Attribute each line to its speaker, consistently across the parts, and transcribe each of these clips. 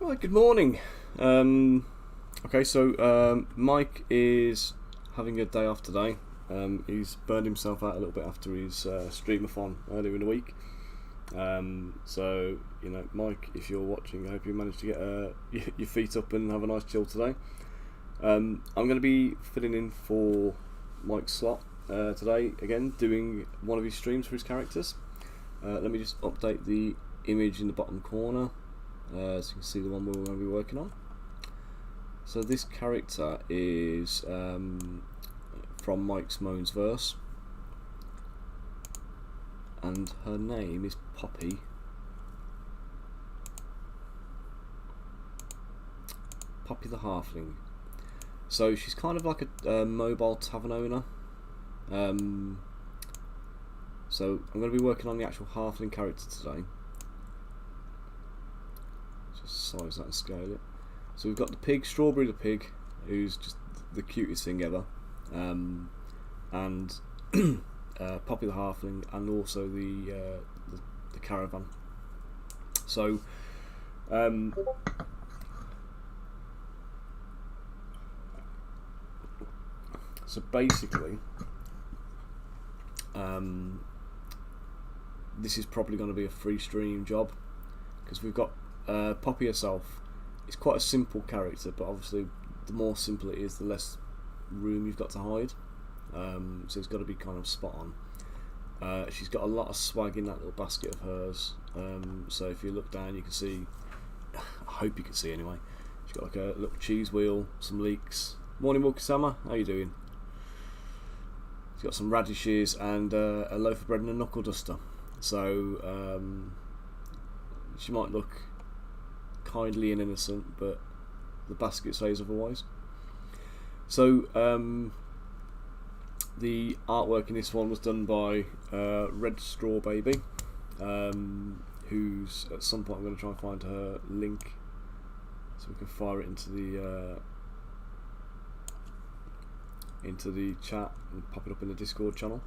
Speaker 1: Right, good morning. Mike is having a day off today. He's burned himself out a little bit after his streamathon earlier in the week. Mike, if you're watching, I hope you managed to get your feet up and have a nice chill today. I'm going to be filling in for Mike's slot today, again, doing one of his streams for his characters. Let me just update the image in the bottom corner. So you can see the one we're going to be working on. So this character is from Mike's Moansverse, and her name is Poppy. Poppy the Halfling. So she's kind of like a mobile tavern owner. So I'm going to be working on the actual Halfling character today. Size that and scale it. So we've got the pig, Strawberry the pig, who's just the cutest thing ever, and Poppy the halfling, and also the caravan. So basically, this is probably going to be a free stream job because we've got. Poppy herself is quite a simple character, but obviously the more simple it is, the less room you've got to hide. So it's got to be kind of spot on. She's got a lot of swag in that little basket of hers. So if you look down, you can see. I hope you can see anyway. She's got like a little cheese wheel, some leeks. Morning, Walker-sama. How you doing? She's got some radishes and a loaf of bread and a knuckle duster. So she might look kindly and innocent, but the basket says otherwise. So the artwork in this one was done by Red Straw Baby, who's at some point I'm going to try and find her link so we can fire it into the chat and pop it up in the Discord channel.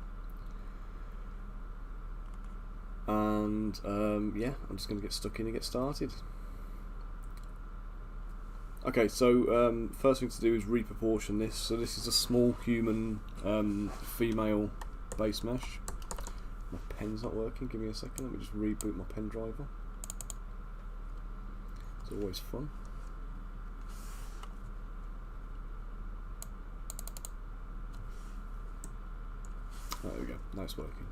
Speaker 1: And yeah, I'm just going to get stuck in and get started. Okay, so first thing to do is reproportion this. So this is a small human female base mesh. My pen's not working, give me a second, let me just reboot my pen driver. It's always fun. There we go, now it's working.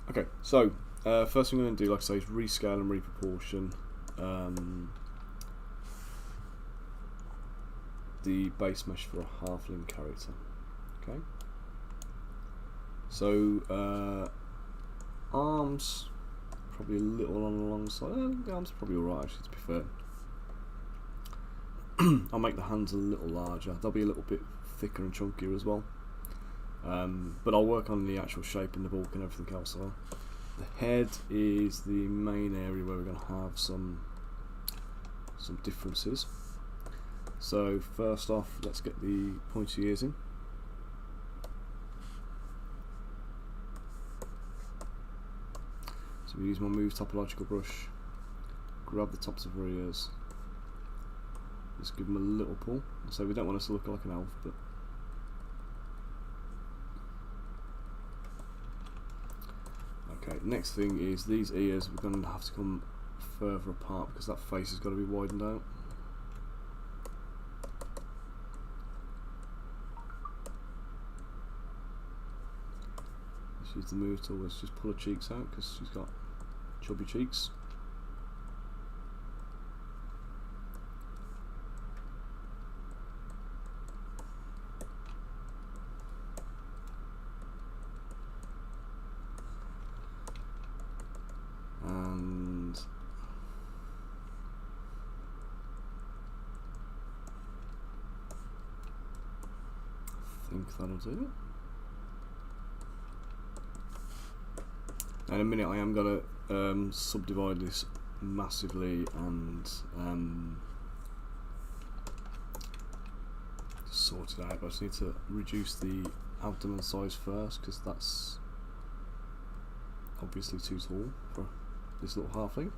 Speaker 1: Okay, so first thing I'm going to do, like I say, is rescale and reproportion the base mesh for a halfling character. Okay, so arms probably a little on the long side. The arms are probably alright actually, to be fair. I'll make the hands a little larger. They'll be a little bit thicker and chunkier as well. But I'll work on the actual shape and the bulk and everything else. So the head is the main area where we're going to have some differences. So first off, let's get the pointy ears in. So we use my Move Topological brush, grab the tops of her ears, just give them a little pull. So we don't want us to look like an elf, but okay, next thing is these ears, we're going to have to come further apart because that face has got to be widened out. Let's use the move tool, let's just pull her cheeks out because she's got chubby cheeks. I think that'll do it. In a minute I am going to subdivide this massively and sort it out, but I just need to reduce the abdomen size first because that's obviously too tall for this little halfling.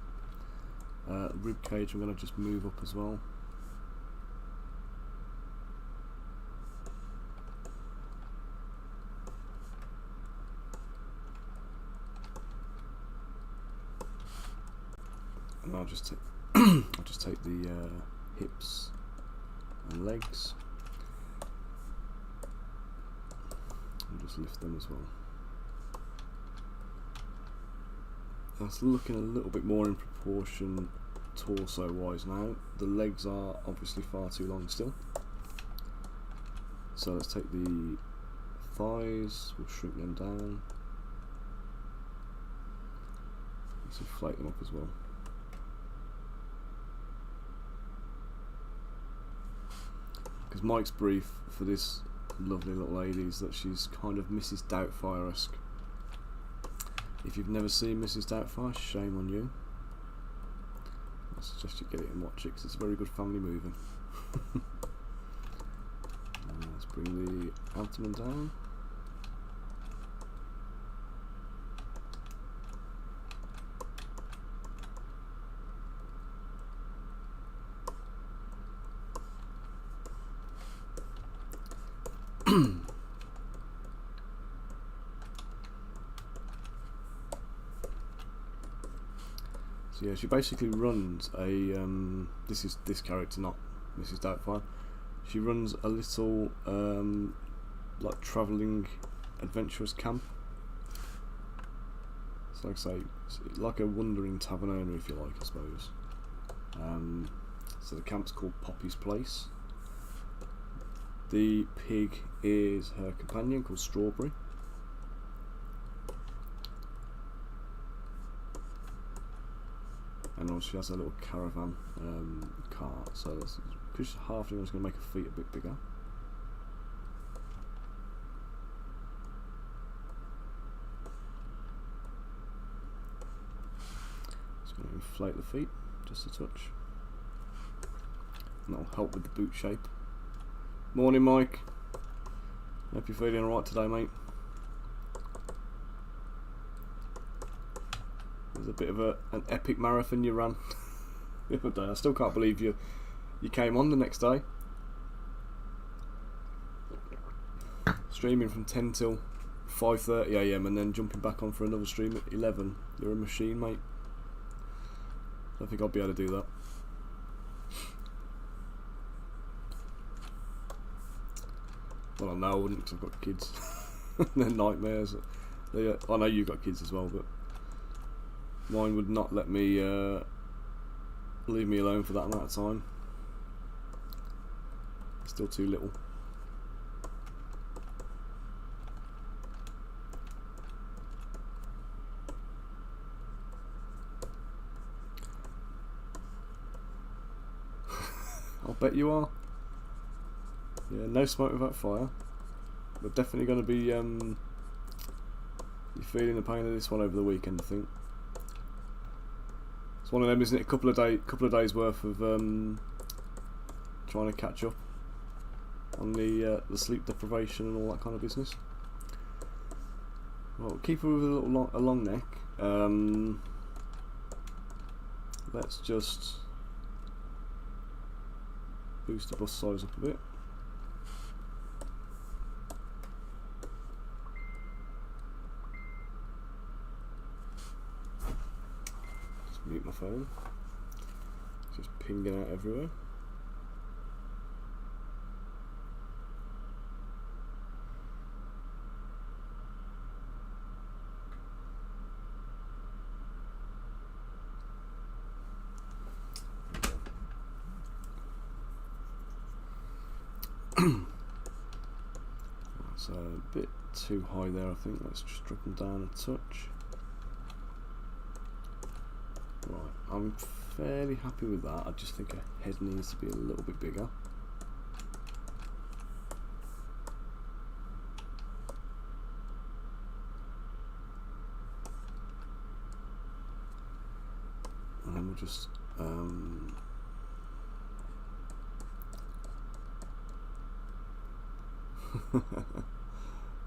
Speaker 1: Rib cage I'm going to just move up as well. And I'll just take the hips and legs and just lift them as well. That's looking a little bit more in proportion torso wise now. The legs are obviously far too long still. So let's take the thighs, we'll shrink them down. Let's inflate them up as well. Because Mike's brief for this lovely little lady is that she's kind of Mrs. Doubtfire-esque. If you've never seen Mrs. Doubtfire, shame on you. I suggest you get it and watch it because it's a very good family movie. Let's bring the abdomen down. So yeah, she basically runs a this character, not Mrs. Doubtfire. She runs a little like travelling adventurous camp. So like I say, it's like a wandering tavern owner, if you like, I suppose. So the camp's called Poppy's Place. The pig is her companion called Strawberry. And also she has a little caravan cart, so because she's halfling, I was going to make her feet a bit bigger. Just going to inflate the feet just a touch, and that'll help with the boot shape. Morning, Mike. Hope you're feeling alright today, mate. It was a bit of an epic marathon you ran the other day. I still can't believe you came on the next day. Streaming from 10 till 5:30 AM and then jumping back on for another stream at 11. You're a machine, mate. I don't think I'll be able to do that. Well, I know I wouldn't because I've got kids. They're nightmares. I know you've got kids as well, but mine would not let me leave me alone for that amount of time. Still too little. I'll bet you are. Yeah, no smoke without fire. We're definitely going to be you're feeling the pain of this one over the weekend, I think. It's one of them, isn't it? A couple of days worth of trying to catch up on the sleep deprivation and all that kind of business. Well, we'll keep her with a long neck. Let's just boost the bust size up a bit. Mute my phone. It's just pinging out everywhere. That's a bit too high there, I think. Let's just drop them down a touch. Right, I'm fairly happy with that. I just think her head needs to be a little bit bigger. And then we'll just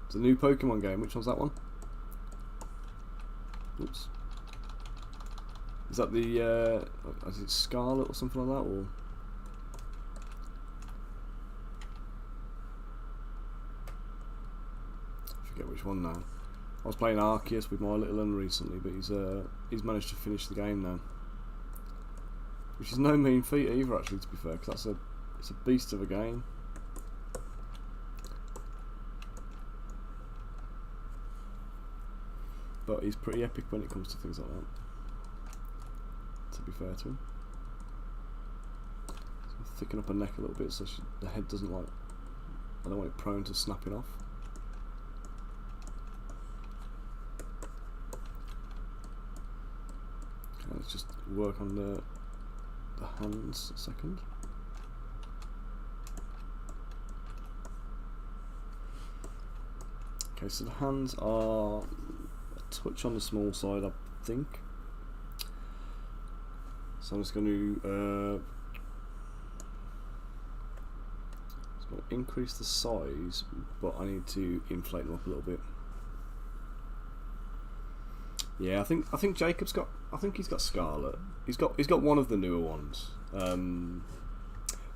Speaker 1: it's a new Pokemon game. Which one's that one? Oops. that the is it Scarlet or something like that, or? I forget which one now. I was playing Arceus with my little one recently, but he's managed to finish the game now, which is no mean feat either, actually, to be fair, because it's a beast of a game. But he's pretty epic when it comes to things like that, to be fair to him. So thicken up her neck a little bit so the head doesn't I don't want it prone to snapping off. Okay, let's just work on the hands a second. Okay, so the hands are touch on the small side, I think. So I'm just going to increase the size, but I need to inflate them up a little bit. Yeah, I think Jacob's got. I think he's got Scarlet. He's got one of the newer ones.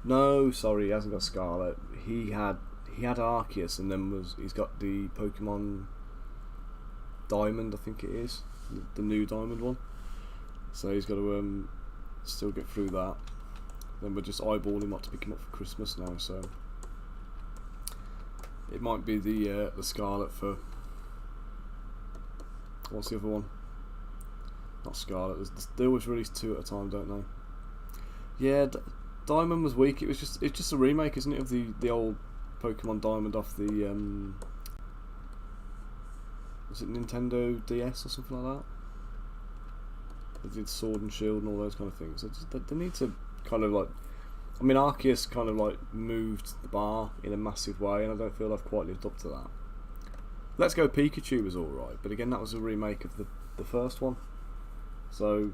Speaker 1: No, sorry, he hasn't got Scarlet. He had Arceus, and then he's got the Pokemon Diamond, I think it is, the new Diamond one. So he's got to still get through that. Then we're just eyeballing what to pick him up for Christmas now. So it might be the Scarlet for. What's the other one? Not Scarlet. They always release two at a time, don't they? Yeah, Diamond was weak. It's just a remake, isn't it, of the old Pokemon Diamond off the was it Nintendo DS or something like that? They did Sword and Shield and all those kind of things. They need to kind of like. I mean, Arceus kind of like moved the bar in a massive way, and I don't feel I've quite lived up to that. Let's Go Pikachu was alright, but again, that was a remake of the first one. So,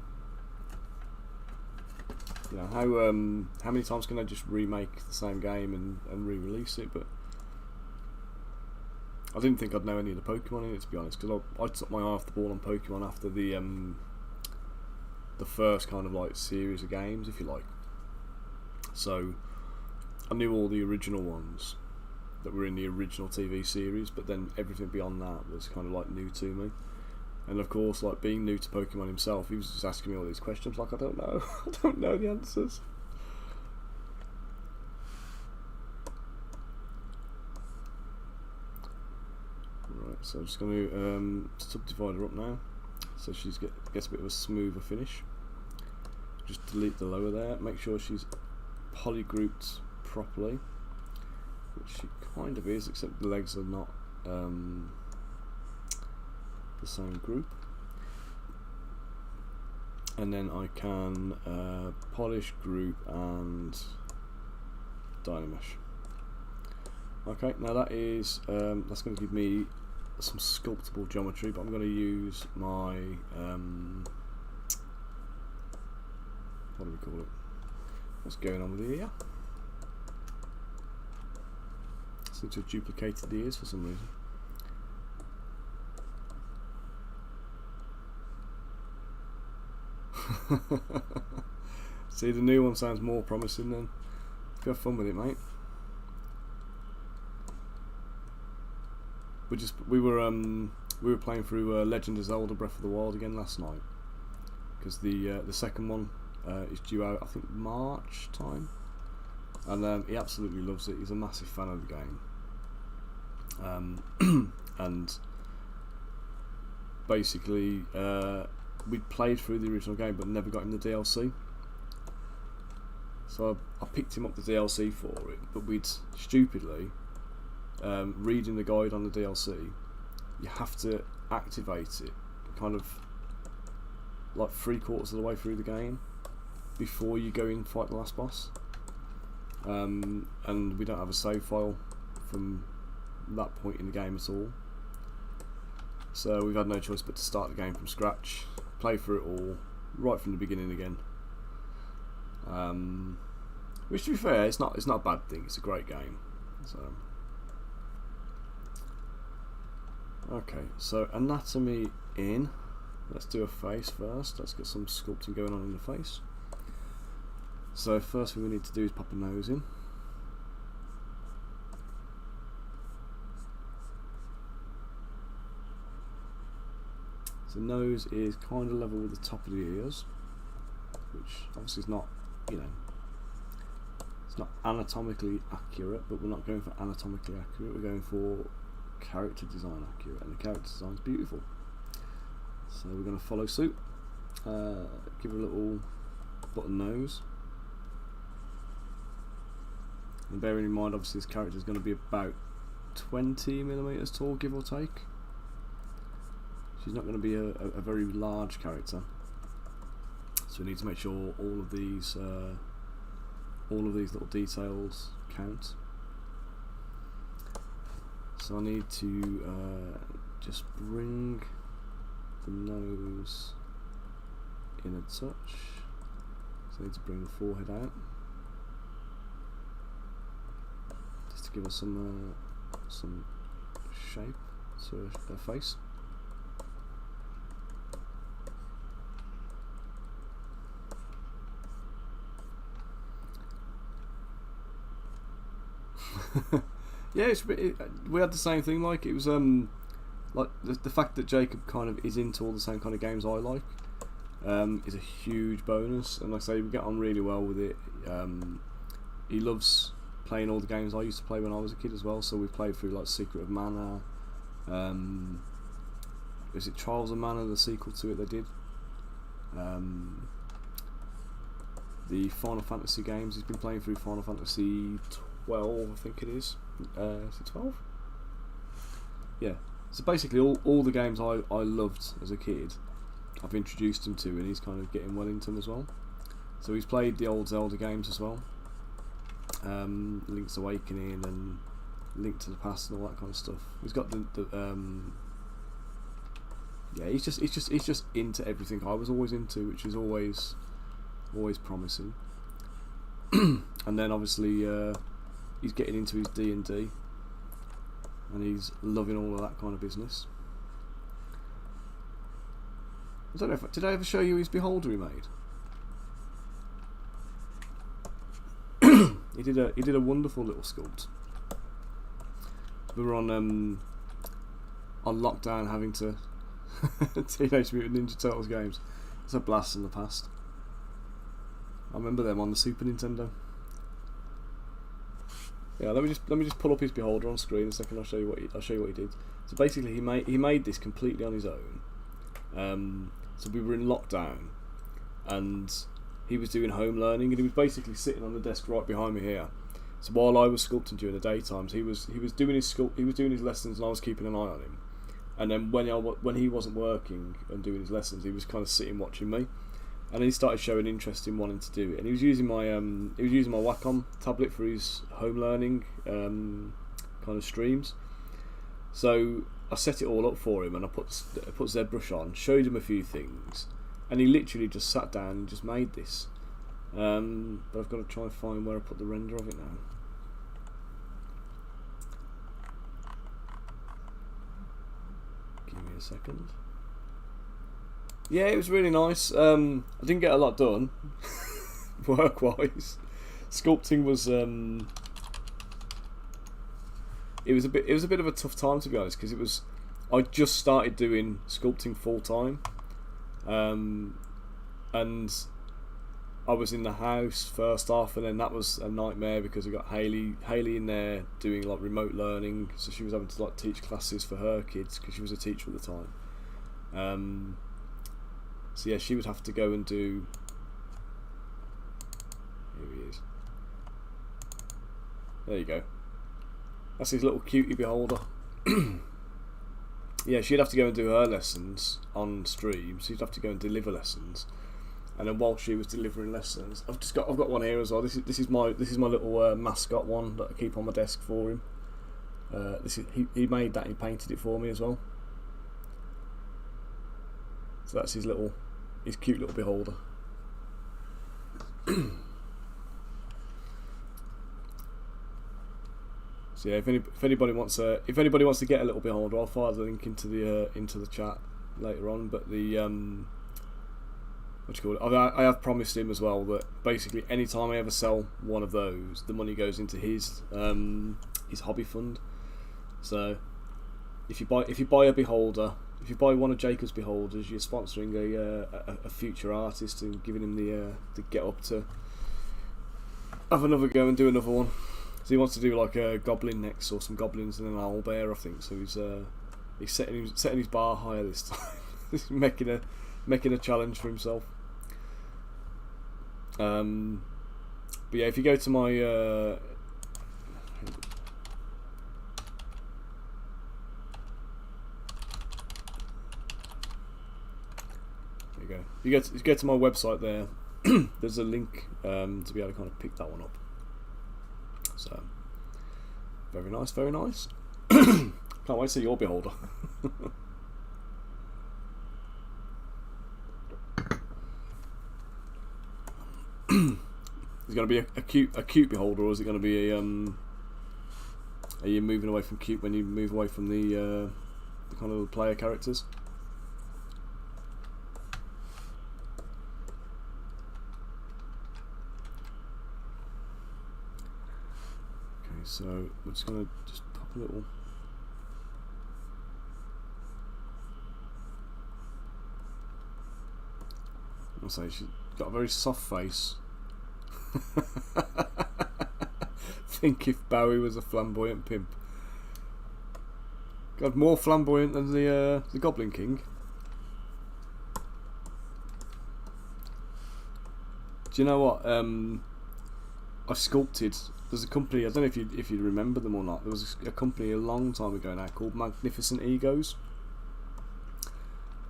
Speaker 1: you know, how many times can I just remake the same game and re-release it? But I didn't think I'd know any of the Pokemon in it, to be honest, because I took my eye off the ball on Pokemon after the first kind of like series of games, if you like. So I knew all the original ones that were in the original TV series, but then everything beyond that was kind of like new to me. And of course, like being new to Pokemon himself, he was just asking me all these questions like, I don't know, I don't know the answers. Right, so I'm just going to subdivide her up now, so she gets a bit of a smoother finish. Just delete the lower there, make sure she's polygrouped properly, which she kind of is, except the legs are not the same group. And then I can polish, group, and Dynamesh. Okay, now that is that's going to give me some sculptable geometry, but I'm going to use my what do we call it? What's going on with the ear? Seems to have duplicated the ears for some reason. See, the new one sounds more promising then. Have fun with it, mate. We were playing through Legend of Zelda Breath of the Wild again last night, because the second one is due out, I think, March time, and he absolutely loves it. He's a massive fan of the game, and basically we'd played through the original game but never got him the DLC. So I picked him up the DLC for it, but we'd stupidly, reading the guide on the DLC, you have to activate it kind of like 3/4 of the way through the game before you go in and fight the last boss. And we don't have a save file from that point in the game at all. So we've had no choice but to start the game from scratch, play through it all, right from the beginning again. Which, to be fair, it's not a bad thing. It's a great game. So okay, so anatomy in. Let's do a face first. Let's get some sculpting going on in the face. So first thing we need to do is pop a nose in. So the nose is kind of level with the top of the ears, which obviously is not, you know, it's not anatomically accurate, but we're not going for anatomically accurate, we're going for character design accurate, and the character design is beautiful. So we're going to follow suit, give it a little button nose, and bearing in mind obviously this character is going to be about 20mm tall, give or take. She's not going to be a very large character, so we need to make sure all of these little details count. So I need to just bring the nose in a touch. So I need to bring the forehead out, just to give us some shape to her face. Yeah, we had the same thing. Like it was like the fact that Jacob kind of is into all the same kind of games I like is a huge bonus, and like I say, we get on really well with it. He loves playing all the games I used to play when I was a kid as well. So we've played through like Secret of Mana. Is it Trials of Mana, the sequel to it they did? The Final Fantasy games. He's been playing through Final Fantasy 12, I think it is. Is it 12? Yeah. So basically all the games I loved as a kid, I've introduced him to, and he's kind of getting well into them as well. So he's played the old Zelda games as well, Link's Awakening and Link to the Past and all that kind of stuff. He's got yeah, he's just into everything I was always into, which is always promising. And then obviously he's getting into his D&D, and he's loving all of that kind of business. I don't know if did I ever show you his beholder he made? He did a wonderful little sculpt. We were on lockdown having to Teenage Mutant Ninja Turtles games. It's a blast from the past. I remember them on the Super Nintendo. Yeah, let me just pull up his beholder on screen a second. I'll show you what he did. So basically, he made this completely on his own. So we were in lockdown, and he was doing home learning, and he was basically sitting on the desk right behind me here. So while I was sculpting during the daytimes, he was doing his lessons, and I was keeping an eye on him. And then when he wasn't working and doing his lessons, he was kind of sitting watching me. And he started showing interest in wanting to do it, and he was using my Wacom tablet for his home learning kind of streams. So I set it all up for him, and I put ZBrush on, showed him a few things, and he literally just sat down and just made this. But I've got to try and find where I put the render of it now. Give me a second. Yeah, it was really nice. I didn't get a lot done, work-wise. Sculpting was it was a bit of a tough time, to be honest, because I just started doing sculpting full time, and I was in the house first off, and then that was a nightmare because I got Haley in there doing like remote learning, so she was having to like teach classes for her kids because she was a teacher at the time. So yeah, she would have to go and do. Here he is. There you go. That's his little cutie beholder. Yeah, she'd have to go and do her lessons on stream. So she'd have to go and deliver lessons, and then while she was delivering lessons, I've got one here as well. This is my little mascot one that I keep on my desk for him. He made that. He painted it for me as well. So that's his cute little beholder. So yeah, if anybody wants to get a little beholder, I'll fire the link into the chat. later on. But the what do you call it? I have promised him as well that basically any time I ever sell one of those, the money goes into his hobby fund. So if you buy a beholder, if you buy one of Jacob's beholders, you're sponsoring a future artist and giving him the get up to have another go and do another one. So he wants to do like a goblin next, or some goblins and an owl bear, I think. So he's setting his bar higher this time. He's making a challenge for himself. But yeah, if you go to my there you go. If you go to my website there, there's a link to be able to kind of pick that one up. So very nice, very nice. Can't wait to see your beholder. Is it going to be a cute beholder, or is it going to be a are you moving away from cute when you move away from the kind of player characters? Okay, so we're just going to pop a little. I'll say she's got a very soft face. Think if Bowie was a flamboyant pimp. God, more flamboyant than the Goblin King. Do you know what? I sculpted. There's a company. I don't know if you remember them or not. There was a company a long time ago now called Magnificent Egos.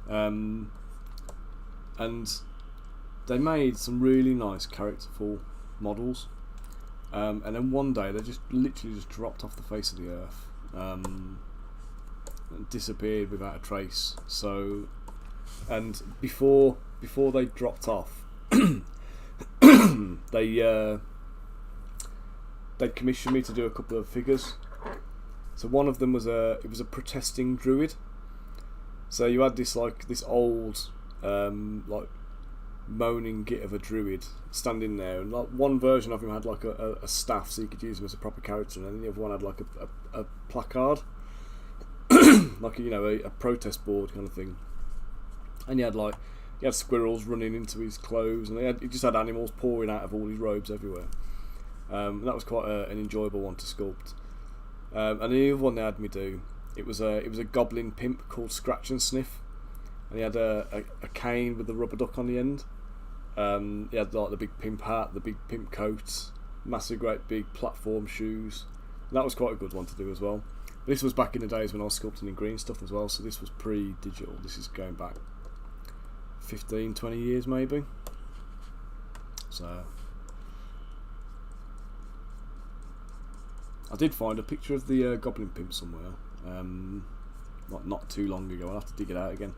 Speaker 1: And they made some really nice characterful models, and then one day they just literally just dropped off the face of the earth, and disappeared without a trace. So, and before they dropped off, they commissioned me to do a couple of figures. So one of them was a protesting druid. So you had this old like moaning git of a druid standing there, and like one version of him had like a staff, so you could use him as a proper character, and then the other one had like a placard, like a protest board kind of thing. And he had squirrels running into his clothes, and he just had animals pouring out of all his robes everywhere. And that was quite an enjoyable one to sculpt. And the other one they had me do, it was a goblin pimp called Scratch and Sniff, and he had a cane with the rubber duck on the end. He had like the big pimp hat, the big pimp coat, massive great big platform shoes. And that was quite a good one to do as well. But this was back in the days when I was sculpting in green stuff as well, so this was pre-digital. This is going back 15, 20 years maybe. So I did find a picture of the goblin pimp somewhere, not too long ago. I'll have to dig it out again.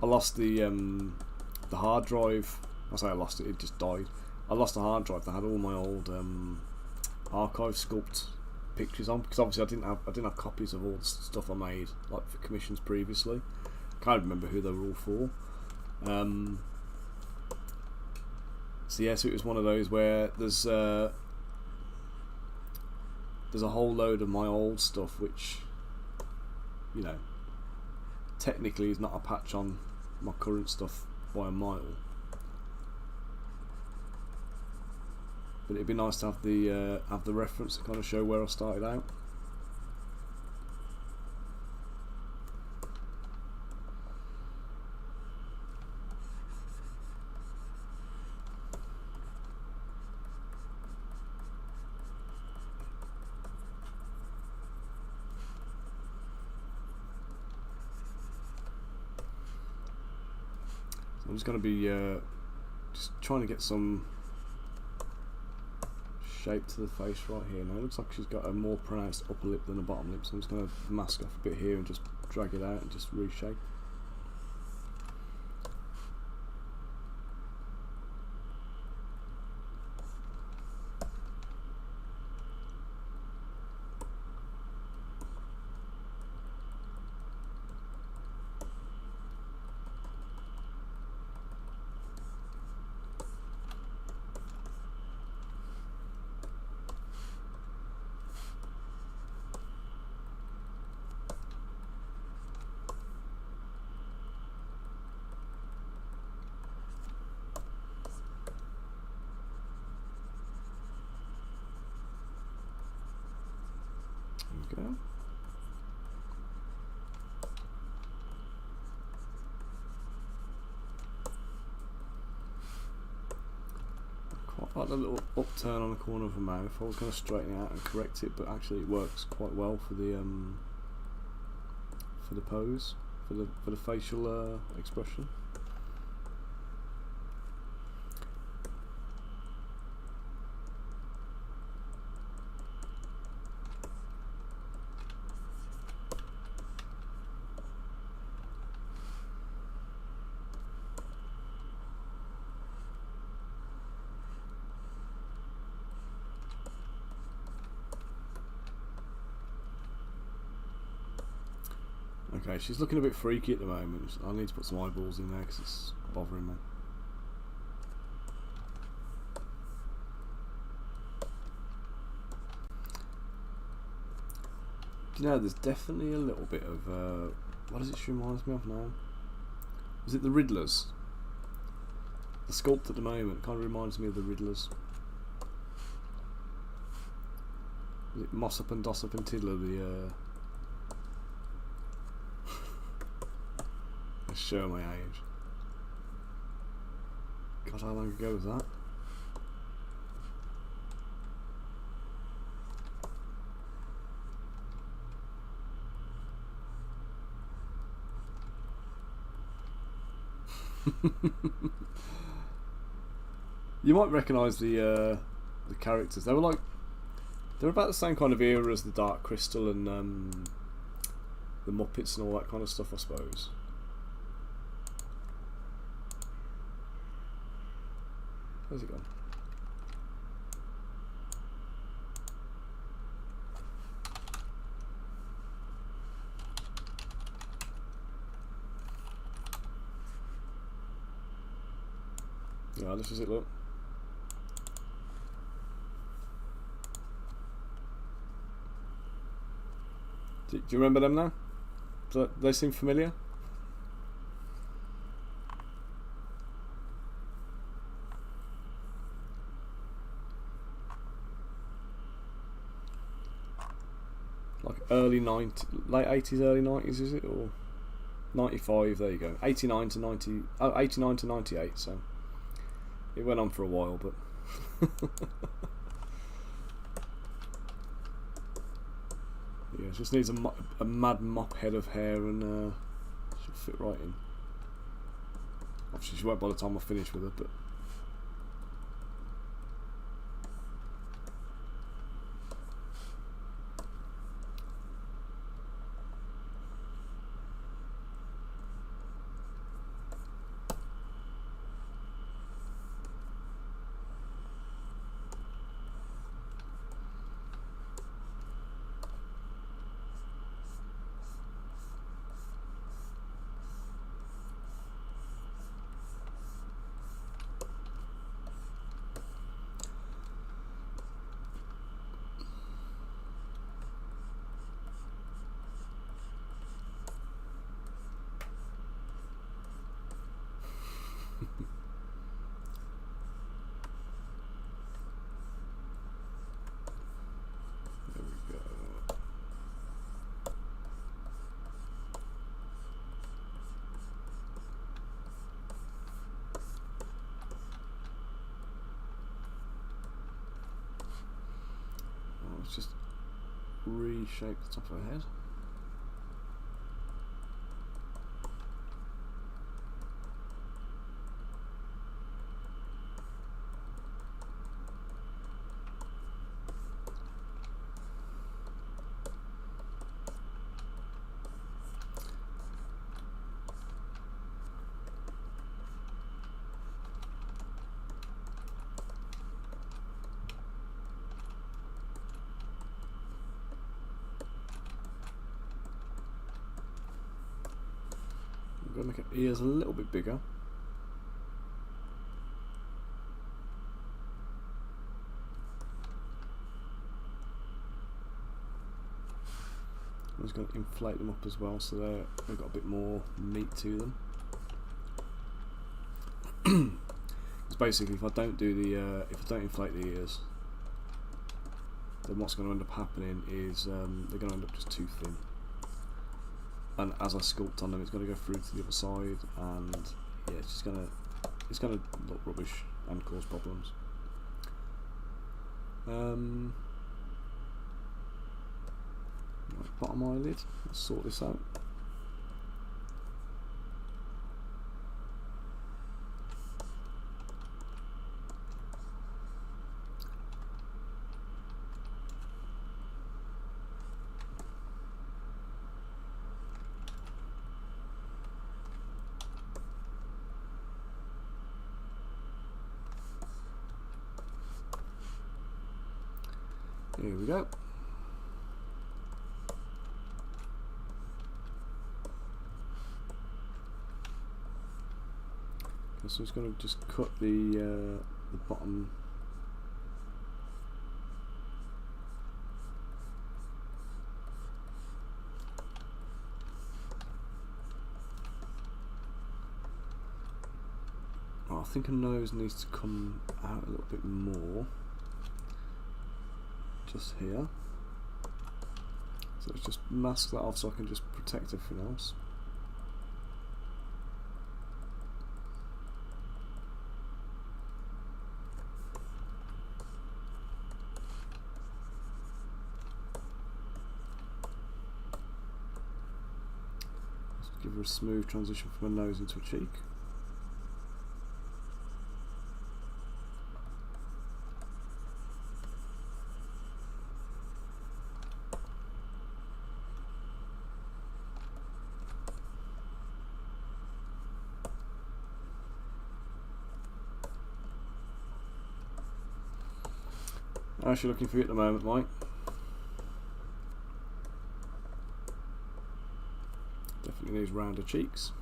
Speaker 1: I lost the hard drive. I say I lost it; it just died. I lost the hard drive that had all my old archive sculpt pictures on, because obviously I didn't have copies of all the stuff I made like for commissions previously. Can't remember who they were all for. So yeah, so it was one of those where there's a whole load of my old stuff which, technically is not a patch on my current stuff by a mile. But it'd be nice to have the reference to kind of show where I started out. I'm just going to be just trying to get some shape to the face right here. Now it looks like she's got a more pronounced upper lip than a bottom lip, so I'm just going to mask off a bit here and just drag it out and just reshape. go. Quite like the little upturn on the corner of the mouth. I was going to straighten it out and correct it, but actually it works quite well for the pose, for the facial expression. Okay, she's looking a bit freaky at the moment. I need to put some eyeballs in there because it's bothering me. Do you know, there's definitely a little bit of... what does it remind me of now? Is it the Riddlers? The sculpt at the moment kind of reminds me of the Riddlers. Is it Mossop and Dossop and Tiddler, the... show my age. God, how long ago was that? You might recognise the characters. They were about the same kind of era as the Dark Crystal and the Muppets and all that kind of stuff, I suppose. Where's it gone? Yeah, this is it, look. Do you remember them now? Do they seem familiar? Late 80s, early 90s, is it? Or 95, there you go. 89 to 98, so it went on for a while, but yeah, just needs a mad mop head of hair and should fit right in. Obviously she won't by the time I finish with her, but just reshape the top of her head. I'm going to make her ears a little bit bigger. I'm just going to inflate them up as well, so they've got a bit more meat to them. Because basically, if I don't inflate the ears, then what's going to end up happening is they're going to end up just too thin. And as I sculpt on them, it's going to go through to the other side, and yeah, it's going to look rubbish and cause problems. Right, bottom eyelid. Let's sort this out. Here we go. Okay, so it's going to just cut the bottom. Oh, I think a nose needs to come out a little bit more. Just here, so let's just mask that off so I can just protect everything else. Let's give her a smooth transition from a nose into a cheek. How's she looking for you at the moment, Mike? Definitely needs rounder cheeks.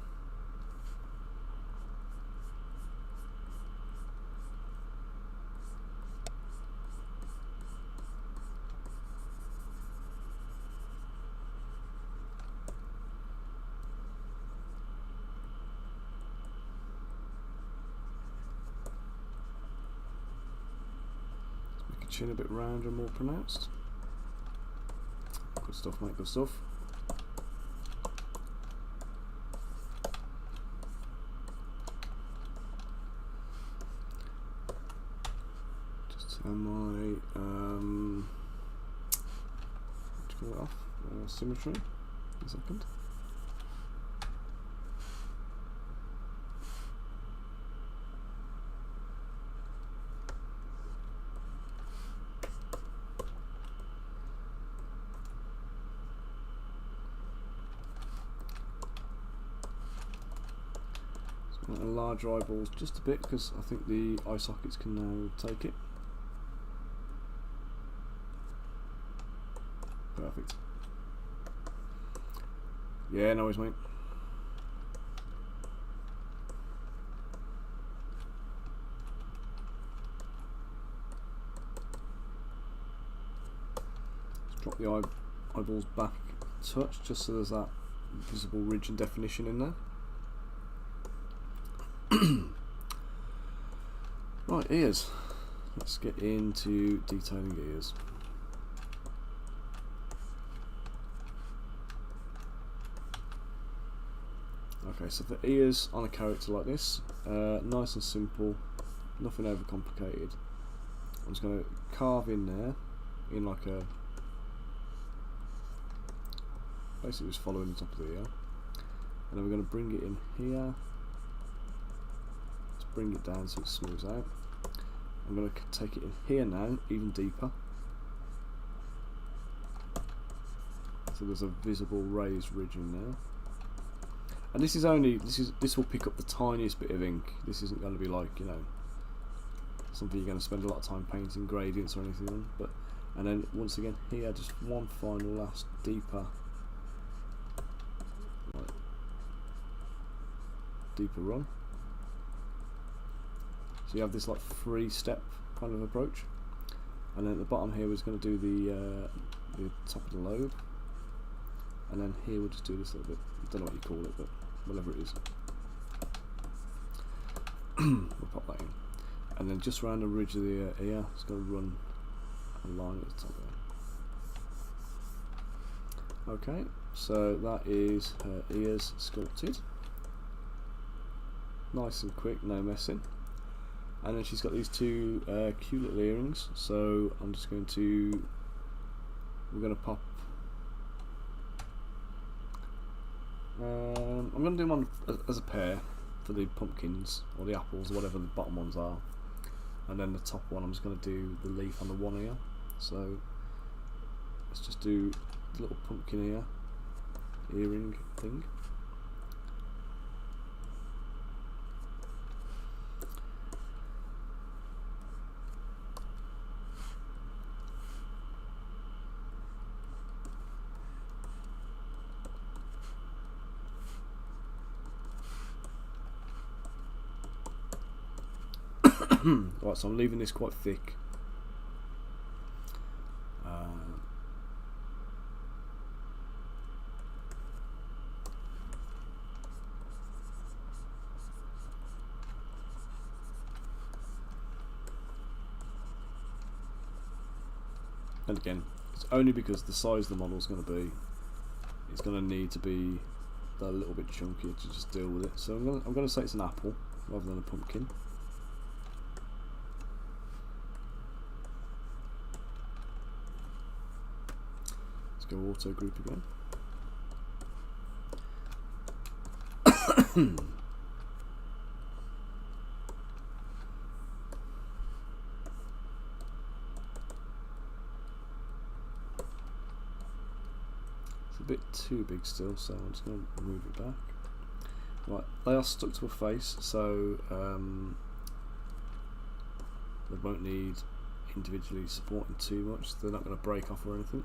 Speaker 1: Chin a bit rounder and more pronounced. Good stuff, mate, good stuff. Just turn my what do you call it off? Symmetry in a second. Larger eyeballs just a bit because I think the eye sockets can now take it. Perfect. Yeah, no worries, mate. Let's drop the eyeballs back a touch just so there's that visible ridge and definition in there. Right, ears. Let's get into detailing ears. Okay, so for ears on a character like this, nice and simple, nothing overcomplicated. I'm just going to carve in there, in like a, basically just following the top of the ear, and then we're going to bring it in here. Bring it down so it smooths out. I'm going to take it in here now, even deeper, so there's a visible raised ridge in there. And this will pick up the tiniest bit of ink. This isn't going to be like, you know, something you're going to spend a lot of time painting gradients or anything on. But and then once again here, just one final last deeper, like, deeper run. So you have this like 3-step kind of approach, and then at the bottom here we're just going to do the top of the lobe, and then here we'll just do this little bit. I don't know what you call it, but whatever it is. We'll pop that in, and then just around the ridge of the ear, it's going to run a line at the top there. Okay, so that is her ears sculpted. Nice and quick, no messing. And then she's got these two cute little earrings, so I'm just going to, we're going to pop, I'm going to do one as a pair for the pumpkins, or the apples, or whatever the bottom ones are. And then the top one, I'm just going to do the leaf on the one ear. So let's just do the little pumpkin earring thing. Right, so I'm leaving this quite thick. And again, it's only because the size the model is going to be, it's going to need to be a little bit chunkier to just deal with it. So I'm going to say it's an apple rather than a pumpkin. Let's go auto group again. It's a bit too big still, so I'm just going to move it back. Right, they are stuck to a face, so they won't need individually supporting too much. They're not going to break off or anything.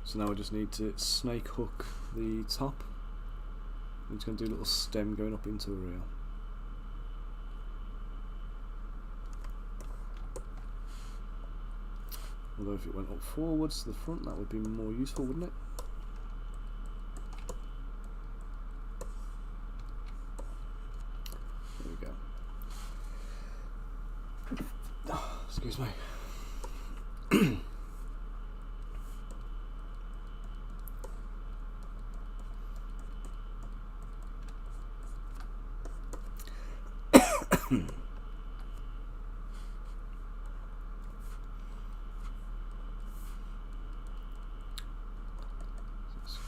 Speaker 1: So now we just need to snake hook the top. I'm just going to do a little stem going up into her ear. Although if it went up forwards to the front, that would be more useful, wouldn't it? There we go. Oh, excuse me.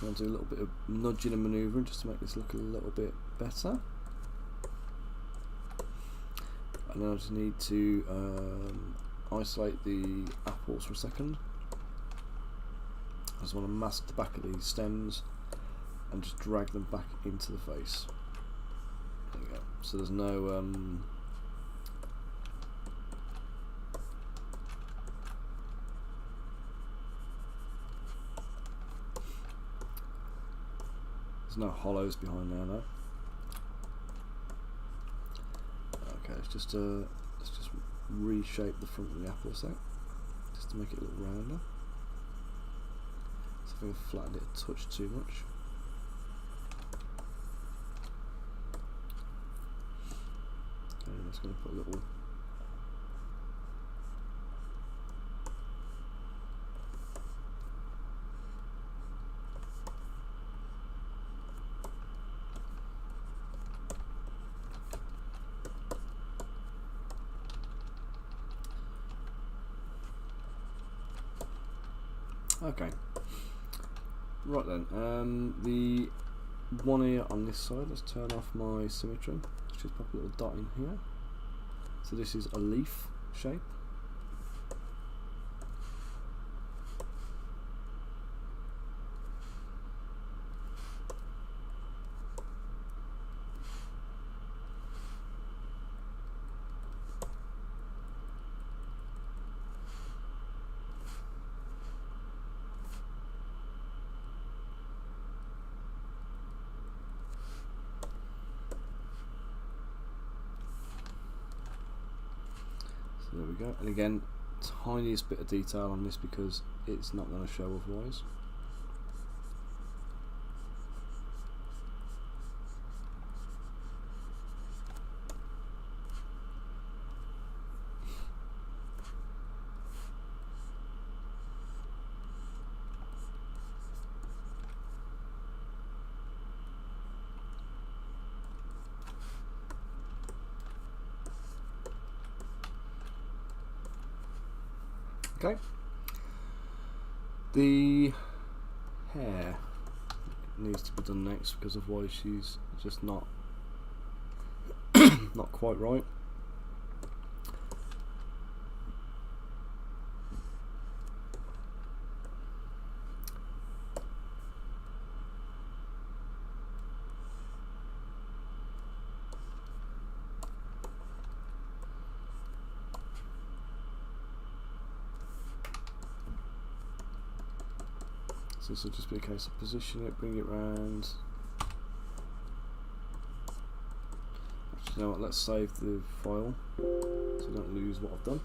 Speaker 1: I'll do a little bit of nudging and manoeuvring just to make this look a little bit better. And then I just need to isolate the apples for a second. I just want to mask the back of these stems and just drag them back into the face. There we go. So there's no there's no hollows behind there, no. Okay, let's just reshape the front of the apple a sec, just to make it a little rounder. So I think I've flattened it a touch too much. Okay, I'm just going to put a little okay. Right then, the one ear on this side, let's turn off my symmetry. Let's just pop a little dot in here. So this is a leaf shape. There we go, and again, tiniest bit of detail on this because it's not going to show otherwise. Okay. The hair needs to be done next because otherwise she's just not not quite right. So this will just be a case of position it, bring it round. Actually, you know what, let's save the file so I don't lose what I've done.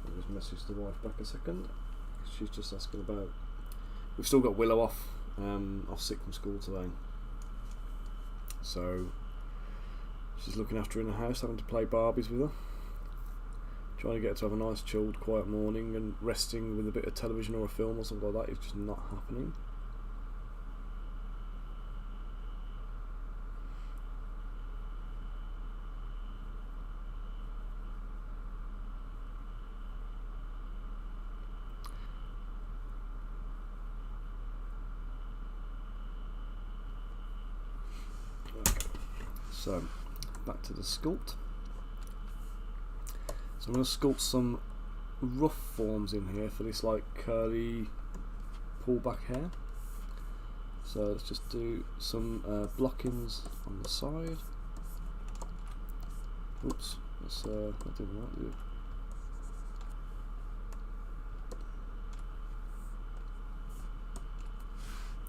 Speaker 1: I'll just message the wife back a second. She's just asking about. We've still got Willow off sick from school today, so she's looking after her in the house, having to play Barbies with her, trying to get her to have a nice chilled quiet morning, and resting with a bit of television or a film or something like that is just not happening. So, back to the sculpt. So I'm going to sculpt some rough forms in here for this like curly pullback hair. So let's just do some blockings on the side. Oops, that's that didn't work, did it?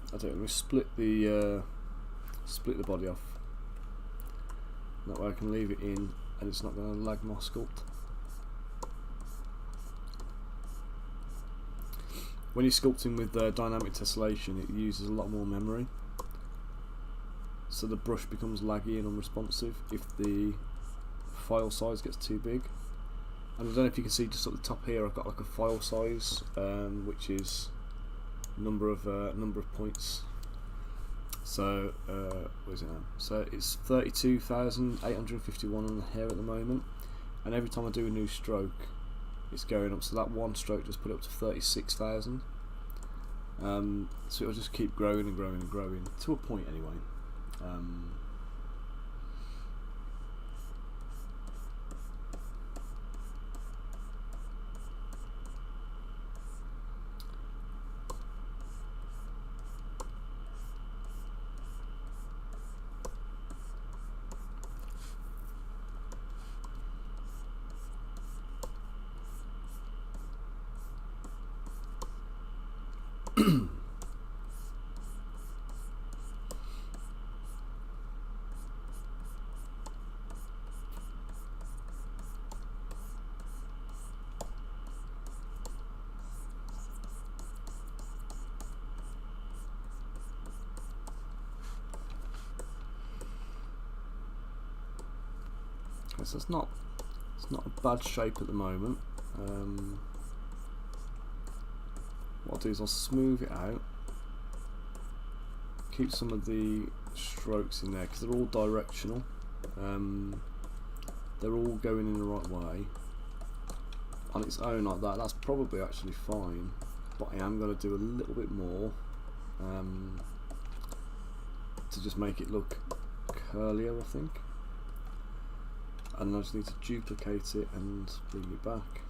Speaker 1: I don't know, let me split the body off. That way I can leave it in and it's not going to lag my sculpt. When you're sculpting with dynamic tessellation, it uses a lot more memory, so the brush becomes laggy and unresponsive if the file size gets too big. And I don't know if you can see just at the top here, I've got like a file size, which is number of points. So what is it now? So it's 32,851 on the hair at the moment, and every time I do a new stroke, it's going up. So that one stroke just put it up to 36,000. So it'll just keep growing and growing and growing to a point anyway. So it's not a bad shape at the moment. What I'll do is I'll smooth it out, keep some of the strokes in there because they're all directional. They're all going in the right way. On its own like that, that's probably actually fine, but I am going to do a little bit more to just make it look curlier, I think. And I just need to duplicate it and bring it back.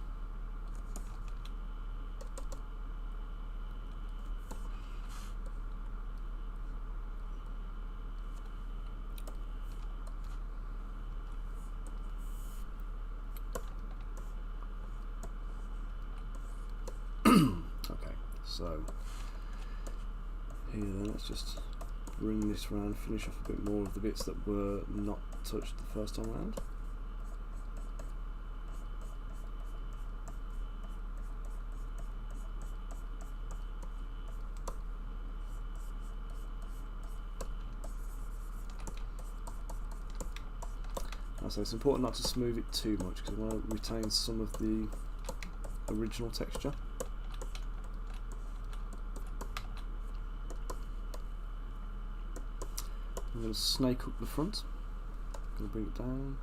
Speaker 1: Okay, so here then, let's just bring this round, finish off a bit more of the bits that were not touched the first time around. So it's important not to smooth it too much because I want to retain some of the original texture. I'm going to snake up the front. I'm going to bring it down,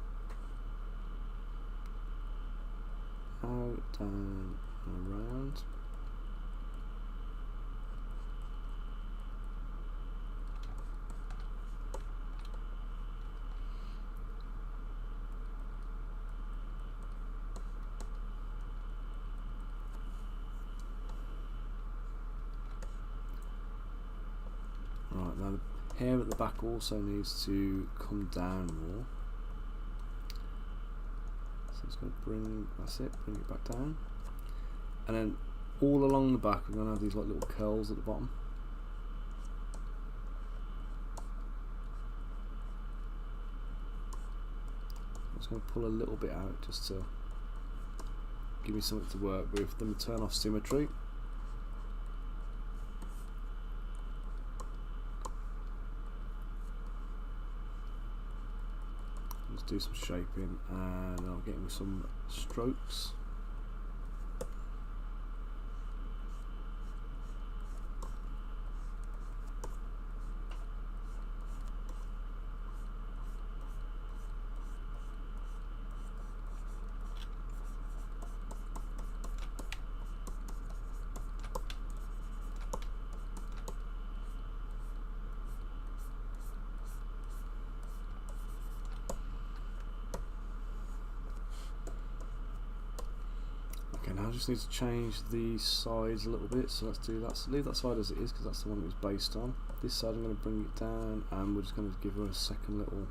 Speaker 1: out, down, and around. Right, now the hair at the back also needs to come down more. So it's going to bring, that's it, bring it back down. And then all along the back we're going to have these like little curls at the bottom. I'm just going to pull a little bit out just to give me something to work with. Then we turn off symmetry. Do some shaping, and I'll get with some strokes. Now I just need to change the sides a little bit, so let's do that. So leave that side as it is because that's the one it was based on. This side I'm going to bring it down, and we're just going to give her a second little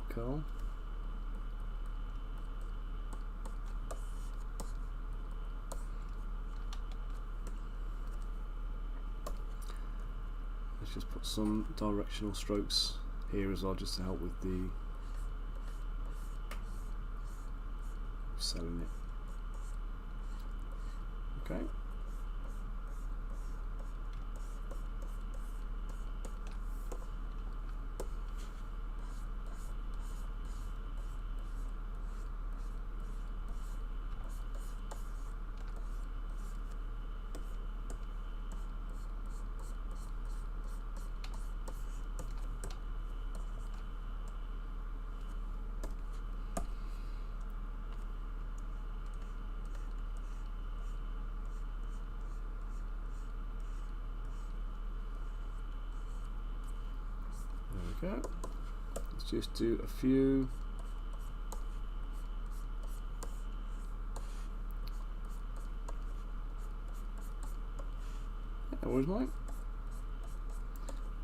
Speaker 1: curl. Let's just put some directional strokes here as well, just to help with the selling it. Okay. Okay, let's just do a few. Where's mine?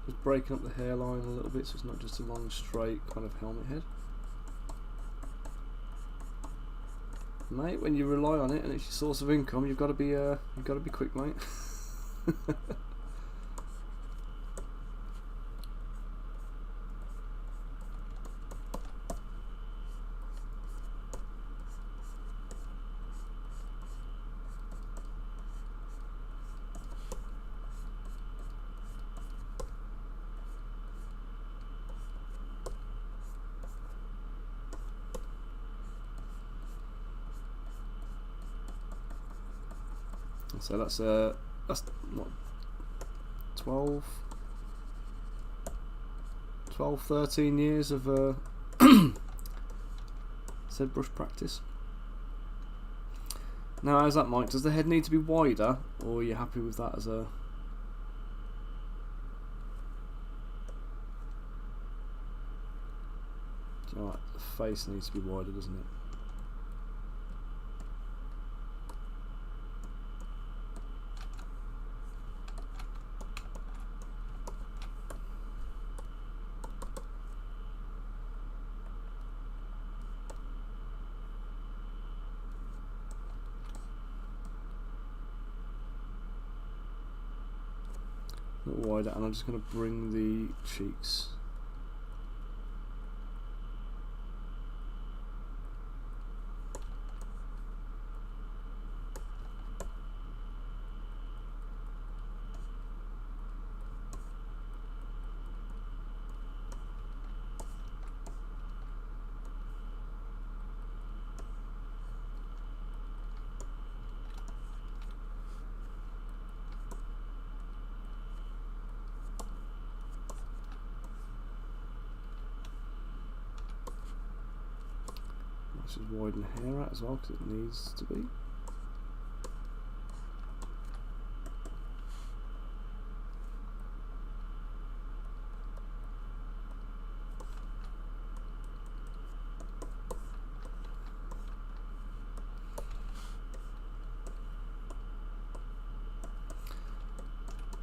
Speaker 1: Just breaking up the hairline a little bit so it's not just a long straight kind of helmet head. Mate, when you rely on it and it's your source of income, you've got to be quick, mate. So that's what, 12, 13 years of said brush practice. Now, how's that, Mike? Does the head need to be wider, or are you happy with that as a? Do you know what? The face needs to be wider, doesn't it? A little wider, and I'm just going to bring the cheeks. just widen the hair out as well because it needs to be.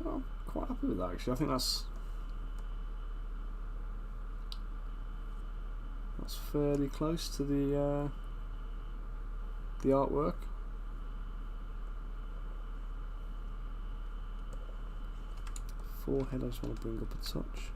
Speaker 1: Oh, I'm quite happy with that actually. I think that's fairly close to the artwork. Forehead I just want to bring up a touch.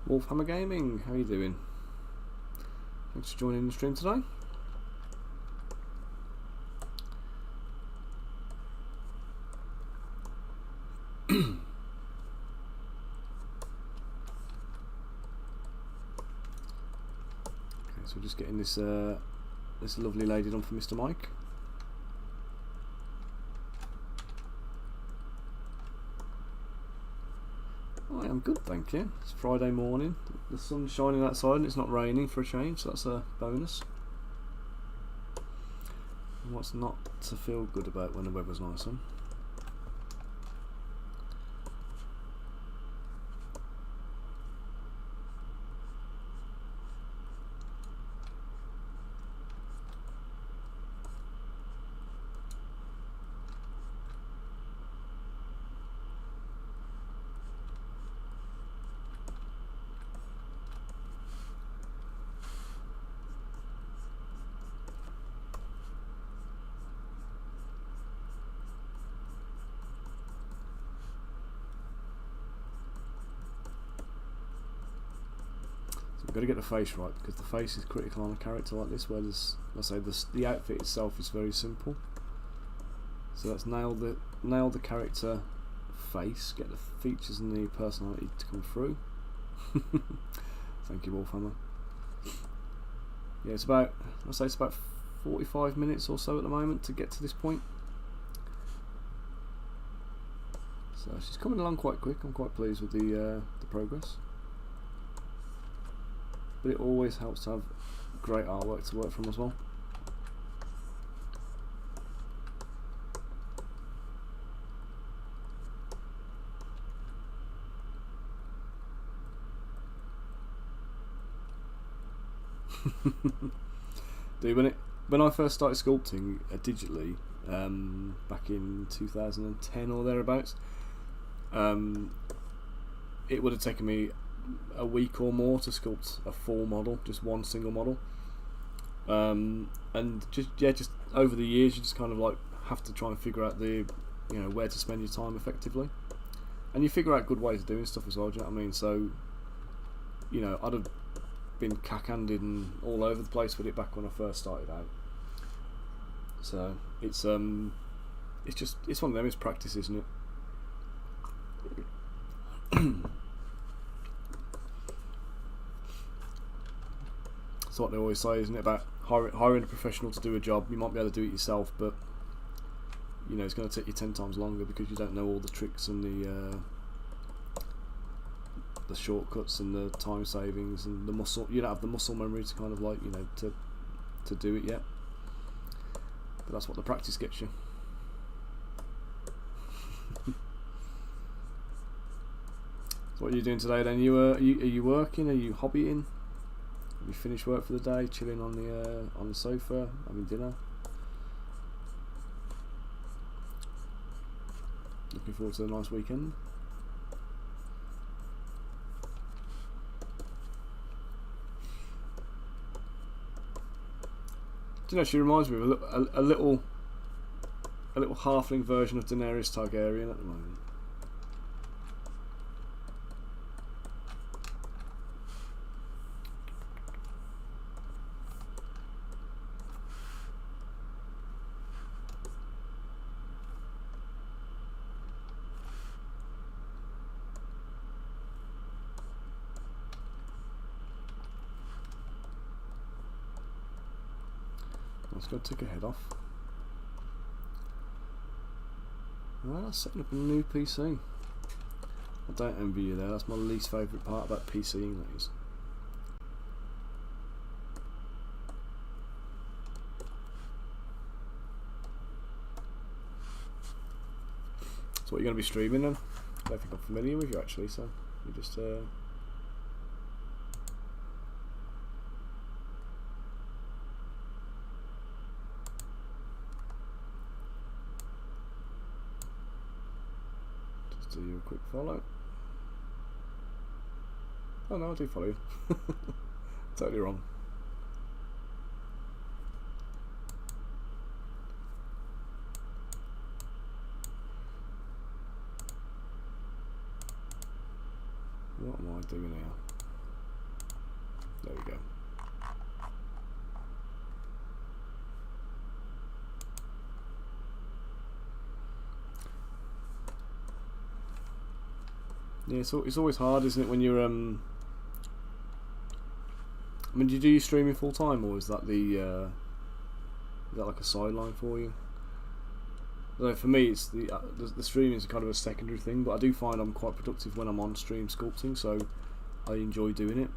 Speaker 1: Wolfhammer Gaming, how are you doing? Thanks for joining the stream today. Okay, so we're just getting this this lovely lady done for Mr. Mike. I'm good, thank you. It's Friday morning. The sun's shining outside and it's not raining for a change, so that's a bonus. And what's not to feel good about when the weather's nice, huh? We've got to get the face right because the face is critical on a character like this, where there's, let's say, the outfit itself is very simple. So let's nail the character face, get the features and the personality to come through. Thank you, Wolfhammer. Yeah, it's about, let's say, it's about 45 minutes or so at the moment to get to this point. So she's coming along quite quick. I'm quite pleased with the progress. But it always helps to have great artwork to work from as well. Dude, when I first started sculpting digitally back in 2010 or thereabouts, it would have taken me a week or more to sculpt a full model, just one single model. And just over the years, you just kind of like have to try and figure out where to spend your time effectively, and you figure out good ways of doing stuff as well. Do you know what I mean? So, I'd have been cack-handed and all over the place with it back when I first started out. So it's one of them. It's practice, isn't it? It's what they always say, isn't it, about hiring a professional to do a job. You might be able to do it yourself, but it's going to take you 10 times longer because you don't know all the tricks and the shortcuts and the time savings and the muscle. You don't have the muscle memory to kind of like to do it yet. But that's what the practice gets you. So what are you doing today then? Are you working? Are you hobbying? Have you finished work for the day? Chilling on the sofa, having dinner? Looking forward to a nice weekend. Do you know, she reminds me of a a little halfling version of Daenerys Targaryen at the moment. Let's go take a head off. Well, that's setting up a new PC. I don't envy you there. That's my least favourite part about PCing, that is. So what are you going to be streaming then? I don't think I'm familiar with you actually, so you just do you a quick follow. Oh no, I do follow you. Totally wrong. What am I doing now? There we go. Yeah, so it's always hard, isn't it, when you're I mean, do you do your streaming full time, or is that is that like a sideline for you? I don't know, for me, it's the streaming is kind of a secondary thing, but I do find I'm quite productive when I'm on stream sculpting, so I enjoy doing it.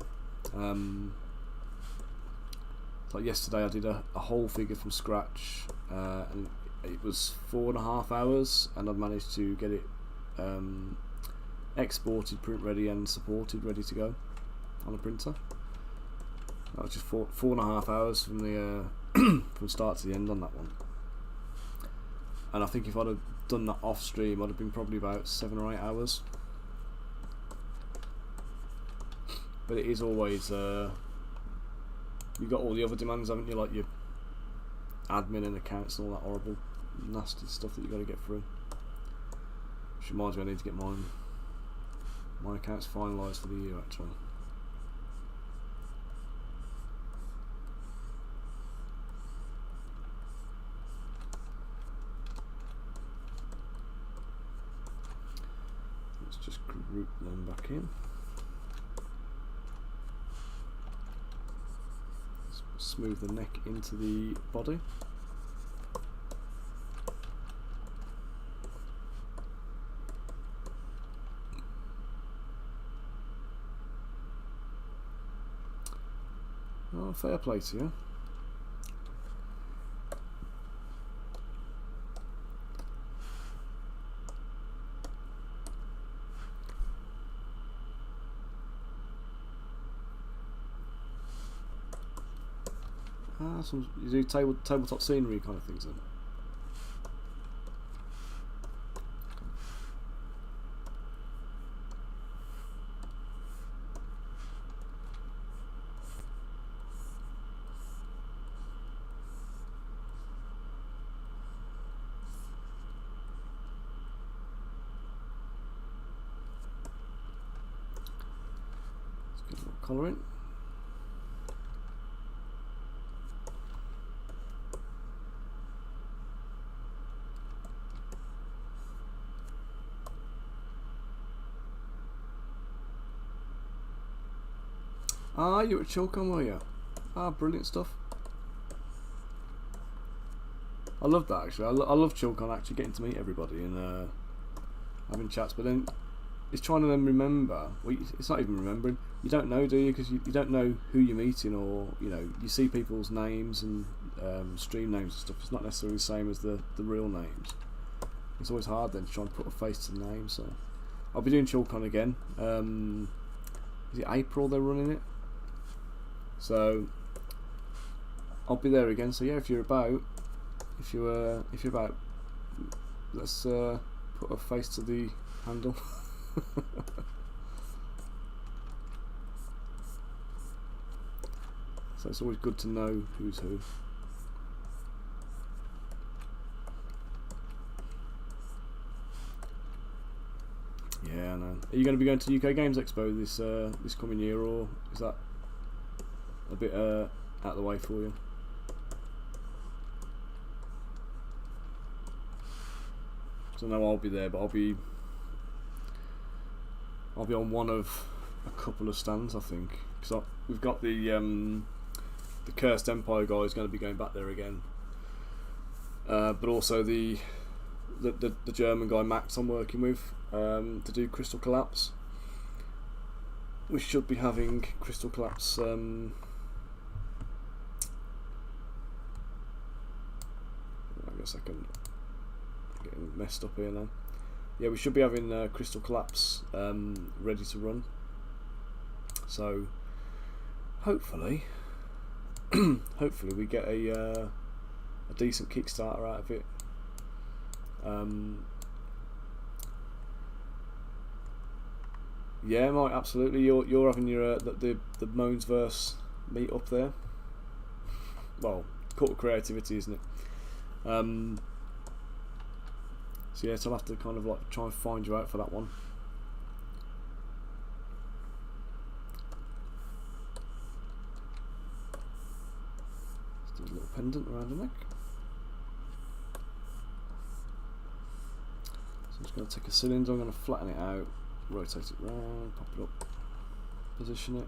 Speaker 1: Like yesterday, I did a whole figure from scratch, and it was 4.5 hours, and I'd managed to get it exported, print ready, and supported, ready to go on a printer. That was just 4.5 hours from the from start to the end on that one. And I think if I'd have done that off stream, I'd have been probably about 7 or 8 hours. But it is always you've got all the other demands, haven't you? Like your admin and accounts and all that horrible, nasty stuff that you've got to get through. Which reminds me, I need to get my accounts finalised for the year actually. Let's just group them back in. Smooth the neck into the body. Oh, fair play to you. You do tabletop scenery kind of things then? Let's get a little colour in. Ah, you were at Chilcon, were you? Ah, brilliant stuff. I love that actually. I love Chilcon, actually getting to meet everybody and having chats. But then it's trying to then remember. Well, it's not even remembering. You don't know, do you? Because you don't know who you're meeting, or you see people's names and stream names and stuff. It's not necessarily the same as the real names. It's always hard then to try and put a face to the name. So I'll be doing Chilcon again. Is it April they're running it? So I'll be there again. So yeah, if you're about, let's put a face to the handle. So it's always good to know who's who. Are you going to be going to UK Games Expo this coming year, or is that a bit out of the way for you? Because I know I'll be there, but I'll be on one of a couple of stands, I think. Because we've got the Cursed Empire guy is going to be going back there again, but also the German guy Max I'm working with to do Crystal Collapse. We should be having Crystal Collapse. Hang on a second, I'm getting messed up here now. Yeah, we should be having Crystal Collapse ready to run. So hopefully we get a decent Kickstarter out of it. Yeah, Mike, absolutely. You're having your the Moansverse meet up there. Well, cult of creativity, isn't it? So yeah, so I'll have to kind of like try and find you out for that one. Let's do a little pendant around the neck. So I'm just going to take a cylinder, I'm going to flatten it out, rotate it round, pop it up, position it.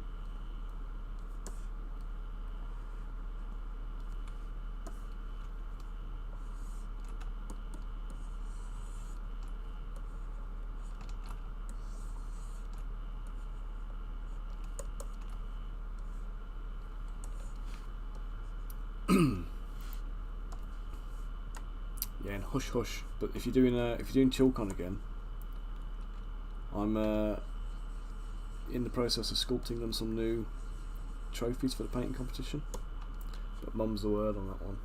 Speaker 1: Yeah, and hush hush. But if you're doing ChillCon again, I'm in the process of sculpting them some new trophies for the painting competition. But mum's the word on that one.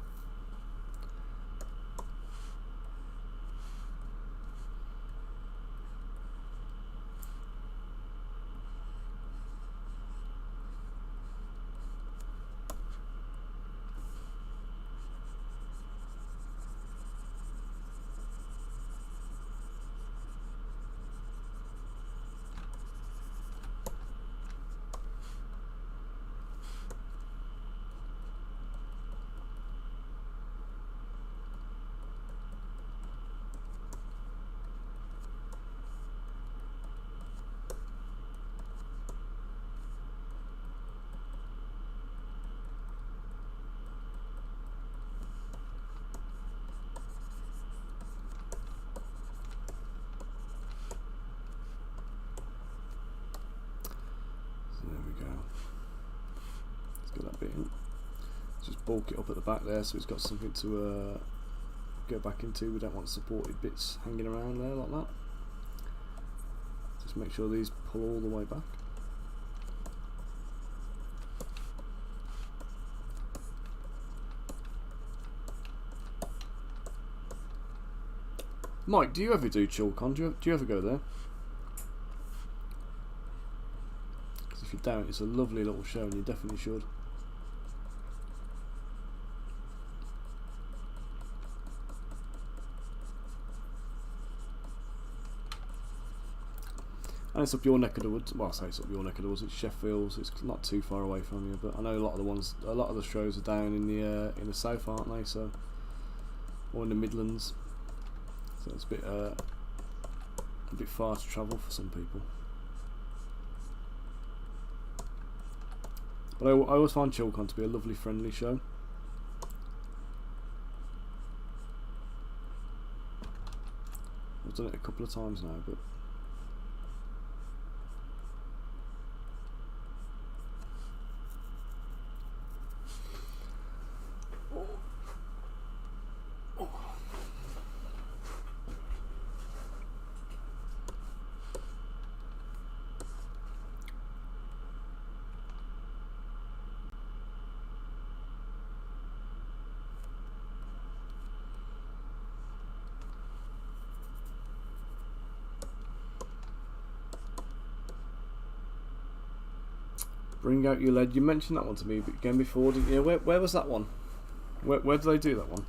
Speaker 1: That bit in. Just bulk it up at the back there so it's got something to go back into. We don't want supported bits hanging around there like that. Just make sure these pull all the way back. Mike, do you ever do ChillCon? Do you ever go there? Because if you don't, it's a lovely little show and you definitely should. And it's up your neck of the woods. Well, I say it's up your neck of the woods. It's Sheffield, so it's not too far away from you. But I know a lot of the shows are down in the south, aren't they? So, or in the Midlands. So it's a bit far to travel for some people. But I always find ChillCon to be a lovely, friendly show. I've done it a couple of times now, but. Bring out your lead. You mentioned that one to me again before, didn't you? Where was that one? Where do they do that one?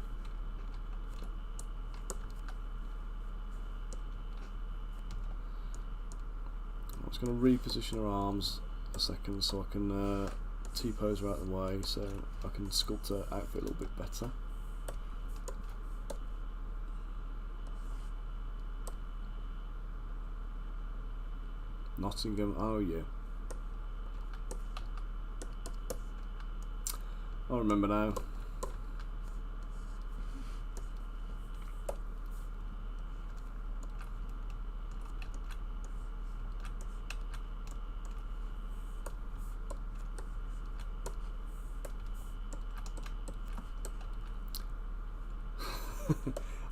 Speaker 1: just going to reposition her arms a second so I can T-pose her out of the way so I can sculpt her outfit a little bit better. Nottingham, oh yeah. I remember now.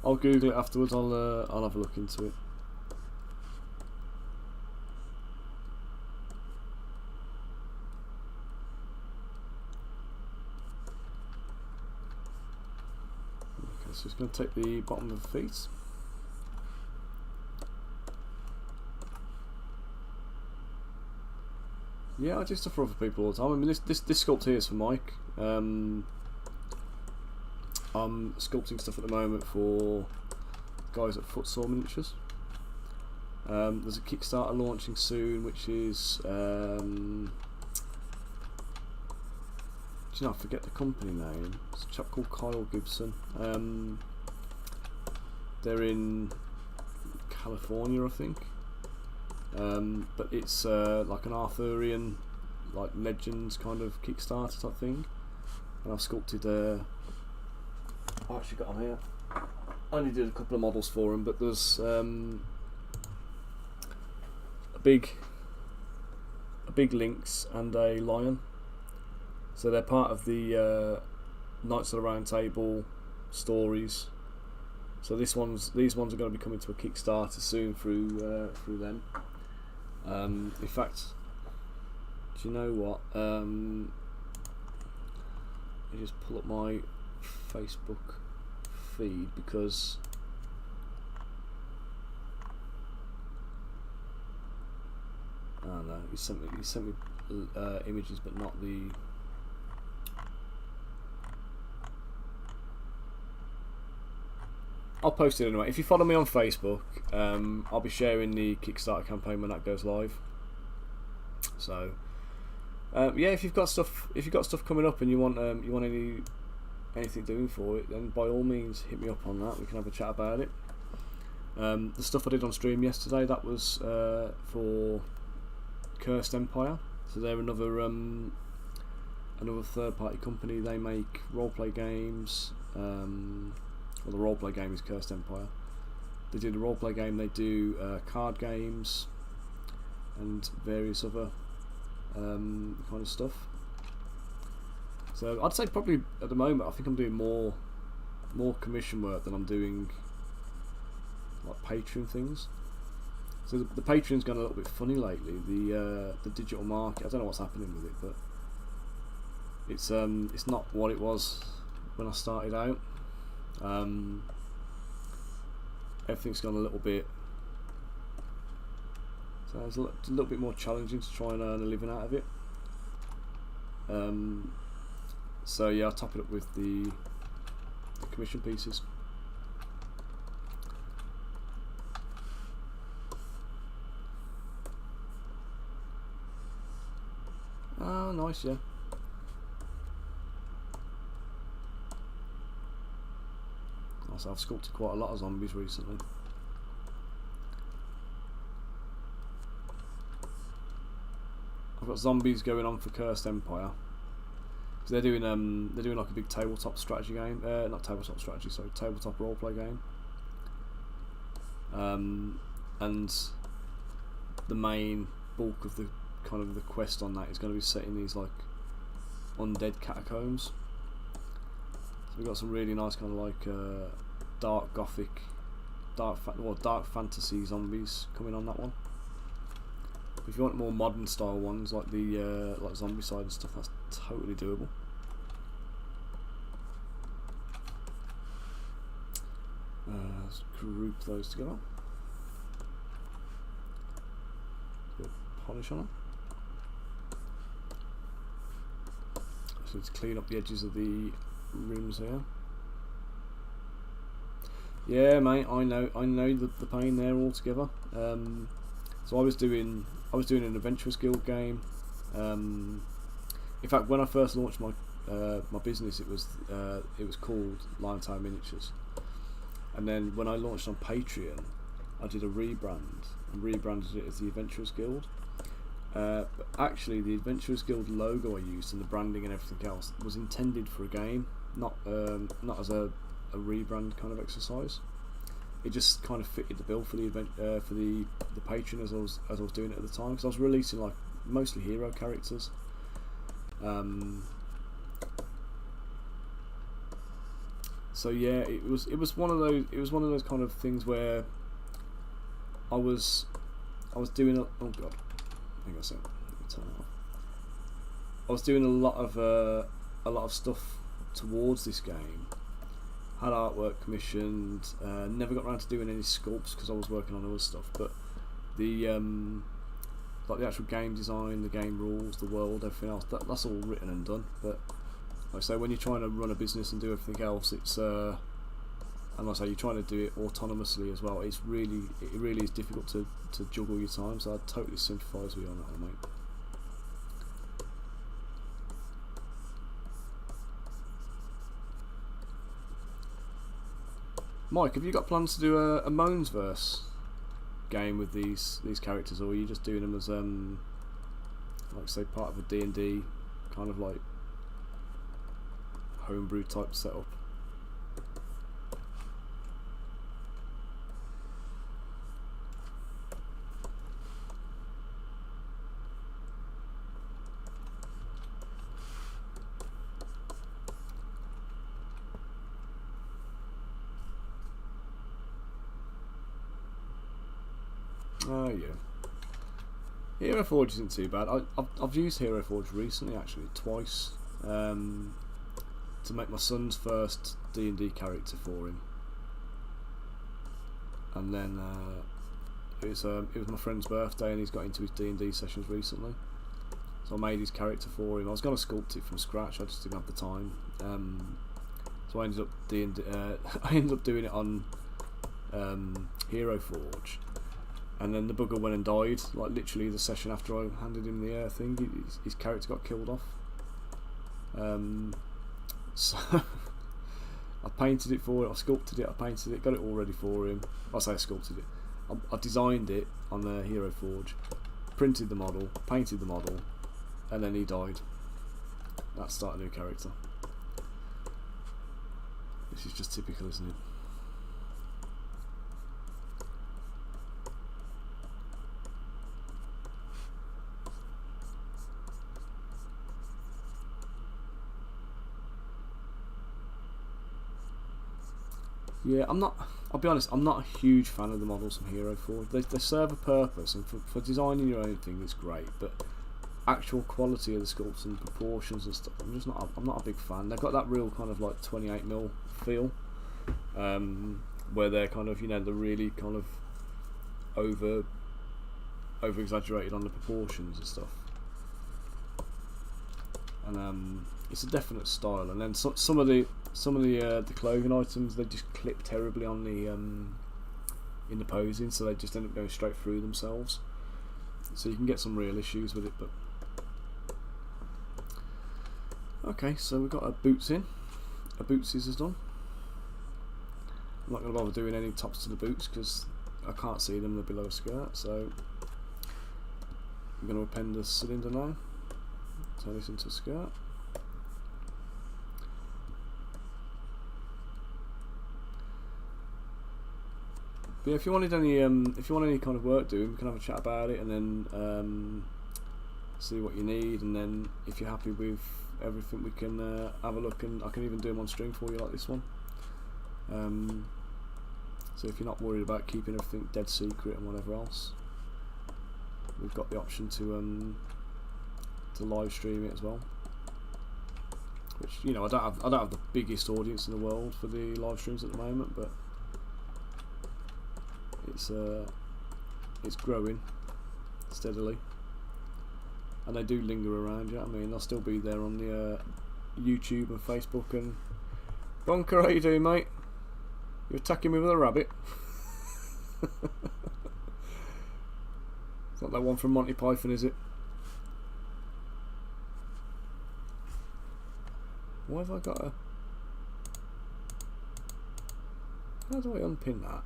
Speaker 1: I'll Google it afterwards. I'll have a look into it. Okay, so it's going to take the bottom of the feet. Yeah, I do stuff for other people all the time. I mean, this sculpt here is for Mike. I'm sculpting stuff at the moment for guys at Footsore Miniatures. There's a Kickstarter launching soon, which is do you know, I forget the company name. It's a chap called Kyle Gibson. They're in California, I think. But it's like an Arthurian, like Legends kind of Kickstarter type thing. And I've sculpted I actually got them here. I only did a couple of models for them, but there's a big lynx and a lion. So they're part of the Knights of the Round Table stories. So these ones are going to be coming to a Kickstarter soon through them. In fact, do you know what? Let me just pull up my Facebook feed because oh no, he sent me images, but not the. I'll post it anyway. If you follow me on Facebook, I'll be sharing the Kickstarter campaign when that goes live. So, yeah, if you've got stuff coming up and you want anything doing for it, then by all means hit me up on that. We can have a chat about it. The stuff I did on stream yesterday, that was for Cursed Empire. So they're another third-party company. They make role-play games. Well, the role-play game is Cursed Empire. They do the role-play game. They do card games and various other kind of stuff. So I'd say probably at the moment I think I'm doing more commission work than I'm doing like Patreon things. So the Patreon's gone a little bit funny lately. The digital market, I don't know what's happening with it, but it's not what it was when I started out. Everything's gone a little bit. So it's a little bit more challenging to try and earn a living out of it. So yeah, I'll top it up with the commission pieces. Oh, nice, yeah. So I've sculpted quite a lot of zombies recently. I've got zombies going on for Cursed Empire. So they're doing like a big tabletop strategy game. Not tabletop strategy, sorry, tabletop roleplay game. And the main bulk of the kind of the quest on that is going to be set in these like undead catacombs. So we've got some really nice kind of like dark gothic, dark fantasy zombies coming on that one. If you want more modern style ones like the like zombie side and stuff, that's totally doable. Let's group those together. Bit of polish on them. So to clean up the edges of the rims here. Yeah, mate, I know the pain there altogether. So I was doing I was doing an Adventurers Guild game. In fact, when I first launched my my business, it was called Liontown Miniatures, and then when I launched on Patreon, I did a rebrand and rebranded it as the Adventurers Guild. But actually, the Adventurers Guild logo I used and the branding and everything else was intended for a game, not as a rebrand kind of exercise. It just kind of fitted the bill for the Patreon as I was doing it at the time, because I was releasing like mostly hero characters. So yeah, it was one of those kind of things where I was doing oh god, I think I said let me turn it off. I was doing a lot of stuff towards this game. Had artwork commissioned. Never got around to doing any sculpts because I was working on other stuff. But the like the actual game design, the game rules, the world, everything else, that's all written and done. But like I say, when you're trying to run a business and do everything else, it's and like I say, you're trying to do it autonomously as well. It really is difficult to juggle your time. So I totally sympathise with you on that one, mate. Mike, have you got plans to do a Moansverse game with these characters, or are you just doing them as like say part of a D&D kind of like homebrew type setup? Oh yeah, Hero Forge isn't too bad. I've used Hero Forge recently, actually twice, to make my son's first D&D character for him, and then it was my friend's birthday and he's got into his D&D sessions recently, so I made his character for him. I was going to sculpt it from scratch, I just didn't have the time, so I ended up doing it on Hero Forge. And then the bugger went and died, like literally the session after I handed him the thing. His character got killed off. So I painted it for it, I sculpted it, I painted it, got it all ready for him. I say I sculpted it. I designed it on the Hero Forge, printed the model, painted the model, and then he died. That's start a new character. This is just typical, isn't it? Yeah, I'll be honest, I'm not a huge fan of the models from Hero Forge. They serve a purpose, and for designing your own thing, it's great. But actual quality of the sculpts and proportions and stuff, I'm not a big fan. They've got that real kind of like 28mm feel, where they're kind of, they're really kind of over exaggerated on the proportions and stuff. And it's a definite style. And then some of the clothing items, they just clip terribly on the in the posing, so they just end up going straight through themselves. So you can get some real issues with it. But okay, so we've got our boots in. Our bootsies is done. I'm not going to bother doing any tops to the boots because I can't see them, they're below a skirt. So I'm going to append the cylinder now. Turn this into a skirt. But yeah, if you wanted any kind of work doing, we can have a chat about it, and then see what you need, and then if you're happy with everything, we can have a look, and I can even do them on stream for you like this one. So if you're not worried about keeping everything dead secret and whatever else, we've got the option to live stream it as well. Which, I don't have the biggest audience in the world for the live streams at the moment, but it's growing steadily, and they do linger around. I mean, they'll still be there on the YouTube and Facebook. And Bonker, how you doing, mate? You're attacking me with a rabbit. It's not that one from Monty Python, is it? Why have I got a... How do I unpin that?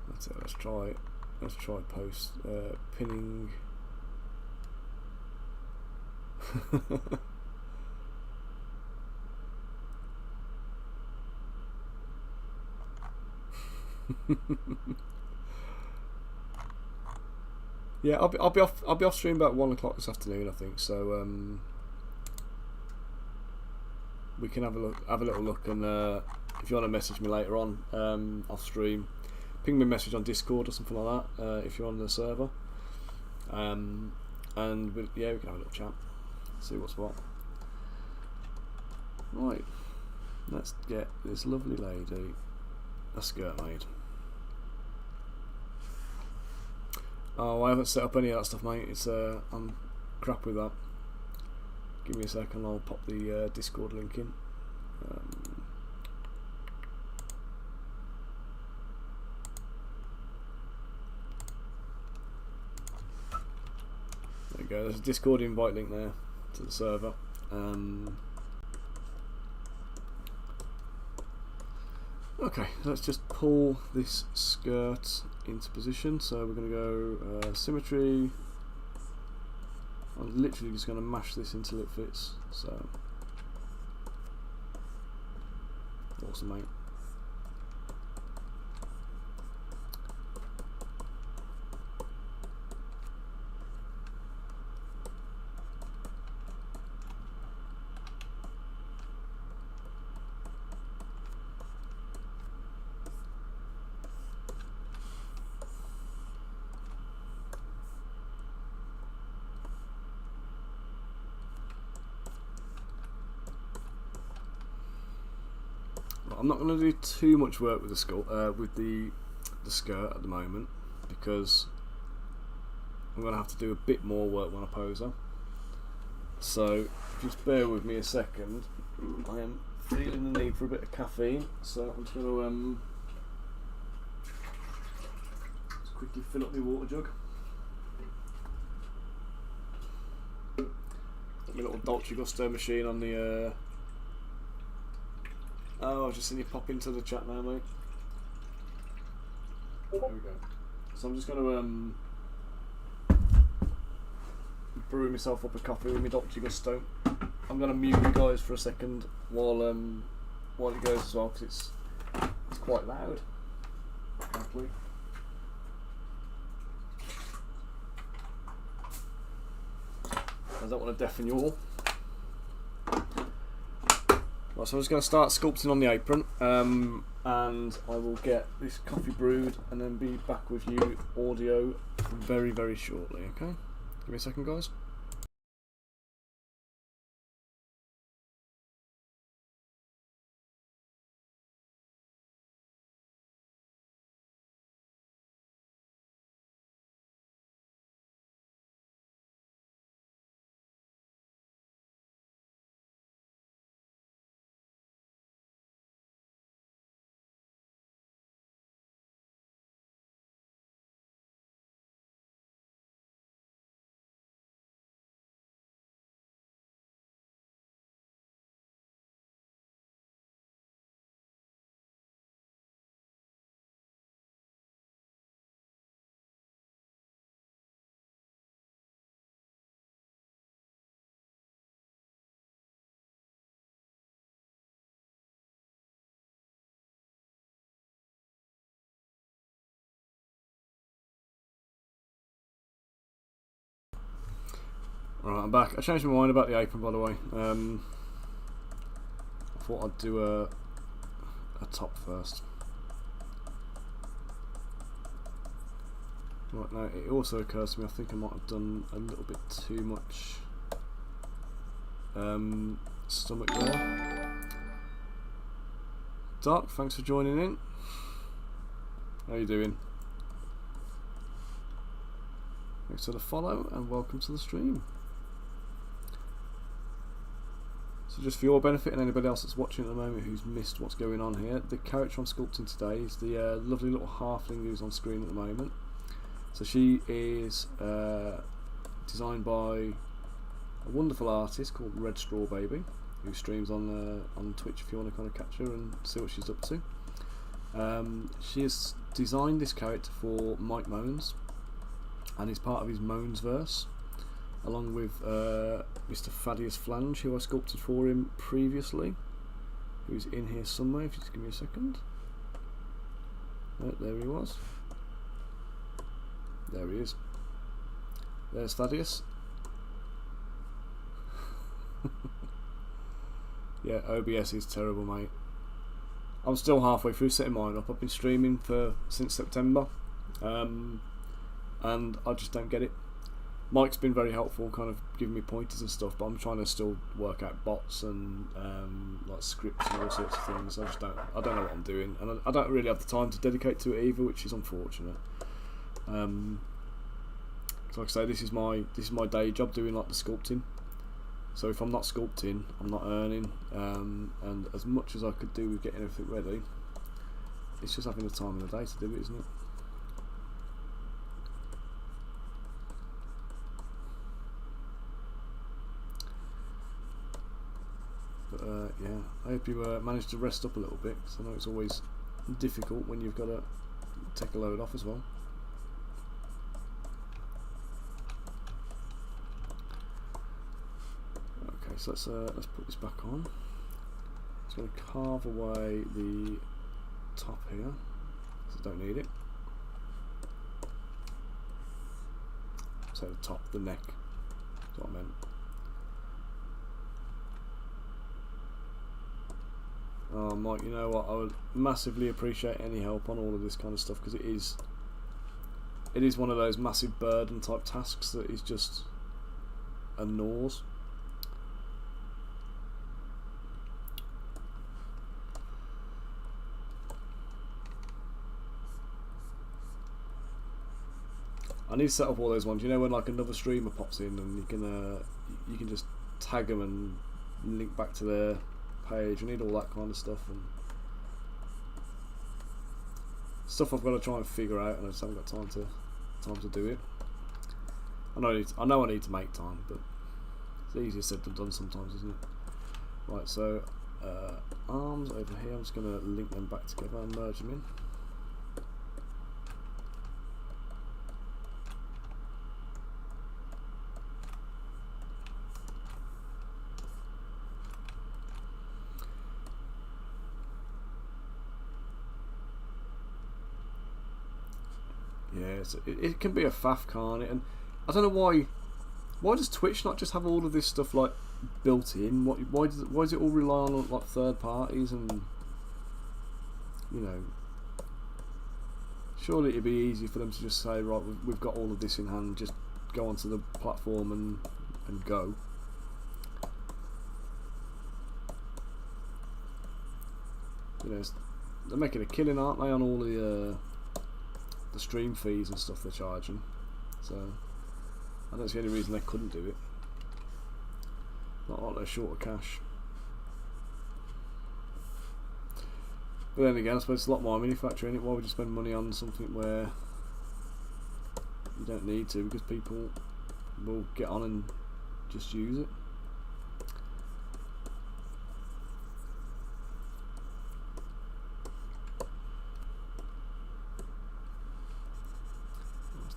Speaker 1: That's it, let's try post pinning. Yeah, I'll be off stream about 1 o'clock this afternoon, I think. So we can have a little look, and if you want to message me later on off stream, ping me a message on Discord or something like that if you're on the server, and yeah, we can have a little chat, see what's what. Right, let's get this lovely lady a skirt made. Oh, I haven't set up any of that stuff, mate. It's I'm crap with that. Give me a second, I'll pop the Discord link in. There you go. There's a Discord invite link there to the server. Okay, let's just pull this skirt into position. So we're going to go symmetry. I'm literally just going to mash this until it fits. So awesome, mate. I'm not going to do too much work with the skirt at the moment, because I'm going to have to do a bit more work when I pose her. So just bear with me a second. I am feeling the need for a bit of caffeine, so I'm just going to just quickly fill up my water jug. Got my little Dolce Gusto machine on the oh, I've just seen you pop into the chat now, mate. There we go. So I'm just going to brew myself up a coffee with my Dolce Gusto. I'm going to mute you guys for a second while it goes as well, because it's quite loud. Frankly. I don't want to deafen you all. Right, so I'm just going to start sculpting on the apron, and I will get this coffee brewed and then be back with you audio very, very shortly, okay? Give me a second, guys. Right, I'm back. I changed my mind about the apron, by the way. I thought I'd do a top first. Right, now it also occurs to me I think I might have done a little bit too much stomach there. Doc, thanks for joining in. How you doing? Thanks for the follow and welcome to the stream. So just for your benefit and anybody else that's watching at the moment who's missed what's going on here, the character I'm sculpting today is the lovely little halfling who's on screen at the moment. So she is designed by a wonderful artist called Red Straw Baby, who streams on Twitch if you want to kind of catch her and see what she's up to. She has designed this character for Moans, and is part of his Moansverse, along with Mr. Thaddeus Flange, who I sculpted for him previously, who's in here somewhere. If you just give me a second. Oh, there he was. There he is. There's Thaddeus. Yeah, OBS is terrible, mate. I'm still halfway through setting mine up. I've been streaming since September, and I just don't get it. Mike's been very helpful, kind of giving me pointers and stuff, but I'm trying to still work out bots and like scripts and all sorts of things. I don't know what I'm doing, and I don't really have the time to dedicate to it either, which is unfortunate. So like I say, this is my day job, doing like the sculpting. So if I'm not sculpting, I'm not earning, and as much as I could do with getting everything ready, it's just having the time of the day to do it, isn't it? But yeah, I hope you managed to rest up a little bit, because I know it's always difficult when you've got to take a load off as well. Okay, so let's put this back on. Just going to carve away the top here, because I don't need it. So the top, the neck, that's what I meant. Oh, Mike, you know what? I would massively appreciate any help on all of this kind of stuff, because it is one of those massive burden type tasks that is just a nose. I need to set up all those ones. You know when like another streamer pops in and you can just tag them and link back to their page. I need all that kind of stuff and stuff I've got to try and figure out, and I just haven't got time to do it. I know I need to make time, but it's easier said than done sometimes, isn't it? Right, so arms over here. I'm just going to link them back together and merge them in. Yeah, it can be a faff, can't it? And I don't know why does Twitch not just have all of this stuff like built in? Why does it all rely on like third parties? And you know, surely it'd be easy for them to just say, right, we've got all of this in hand, just go onto the platform and go. You know, they're making a killing, aren't they, on all the stream fees and stuff they're charging, so I don't see any reason they couldn't do it. Not like they're short of cash. But then again, I suppose it's a lot more manufacturing it. Why would you spend money on something where you don't need to, because people will get on and just use it.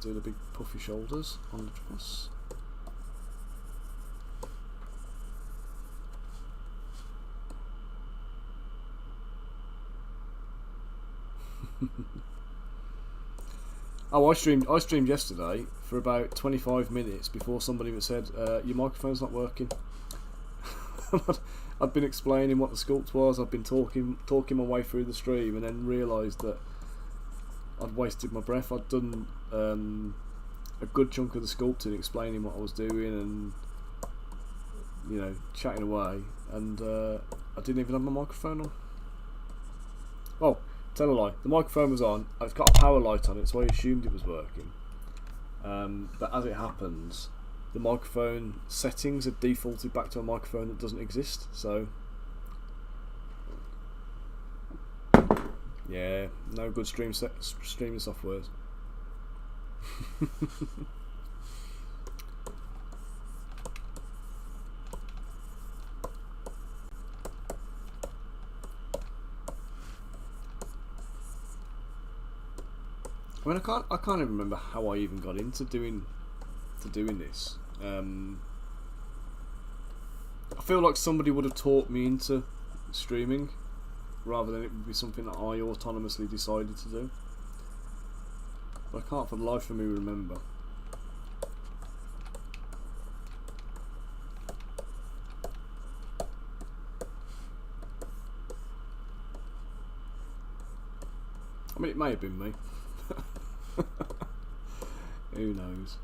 Speaker 1: Do the big puffy shoulders on the dress. Oh, I streamed yesterday for about 25 minutes before somebody said your microphone's not working. I'd been explaining what the sculpt was. I'd been talking my way through the stream, and then realised that I'd wasted my breath. I'd done a good chunk of the sculpting, explaining what I was doing, and you know, chatting away, and I didn't even have my microphone on. Oh, tell a lie. The microphone was on. I've got a power light on it, so I assumed it was working. But as it happens, the microphone settings are defaulted back to a microphone that doesn't exist. So, yeah, no good streaming softwares. I mean, I can't even remember how I even got into doing this. I feel like somebody would have taught me into streaming, rather than it would be something that I autonomously decided to do. But I can't for the life of me remember. I mean, it may have been me. Who knows?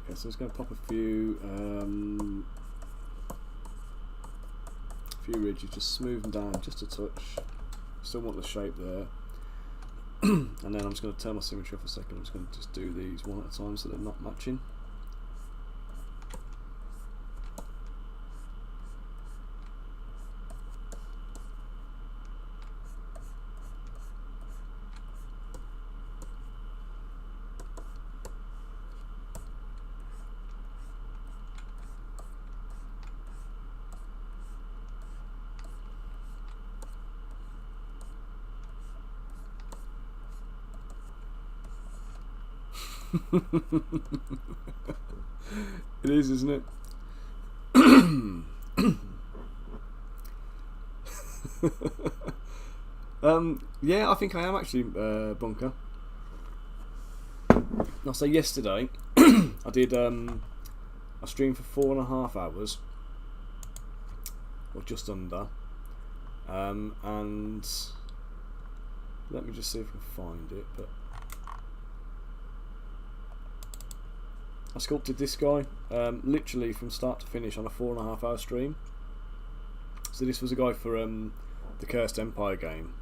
Speaker 1: Okay, so it's going to pop a few ridges, just smooth them down just a touch. Still want the shape there. And then I'm just going to turn my symmetry off a second. I'm just going to just do these one at a time so they're not matching. It is, isn't it? Yeah, I think I am actually Bunker. I'll say yesterday I did I streamed for 4.5 hours, or just under, and let me just see if I can find it. But I sculpted this guy literally from start to finish on a 4.5 hour stream. So this was a guy for the Cursed Empire game,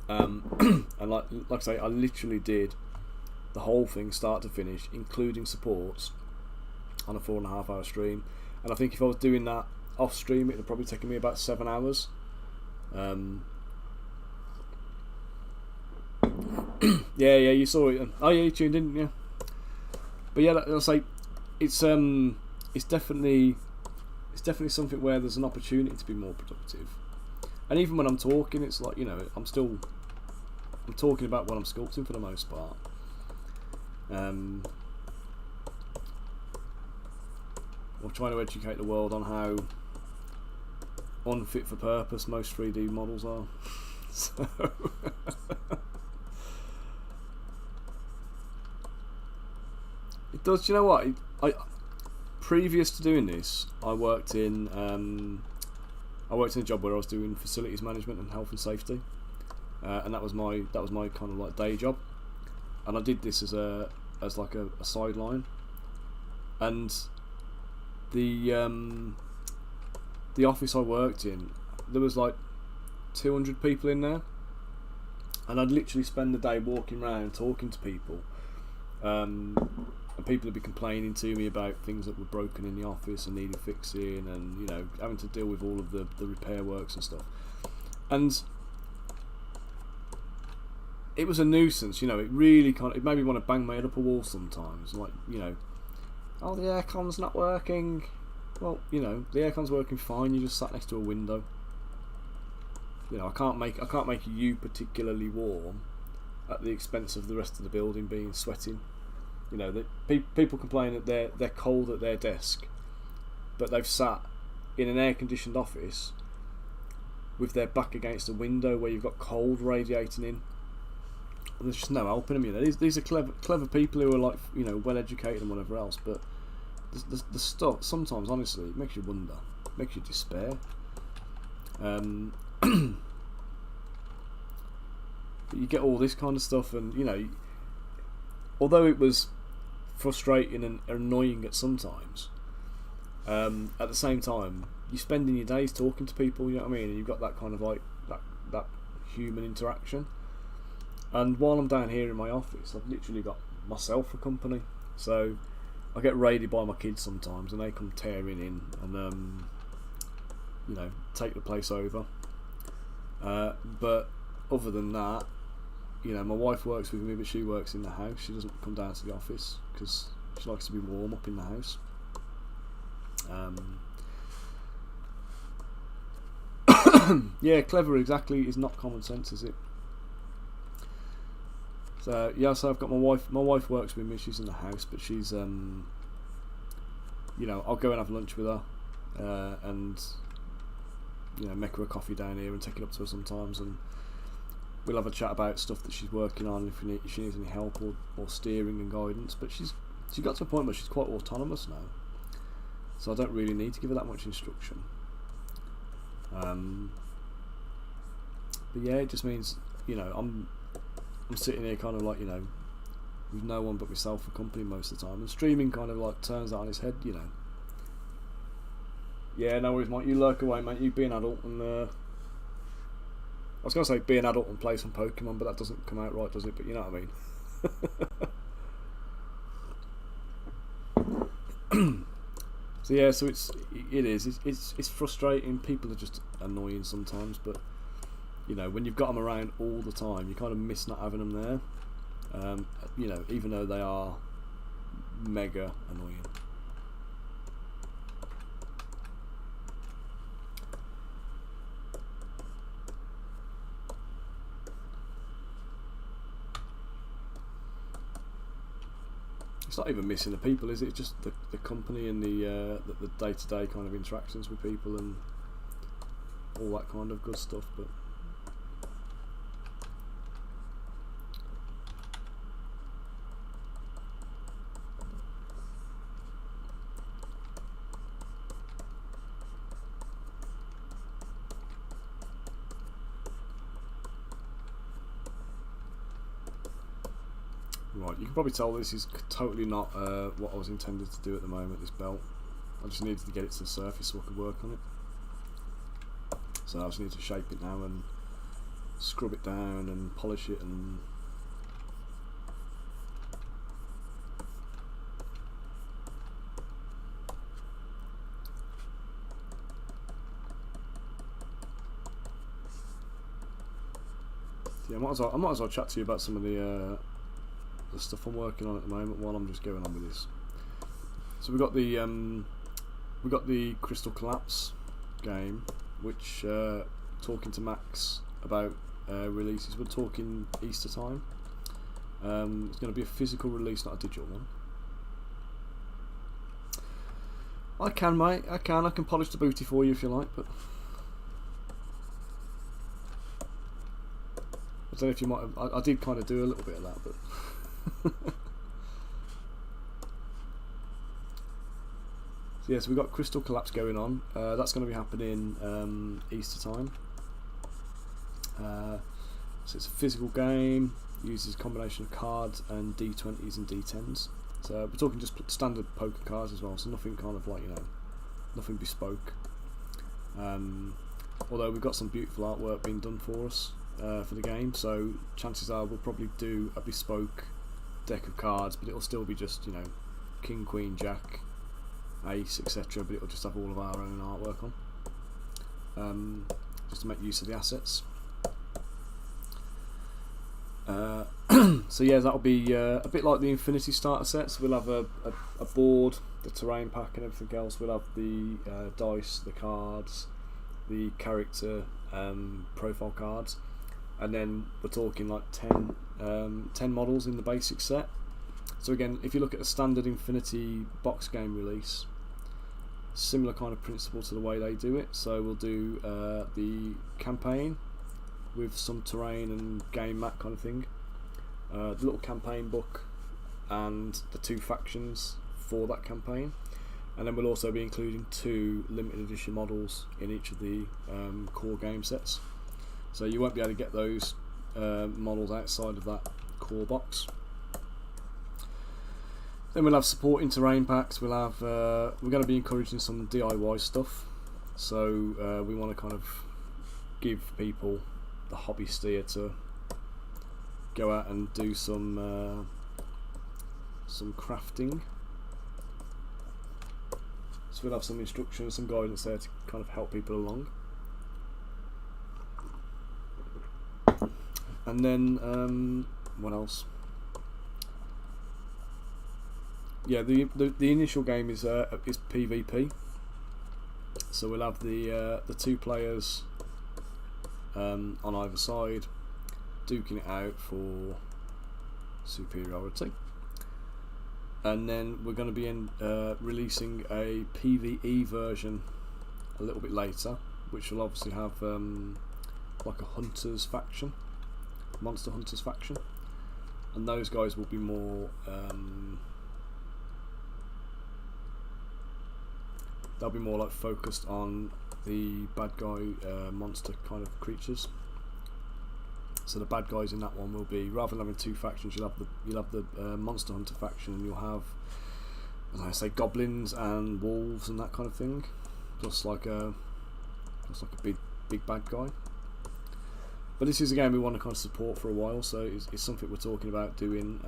Speaker 1: and like I say, I literally did the whole thing start to finish, including supports, on a 4.5 hour stream. And I think if I was doing that off stream, it would probably taken me about 7 hours. Yeah, you saw it. Oh yeah, you tuned in, yeah. But yeah, I'll say it's definitely something where there's an opportunity to be more productive. And even when I'm talking, it's like, you know, I'm talking about what I'm sculpting for the most part. Or trying to educate the world on how unfit for purpose most 3D models are. So it does. You know what? Previous to doing this, I worked in a job where I was doing facilities management and health and safety, and that was my kind of like day job. And I did this as like a sideline. And the office I worked in, there was like 200 people in there, and I'd literally spend the day walking around talking to people. And people would be complaining to me about things that were broken in the office and needed fixing, and, you know, having to deal with all of the repair works and stuff. And it was a nuisance, you know. It really it made me want to bang my head up a wall sometimes. Like, you know, oh, the aircon's not working. Well, you know, the aircon's working fine. You just sat next to a window. You know, I can't make you particularly warm at the expense of the rest of the building being sweating. You know, people complain that they're cold at their desk, but they've sat in an air-conditioned office with their back against a window where you've got cold radiating in. And there's just no helping them. You know, these are clever people who are, like, you know, well educated and whatever else. But the stuff sometimes, honestly, it makes you wonder, makes you despair. But you get all this kind of stuff, and, you know, although it was frustrating and annoying at some times, at the same time, you're spending your days talking to people, you know what I mean, and you've got that kind of like that human interaction. And while I'm down here in my office, I've literally got myself for company. So I get raided by my kids sometimes, and they come tearing in and you know, take the place over. But other than that, you know, my wife works with me, but she works in the house. She doesn't come down to the office because she likes to be warm up in the house. Yeah, clever exactly is not common sense, is it? So yeah, so I've got my wife. My wife works with me. She's in the house, but she's you know, I'll go and have lunch with her, and you know, make her a coffee down here and take it up to her sometimes, and we'll have a chat about stuff that she's working on, if she needs any help or steering and guidance. But she's got to a point where she's quite autonomous now, so I don't really need to give her that much instruction. But yeah, it just means, you know, I'm sitting here kind of like, you know, with no one but myself for company most of the time, and streaming kind of like turns that on its head, you know. Yeah, no worries, mate. You lurk away, mate. You be an adult, and I was going to say be an adult and play some Pokemon, but that doesn't come out right, does it? But you know what I mean. So yeah, so it's frustrating. People are just annoying sometimes, but you know, when you've got them around all the time, you kind of miss not having them there. You know, even though they are mega annoying. It's not even missing the people, is it? It's just the company and the day-to-day kind of interactions with people and all that kind of good stuff. But right, you can probably tell this is totally not what I was intended to do at the moment, this belt. I just needed to get it to the surface so I could work on it. So I just need to shape it now and scrub it down and polish it and... Yeah, I might as well chat to you about some of the stuff I'm working on at the moment while I'm just going on with this. So we got the Crystal Collapse game, which talking to Max about releases, we're talking Easter time. It's going to be a physical release, not a digital one. I can, mate. I can polish the booty for you if you like, but I don't know if you might have, I did kind of do a little bit of that, but so yeah, so we've got Crystal Collapse going on. That's going to be happening Easter time. So it's a physical game, uses a combination of cards and D20s and D10s. So we're talking just standard poker cards as well, so nothing kind of like, you know, nothing bespoke. Although we've got some beautiful artwork being done for us for the game, so chances are we'll probably do a bespoke deck of cards, but it'll still be just, you know, King, Queen, Jack, Ace, etc. But it'll just have all of our own artwork on, just to make use of the assets. So yeah, that'll be a bit like the Infinity starter sets. We'll have a board, the terrain pack and everything else. We'll have the dice, the cards, the character profile cards, and then we're talking like 10 models in the basic set. So again, if you look at a standard Infinity box game release, similar kind of principle to the way they do it. So we'll do the campaign with some terrain and game map kind of thing, the little campaign book and the 2 factions for that campaign, and then we'll also be including 2 limited edition models in each of the core game sets. So you won't be able to get those models outside of that core box. Then we'll have supporting terrain packs. We'll have we're going to be encouraging some DIY stuff. So we want to kind of give people the hobby steer to go out and do some crafting. So we'll have some instruction, some guidance there to kind of help people along. And then what else? Yeah, the initial game is PvP. So we'll have the 2 players on either side, duking it out for superiority. And then we're going to be releasing a PvE version a little bit later, which will obviously have like a hunters faction, monster hunters faction, and those guys will be more they'll be more like focused on the bad guy monster kind of creatures. So the bad guys in that one will be, rather than having 2 factions, you'll have the monster hunter faction, and you'll have, as I say, goblins and wolves and that kind of thing, just like a big bad guy. But this is a game we want to kind of support for a while, so it's something we're talking about doing.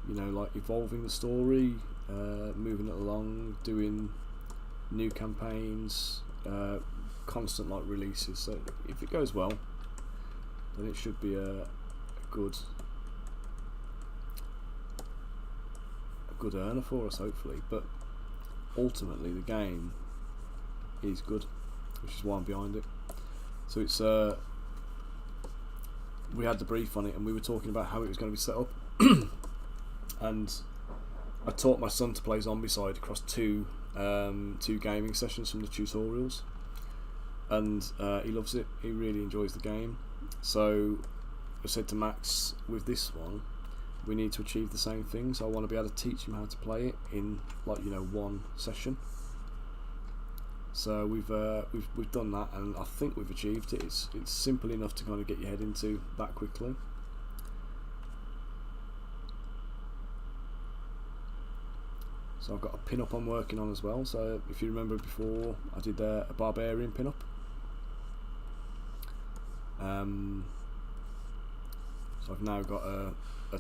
Speaker 1: You know, like evolving the story, moving it along, doing new campaigns, constant like releases. So if it goes well, then it should be a good earner for us, hopefully. But ultimately the game is good, which is why I'm behind it. So it's we had the brief on it and we were talking about how it was going to be set up. And I taught my son to play Zombicide across two gaming sessions from the tutorials, and he loves it. He really enjoys the game. So I said to Max, with this one we need to achieve the same thing, so I want to be able to teach him how to play it in, like, you know, one session. So we've done that, and I think we've achieved it. It's simple enough to kind of get your head into that quickly. So I've got a pin-up I'm working on as well. So if you remember before, I did a barbarian pin-up. So I've now got a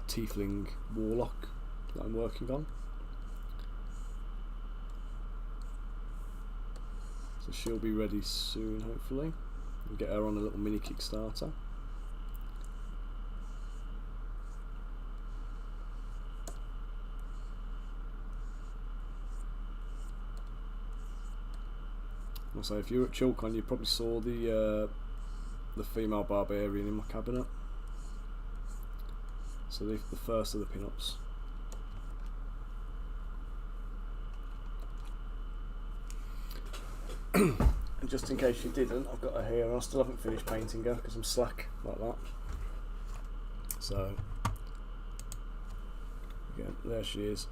Speaker 1: tiefling warlock that I'm working on. So she'll be ready soon, hopefully. We'll get her on a little mini Kickstarter. So if you're at Chilcon, you probably saw the female barbarian in my cabinet. So the first of the pin-ups. And just in case you didn't, I've got her here, and I still haven't finished painting her because I'm slack like that. So again, there she is.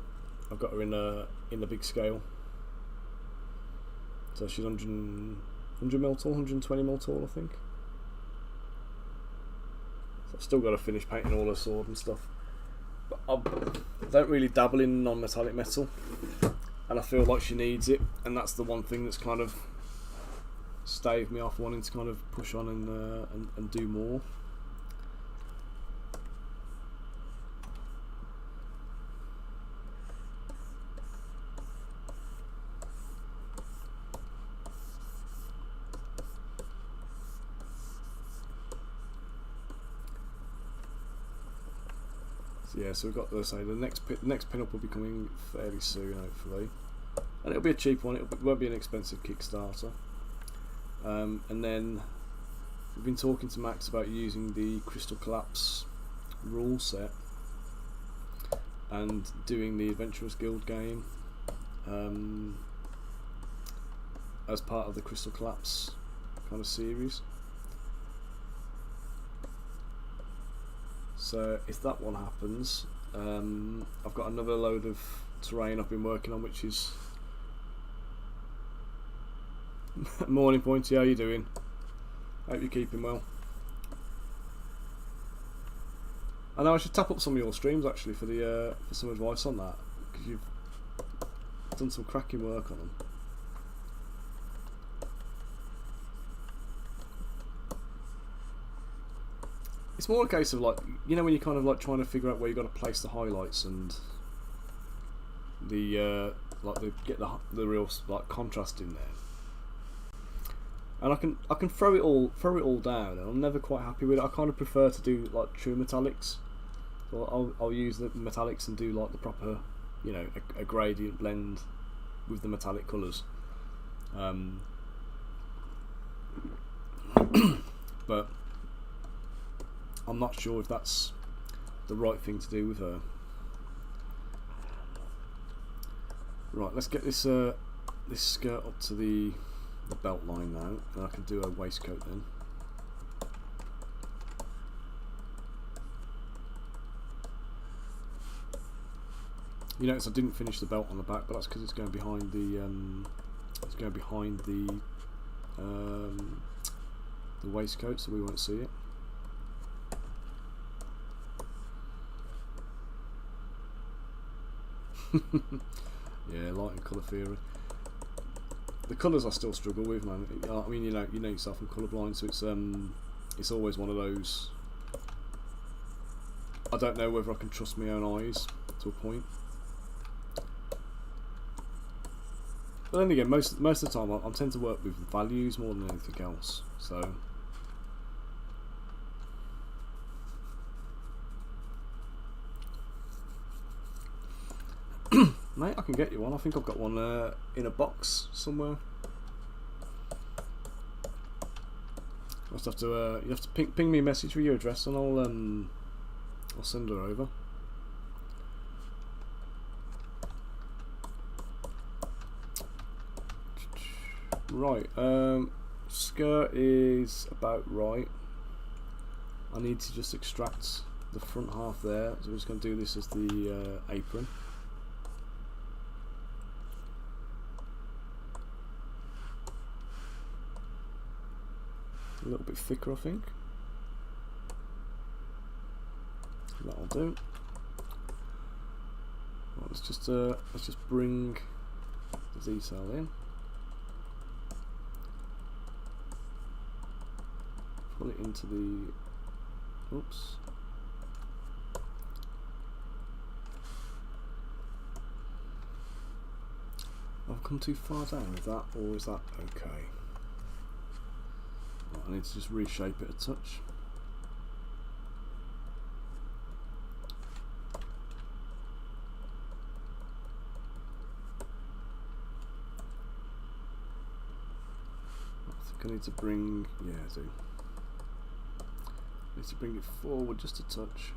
Speaker 1: I've got her in the big scale. So she's 100 mil tall, 120 mil tall, I think. So I've still got to finish painting all her sword and stuff. But I don't really dabble in non-metallic metal, and I feel like she needs it, and that's the one thing that's kind of staved me off wanting to kind of push on and do more. Yeah, so we've got the next pin-up will be coming fairly soon, hopefully, and it'll be a cheap one. It won't be an expensive Kickstarter. And then we've been talking to Max about using the Crystal Collapse rule set and doing the Adventurers Guild game as part of the Crystal Collapse kind of series. So if that one happens, I've got another load of terrain I've been working on, which is Morning Pointy, how you doing? Hope you're keeping well. I know I should tap up some of your streams actually for some advice on that, because you've done some cracking work on them. It's more a case of like, you know, when you're kind of like trying to figure out where you got to place the highlights and the get the real like contrast in there. And I can throw it all down, and I'm never quite happy with it. I kind of prefer to do like true metallics. So I'll use the metallics and do like the proper, you know, a gradient blend with the metallic colours. But I'm not sure if that's the right thing to do with her. Right, let's get this this skirt up to the belt line now, and I can do a waistcoat then. You notice I didn't finish the belt on the back, but that's because it's going behind the waistcoat, so we won't see it. Yeah, light and colour theory. The colours I still struggle with, man. I mean, you know yourself, I'm colourblind, so it's always one of those. I don't know whether I can trust my own eyes to a point. But then again, most of the time I tend to work with values more than anything else. So mate, I can get you one. I think I've got one in a box somewhere. You have to ping me a message with your address, and I'll send her over. Right, skirt is about right. I need to just extract the front half there, so we're just going to do this as the apron. A little bit thicker, I think. That'll do. Right, let's just bring the detail in. Pull it into the. Oops. I've come too far down with that, or is that okay? I need to just reshape it a touch. I think I need to bring, yeah, I do. I need to bring it forward just a touch.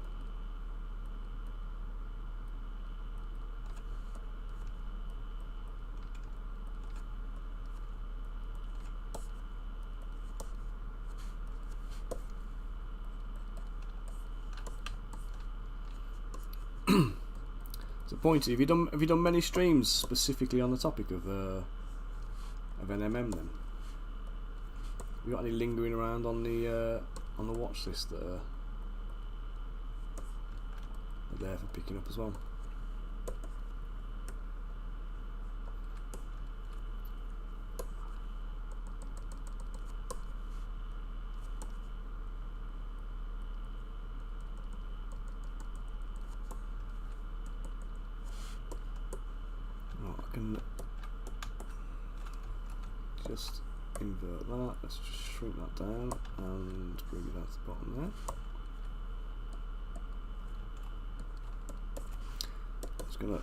Speaker 1: So Pointy, have you done many streams specifically on the topic of NMM then? Have you got any lingering around on the watch list that are there for picking up as well? Just invert that, let's just shrink that down and bring it down to the bottom there. I'm just going to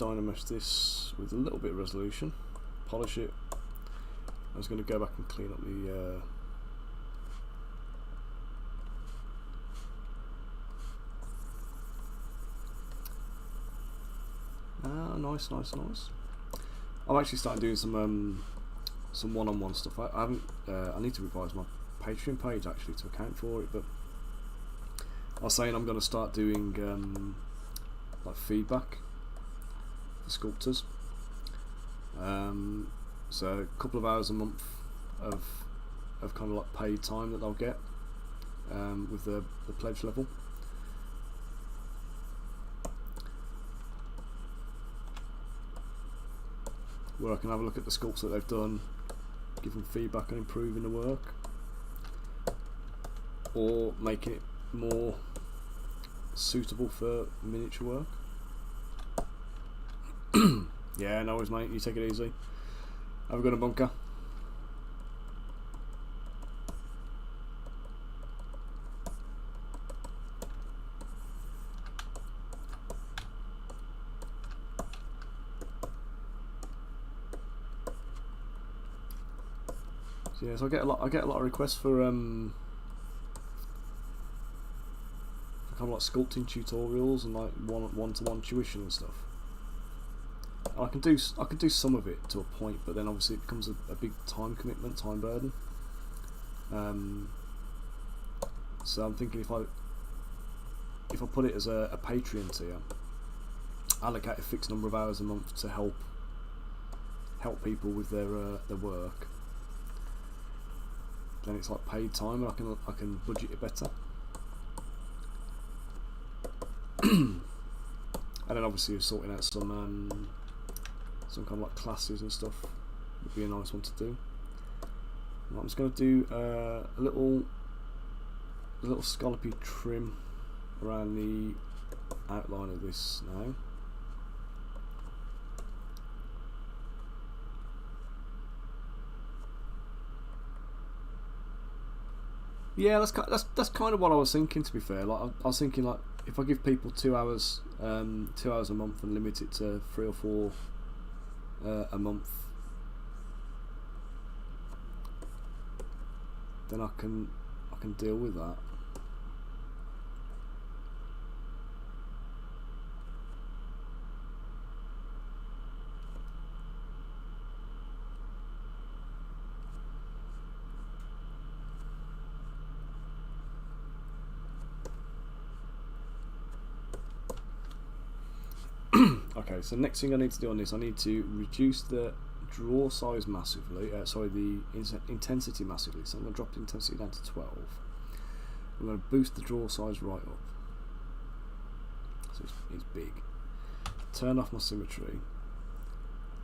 Speaker 1: dynamesh this with a little bit of resolution, polish it. I was going to go back and clean up the nice. I'm actually starting doing some one-on-one stuff. I haven't. I need to revise my Patreon page actually to account for it. But I was saying I'm going to start doing like feedback for sculptors. So a couple of hours a month of kind of like paid time that they'll get with the pledge level. Where I can have a look at the sculpts that they've done, give them feedback on improving the work, or making more suitable for miniature work. Yeah, no worries, mate. You take it easy. Have a good bunker. So yeah, so I get a lot of requests for kind of like sculpting tutorials and like one-to-one tuition and stuff. And I can do some of it to a point, but then obviously it becomes a big time commitment, time burden. So I'm thinking if I put it as a Patreon tier, allocate a fixed number of hours a month to help people with their work, then it's like paid time, and I can budget it better. And then obviously sorting out some kind of like classes and stuff would be a nice one to do. And I'm just going to do a little scallopy trim around the outline of this now. Yeah, that's kind of what I was thinking. To be fair, like I was thinking, like if I give people 2 hours a month and limit it to 3 or 4 a month, then I can deal with that. Okay, so next thing I need to do on this, I need to reduce the draw size massively, the intensity massively, so I'm going to drop the intensity down to 12. I'm going to boost the draw size right up, so it's big. Turn off my symmetry,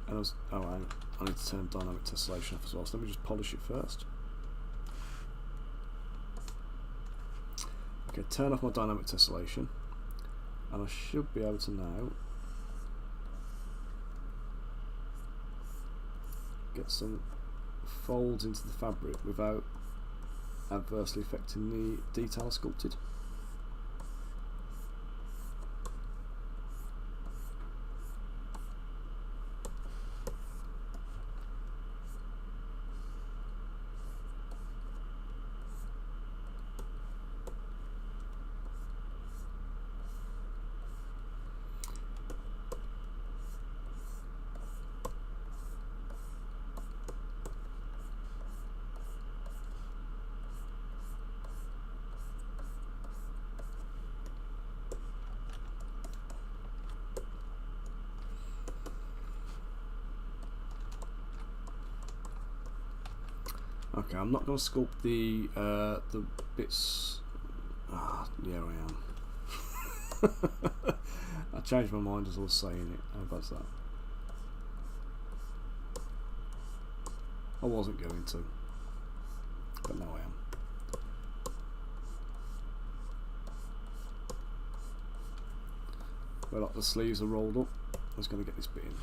Speaker 1: and I need to turn dynamic tessellation off as well, so let me just polish it first. Okay, turn off my dynamic tessellation, and I should be able to now get some folds into the fabric without adversely affecting the detail I sculpted. Okay, I'm not going to sculpt the bits. Yeah, I am. I changed my mind as I was saying it. How about that? I wasn't going to, but now I am. Well, like the sleeves are rolled up, I was going to get this bit in.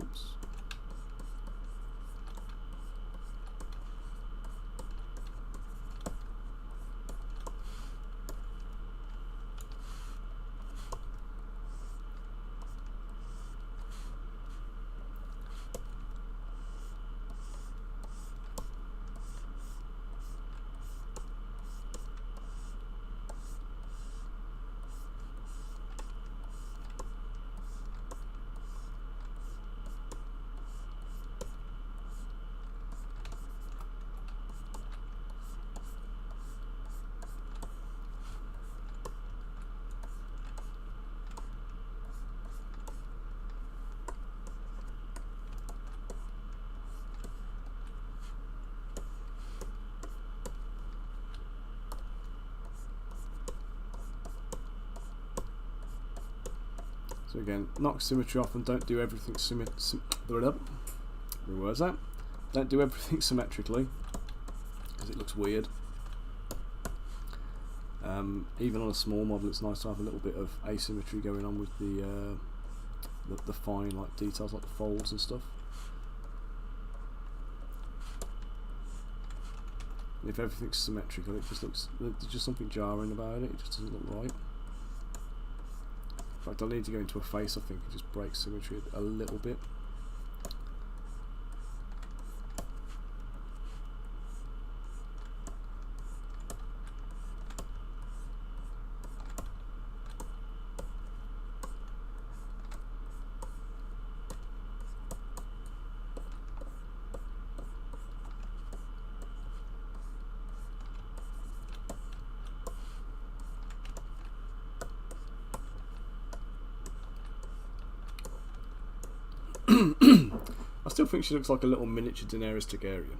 Speaker 1: Oops. So again, knock symmetry off and don't do everything reverse that. Don't do everything symmetrically because it looks weird. Even on a small model, it's nice to have a little bit of asymmetry going on with the fine like details like the folds and stuff. And if everything's symmetrical, it just looks, there's just something jarring about it. It just doesn't look right. In fact, I need to go into a face. I think it just breaks symmetry a little bit. I still think she looks like a little miniature Daenerys Targaryen.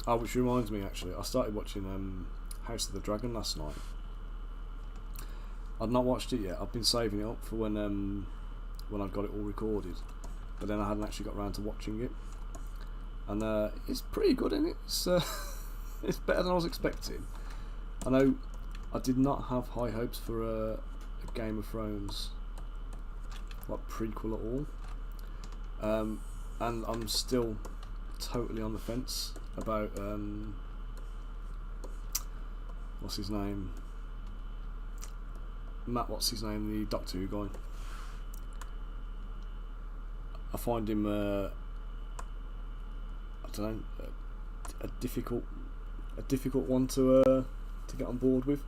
Speaker 1: Oh, which reminds me, actually, I started watching House of the Dragon last night. I'd not watched it yet. I've been saving it up for when I've got it all recorded, but then I hadn't actually got around to watching it. And it's pretty good, isn't it? It's better than I was expecting. I know I did not have high hopes for a Game of Thrones like prequel at all, and I'm still totally on the fence about what's his name, the Doctor Who guy. I find him I don't know, a difficult one to get on board with.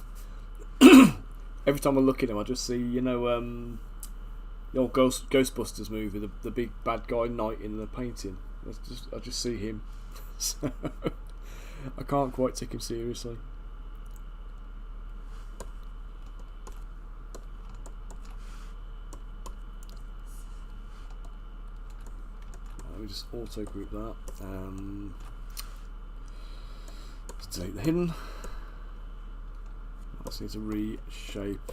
Speaker 1: Every time I look at him, I just see, you know, the old Ghostbusters movie, the big bad guy knight in the painting. I just see him. So I can't quite take him seriously. Let me just auto group that. Delete the hidden. I just need to reshape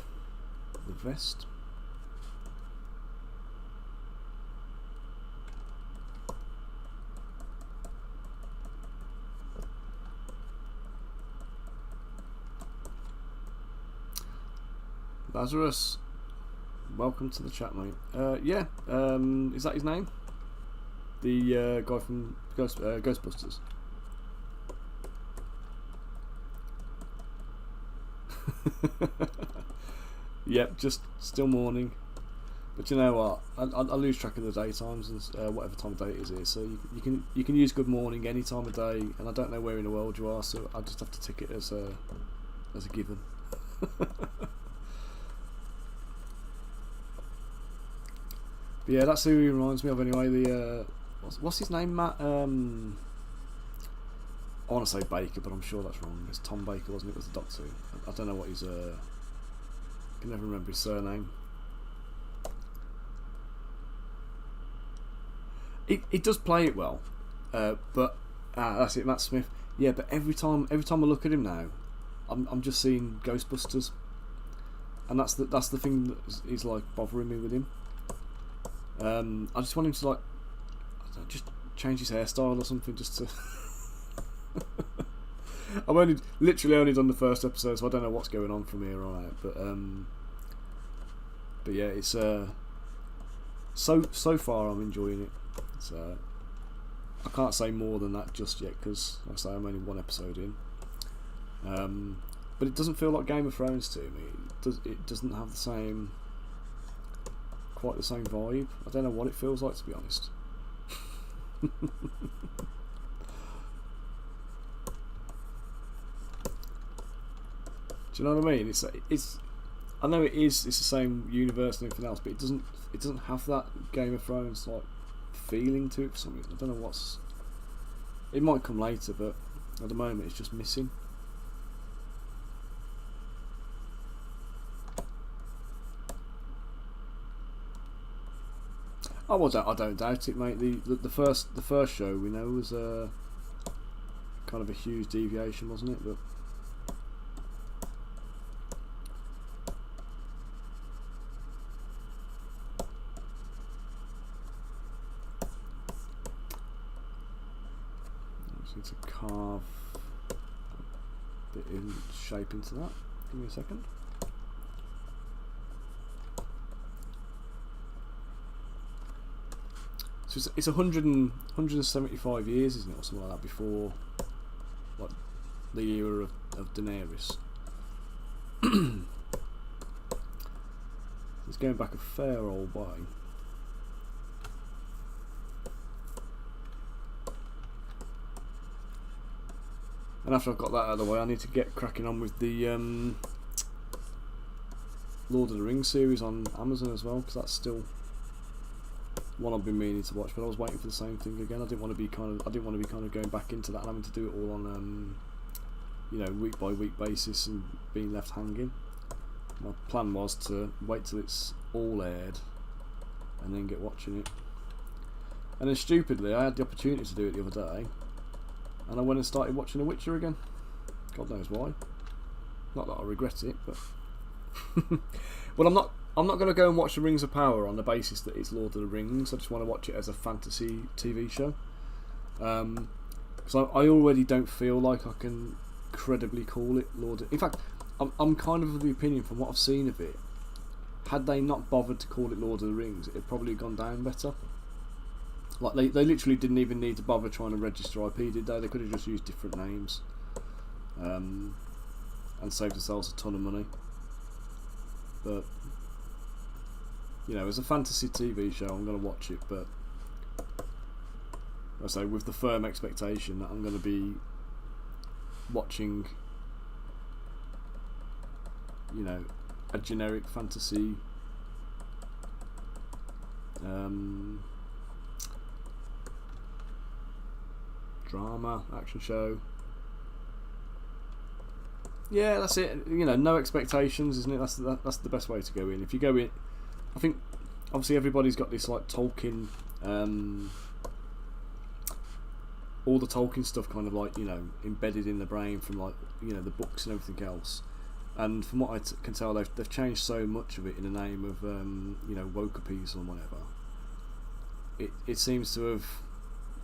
Speaker 1: the vest. Lazarus, welcome to the chat, mate. Yeah, is that his name? The guy from Ghostbusters. Yep, just still morning. But you know what? I lose track of the daytimes and whatever time of day it is here. So you can use good morning any time of day, and I don't know where in the world you are, so I just have to tick it as a given. But yeah, that's who he reminds me of anyway. The what's his name, Matt? I want to say Baker, but I'm sure that's wrong. It's Tom Baker, wasn't it? Was the Doctor? I don't know what his I can never remember his surname. It does play it well, but that's it, Matt Smith. Yeah, but every time I look at him now, I'm just seeing Ghostbusters, and that's the thing that is like bothering me with him. I just want him to, like, I don't know, just change his hairstyle or something, just to. I've literally only done the first episode, so I don't know what's going on from here on out. But yeah, it's so far I'm enjoying it. So I can't say more than that just yet, because like I say, I'm only one episode in. But it doesn't feel like Game of Thrones to me. It doesn't have quite the same vibe. I don't know what it feels like, to be honest. Do you know what I mean? It's. I know it's the same universe and everything else, but it doesn't have that Game of Thrones like feeling to it for some reason. I don't know what's. It might come later, but at the moment it's just missing. Oh, well, I don't doubt it, mate. The first show we know was kind of a huge deviation, wasn't it? But I just need to carve a bit in shape into that. Give me a second. So it's 175 years, isn't it, or something like that, before like the era of Daenerys. It's going back a fair old way. And after I've got that out of the way, I need to get cracking on with the Lord of the Rings series on Amazon as well, because that's still one I've been meaning to watch, but I was waiting for the same thing again. I didn't want to be kind of going back into that and having to do it all on week by week basis and being left hanging. My plan was to wait till it's all aired and then get watching it. And then stupidly, I had the opportunity to do it the other day, and I went and started watching The Witcher again. God knows why. Not that I regret it, but well, I'm not going to go and watch The Rings of Power on the basis that it's Lord of the Rings. I just want to watch it as a fantasy TV show. So I already don't feel like I can credibly call it Lord of... In fact, I'm kind of the opinion from what I've seen of it, had they not bothered to call it Lord of the Rings, it had probably gone down better. Like they literally didn't even need to bother trying to register IP, did they? They could have just used different names and saved themselves a ton of money. But as a fantasy TV show, I'm going to watch it, but I say with the firm expectation that I'm going to be watching, a generic fantasy drama, action show. Yeah, that's it. No expectations, isn't it? That's the best way to go in. If you go in, I think obviously everybody's got this like Tolkien, all the Tolkien stuff kind of like embedded in the brain from like the books and everything else. And from what I can tell, they've changed so much of it in the name of woke-apies or whatever. It seems to have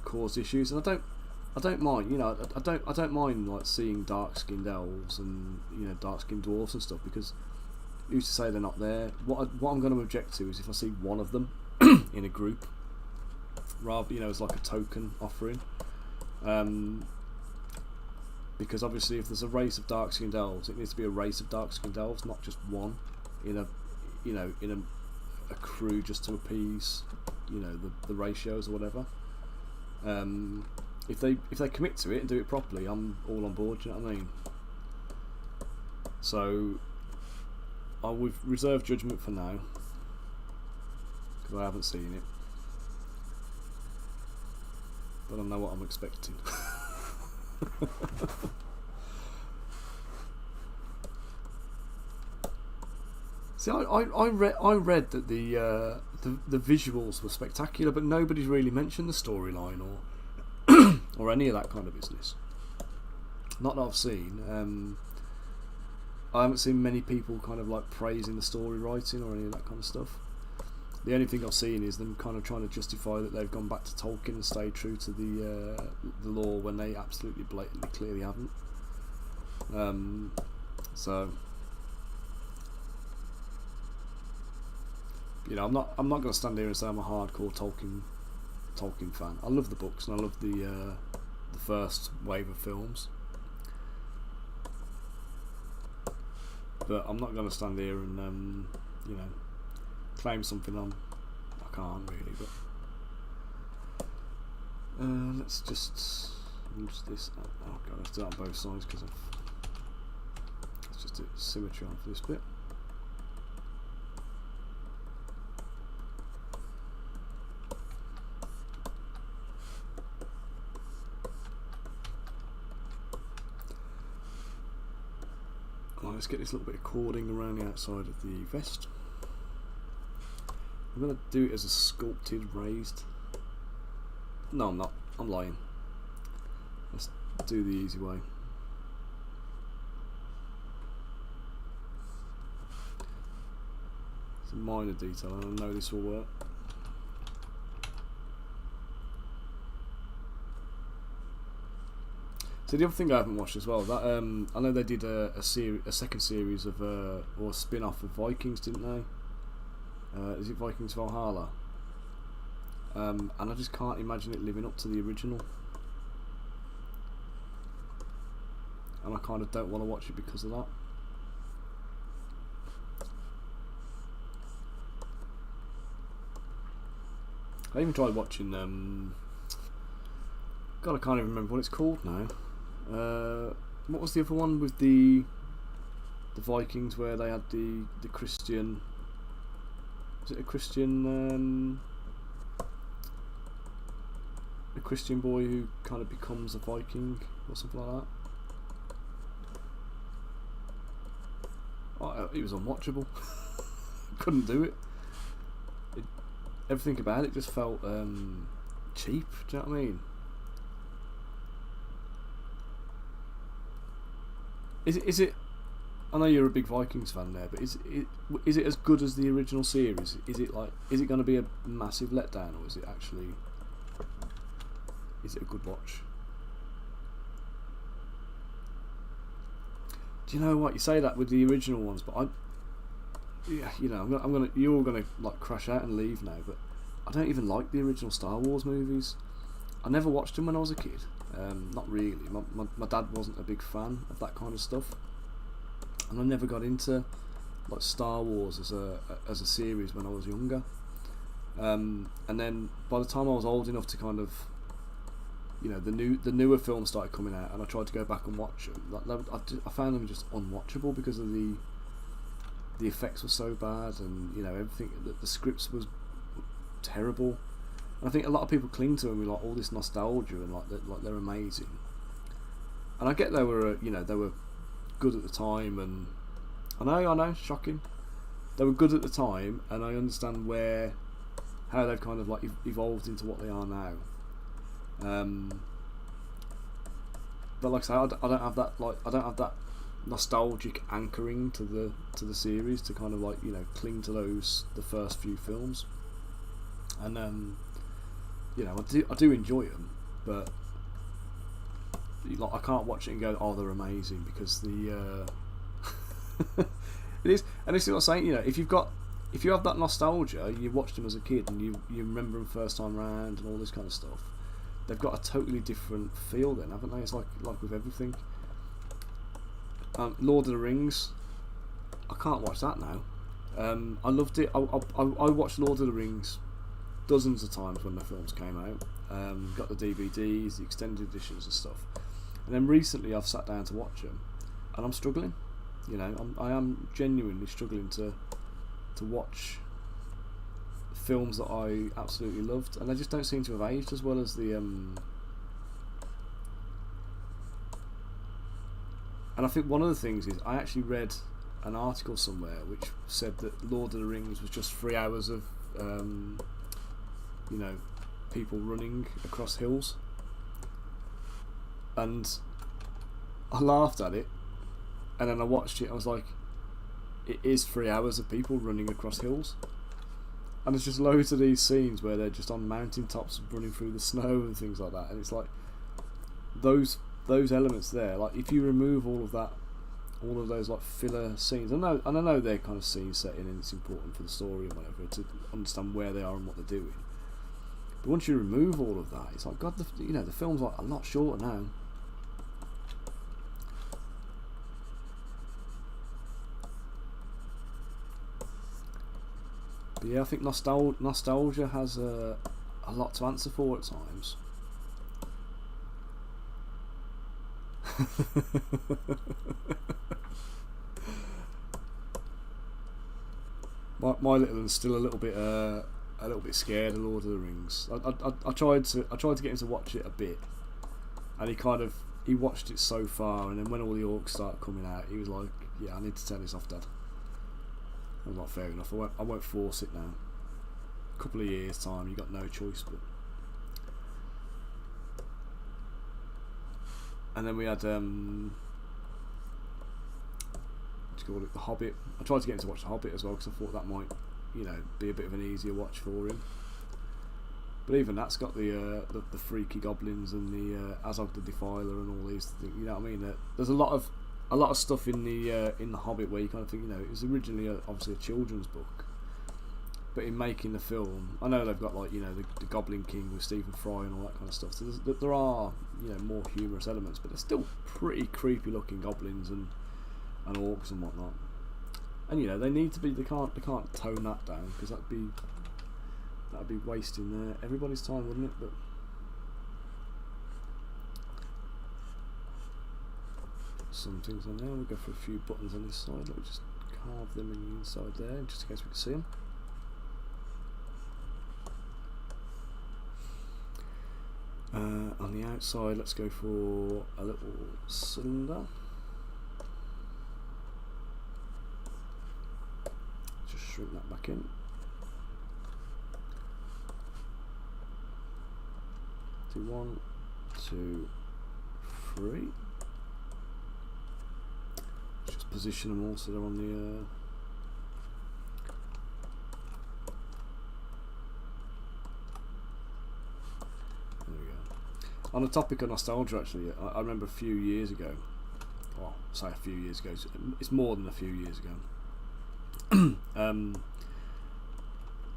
Speaker 1: caused issues, and I don't mind, I don't mind like seeing dark-skinned elves and dark-skinned dwarfs and stuff, because who's to say they're not there? What I'm going to object to is if I see one of them in a group, rather as like a token offering, because obviously if there's a race of dark-skinned elves, it needs to be a race of dark-skinned elves, not just one in a crew just to appease the ratios or whatever. If they commit to it and do it properly, I'm all on board. Do you know what I mean? So I would reserve judgment for now because I haven't seen it, but I know what I'm expecting. See, I read that the visuals were spectacular, but nobody's really mentioned the storyline or any of that kind of business. Not that I've seen. I haven't seen many people kind of like praising the story writing or any of that kind of stuff. The only thing I've seen is them kind of trying to justify that they've gone back to Tolkien and stayed true to the lore when they absolutely blatantly clearly haven't. So I'm not going to stand here and say I'm a hardcore Tolkien fan. I love the books and I love the first wave of films, but I'm not going to stand here and claim something I can't really. But let's just use this. Oh god, let's do that on both sides because let's just do symmetry on for this bit. Let's get this little bit of cording around the outside of the vest. I'm going to do it as a sculpted raised. No, I'm not. I'm lying. Let's do the easy way. It's a minor detail, and I know this will work. So the other thing I haven't watched as well, that I know they did a second series of or a spin-off of Vikings, didn't they? Is it Vikings Valhalla? And I just can't imagine it living up to the original. And I kind of don't want to watch it because of that. I even tried watching God, I can't even remember what it's called now. What was the other one with the Vikings where they had the Christian? Was it a Christian? A Christian boy who kind of becomes a Viking or something like that. Oh, it was unwatchable. Couldn't do it. Everything about it just felt cheap. Do you know what I mean? Is it? I know you're a big Vikings fan there, but is it as good as the original series? Is it going to be a massive letdown, or is it actually? Is it a good watch? Do you know what, you say that with the original ones, but you're all gonna like crash out and leave now. But I don't even like the original Star Wars movies. I never watched them when I was a kid. Not really. My dad wasn't a big fan of that kind of stuff, and I never got into like Star Wars as a series when I was younger. And then by the time I was old enough to kind of, the newer films started coming out, and I tried to go back and watch them. I found them just unwatchable because of the effects were so bad, and everything. The scripts was terrible. And I think a lot of people cling to them with like all this nostalgia and like they're amazing. And I get they were good at the time, and I know, shocking. They were good at the time, and I understand how they've kind of like evolved into what they are now. But like I say, I don't have that nostalgic anchoring to the series to kind of like cling to the first few films, and I do enjoy them, but I can't watch it and go, oh, they're amazing, because it is. And this is what I'm saying, if you have that nostalgia, you watched them as a kid and you remember them first time round and all this kind of stuff, they've got a totally different feel then, haven't they? It's like with everything. Lord of the Rings, I can't watch that now. I loved it. I watched Lord of the Rings dozens of times when the films came out. Got the DVDs, the extended editions and stuff. And then recently I've sat down to watch them, and I'm struggling. I am genuinely struggling to watch films that I absolutely loved, and they just don't seem to have aged as well as the. And I think one of the things is I actually read an article somewhere which said that Lord of the Rings was just 3 hours of people running across hills, and I laughed at it, and then I watched it. I was like, it is 3 hours of people running across hills, and there's just loads of these scenes where they're just on mountain tops running through the snow and things like that, and it's like those elements there, like if you remove all of those like filler scenes, and I know they're kind of scene setting and it's important for the story and whatever to understand where they are and what they're doing, but once you remove all of that, it's like, God, the film's like a lot shorter now. But yeah, I think nostalgia has a lot to answer for at times. My little one's still a little bit scared of Lord of the Rings. I tried to get him to watch it a bit, and he watched it so far, and then when all the orcs started coming out, he was like, "Yeah, I need to turn this off, Dad." I'm not fair enough. I won't force it now. A couple of years time, you got no choice. But and then we had what do you call it, The Hobbit. I tried to get him to watch The Hobbit as well because I thought that might, you know, be a bit of an easier watch for him. But even that's got the freaky goblins and the Azog the Defiler and all these things. You know what I mean? There's a lot of stuff in the Hobbit where you kind of think, you know, it was originally obviously a children's book, but in making the film, I know they've got like, you know, the Goblin King with Stephen Fry and all that kind of stuff. So there are, you know, more humorous elements, but they're still pretty creepy looking goblins and orcs and whatnot. And you know, they need to be. They can't tone that down because that'd be wasting everybody's time, wouldn't it? But some things on there. We'll go for a few buttons on this side. Let me just carve them in the inside there, just in case we can see them. On the outside, let's go for a little cylinder. Just shrink that back in. Do 1, 2, 3. Just position them all so they're on the there we go. On the topic of nostalgia, actually, I remember a few years ago, well, say a few years ago, it's more than a few years ago,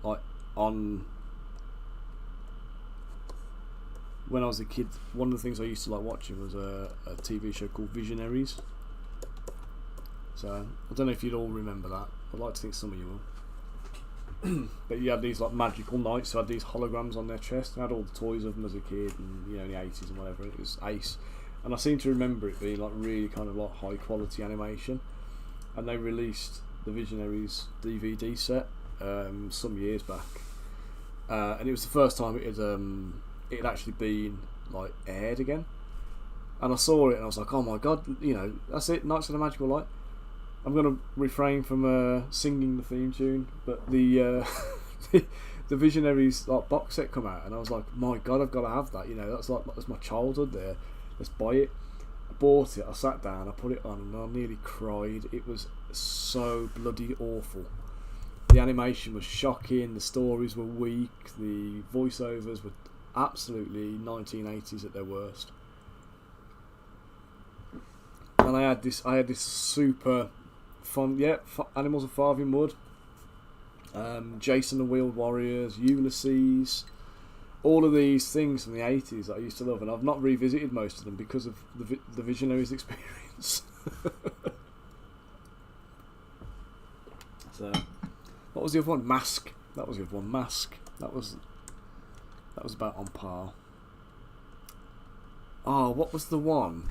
Speaker 1: like on when I was a kid, one of the things I used to like watching was a TV show called Visionaries. So I don't know if you'd all remember that. I'd like to think some of you will. But you had these like magical knights who had these holograms on their chest. I had all the toys of them as a kid, and you know, in the 80s and whatever. It was ace, and I seem to remember it being like really kind of like high quality animation. And they released the Visionaries DVD set some years back, and it was the first time it had actually been like aired again. And I saw it and I was like, oh my god, you know, that's it, Knights of the Magical Light. I'm going to refrain from singing the theme tune, but the the Visionaries like box set come out, and I was like, my god, I've got to have that. You know, that's my childhood there. Let's buy it. I bought it. I sat down. I put it on, and I nearly cried. It was so bloody awful. The animation was shocking. The stories were weak. The voiceovers were absolutely 1980s at their worst. And I had this super fun, Animals of Farthing Wood, Jason the Wheeled Warriors, Ulysses, all of these things from the 80s that I used to love, and I've not revisited most of them because of the Visionaries experience. So, what was the other one? Mask. That was the other one. Mask. That was about on par. Oh, what was the one?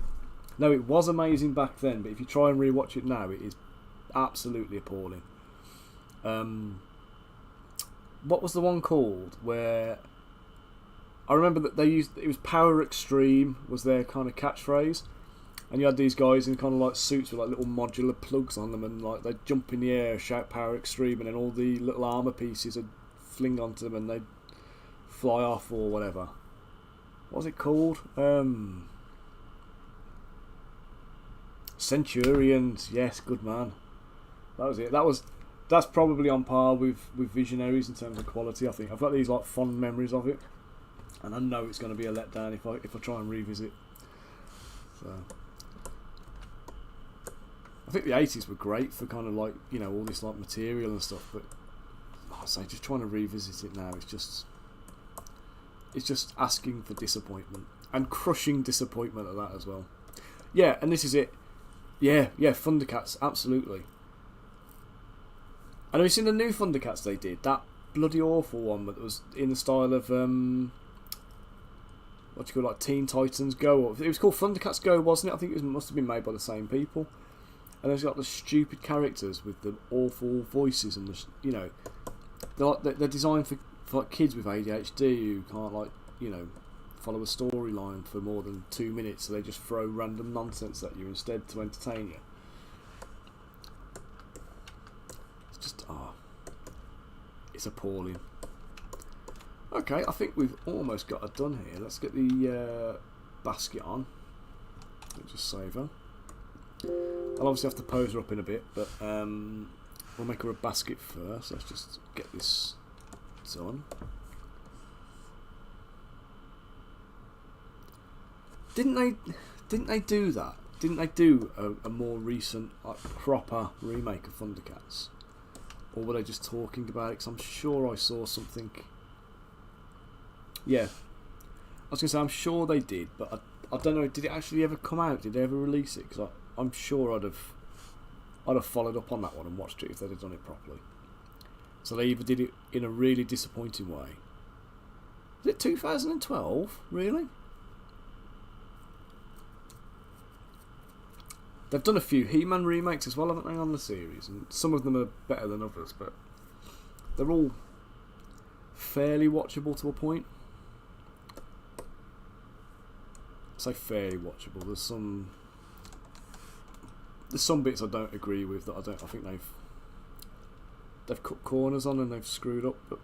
Speaker 1: No, it was amazing back then, but if you try and rewatch it now, it is absolutely appalling. What was the one called where I remember that they used, it was Power Extreme was their kind of catchphrase, and you had these guys in kind of like suits with like little modular plugs on them, and like they'd jump in the air, shout Power Extreme, and then all the little armour pieces would fling onto them and they'd fly off or whatever. What was it called? Centurions, yes, good man. That was it. That's probably on par with Visionaries in terms of quality. I think I've got these like fond memories of it, and I know it's going to be a letdown if I try and revisit. So I think the 80s were great for kind of like, you know, all this like material and stuff, but like I say, just trying to revisit it now, it's just asking for disappointment and crushing disappointment at that as well. Yeah, and this is it. Yeah, Thundercats, absolutely. And have you seen the new Thundercats they did? That bloody awful one that was in the style of what do you call it, like Teen Titans Go? It was called Thundercats Go, wasn't it? I think it must have been made by the same people. And it's got the stupid characters with the awful voices, and you know, they're designed for like kids with ADHD who can't, like, you know, follow a storyline for more than 2 minutes, so they just throw random nonsense at you instead to entertain you. It's just it's appalling. Okay, I think we've almost got it done here. Let's get the basket on. Let's just save her. I'll obviously have to pose her up in a bit, but we'll make her a basket first. Let's just get this done. Didn't they do that? Didn't they do a more recent, like, proper remake of Thundercats? Or were they just talking about it? Because I'm sure I saw something. Yeah, I was going to say I'm sure they did, but I don't know. Did it actually ever come out? Did they ever release it? Because I'm sure I'd have followed up on that one and watched it if they'd have done it properly. So they either did it in a really disappointing way. Was it 2012? Really? They've done a few He-Man remakes as well, haven't they, on the series? And some of them are better than others, but they're all fairly watchable to a point. I say fairly watchable. There's some bits I don't agree with that I think they've cut corners on and they've screwed up. But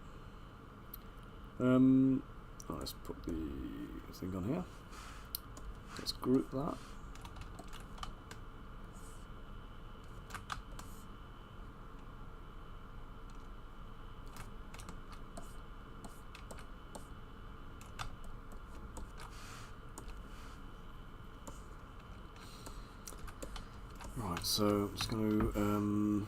Speaker 1: let's put the thing on here. Let's group that. Right, so I'm just going to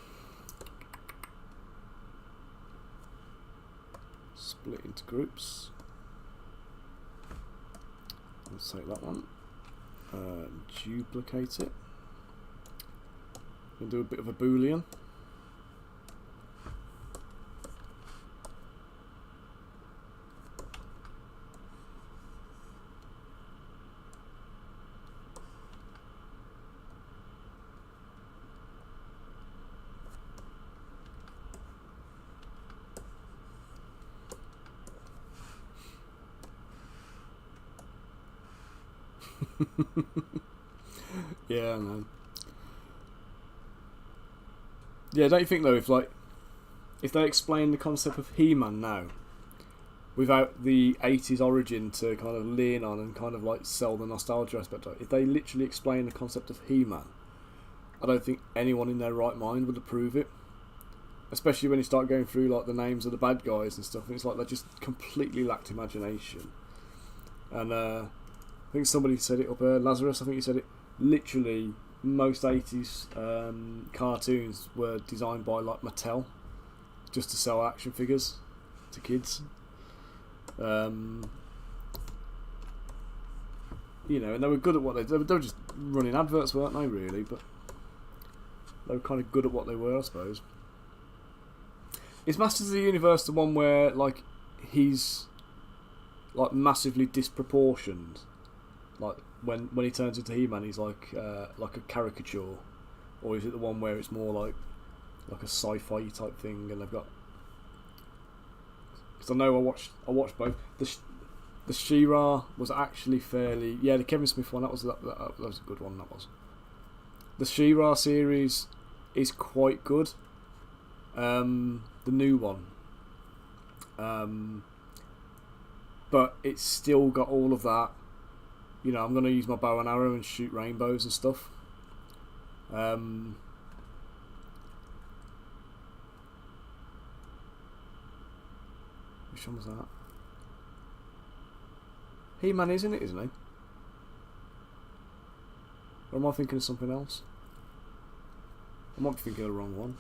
Speaker 1: split into groups. Let's take that one, duplicate it, and do a bit of a boolean. Yeah, man. Yeah, don't you think though, if they explain the concept of He-Man now, without the 80s origin to kind of lean on and kind of like sell the nostalgia aspect of it, if they literally explain the concept of He-Man, I don't think anyone in their right mind would approve it. Especially when you start going through like the names of the bad guys and stuff, and it's like they just completely lacked imagination. And I think somebody said it up there, Lazarus, I think he said it, literally most 80s cartoons were designed by like Mattel just to sell action figures to kids. You know, and they were good at what they were just running adverts, weren't they, really? But they were kind of good at what they were, I suppose. Is Masters of the Universe the one where like he's like massively disproportioned? Like when he turns into He-Man, he's like a caricature, or is it the one where it's more like a sci-fi type thing? And they've got, because I know I watched both. The She-Ra was actually fairly, yeah, the Kevin Smith one that was a good one. That was the She-Ra series is quite good. The new one, but it's still got all of that. You know, I'm going to use my bow and arrow and shoot rainbows and stuff. Which one was that? He-Man, isn't he? Or am I thinking of something else? I might be thinking of the wrong one.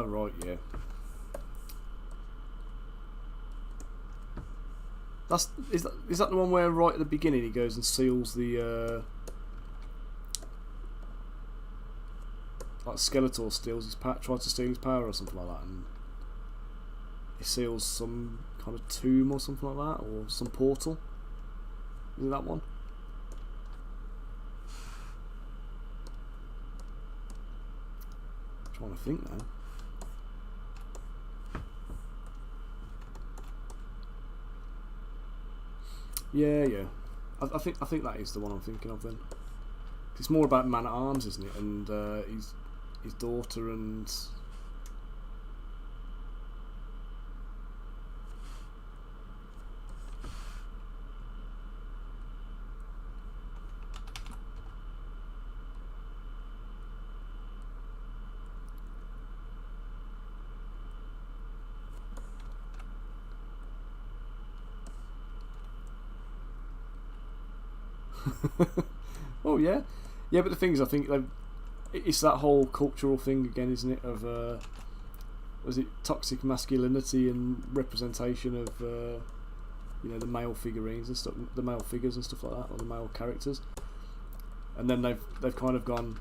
Speaker 1: Right, yeah. Is that the one where right at the beginning he goes and seals the like Skeletor steals his tries to steal his power or something like that, and he seals some kind of tomb or something like that, or some portal? Is it that one? I'm trying to think now. Yeah. I think that is the one I'm thinking of then. It's more about Man at Arms, isn't it? And his daughter and Oh yeah, yeah. But the thing is, I think it's that whole cultural thing again, isn't it? Of was it toxic masculinity and representation of the male figurines and stuff, the male figures and stuff like that, or the male characters. And then they've kind of gone,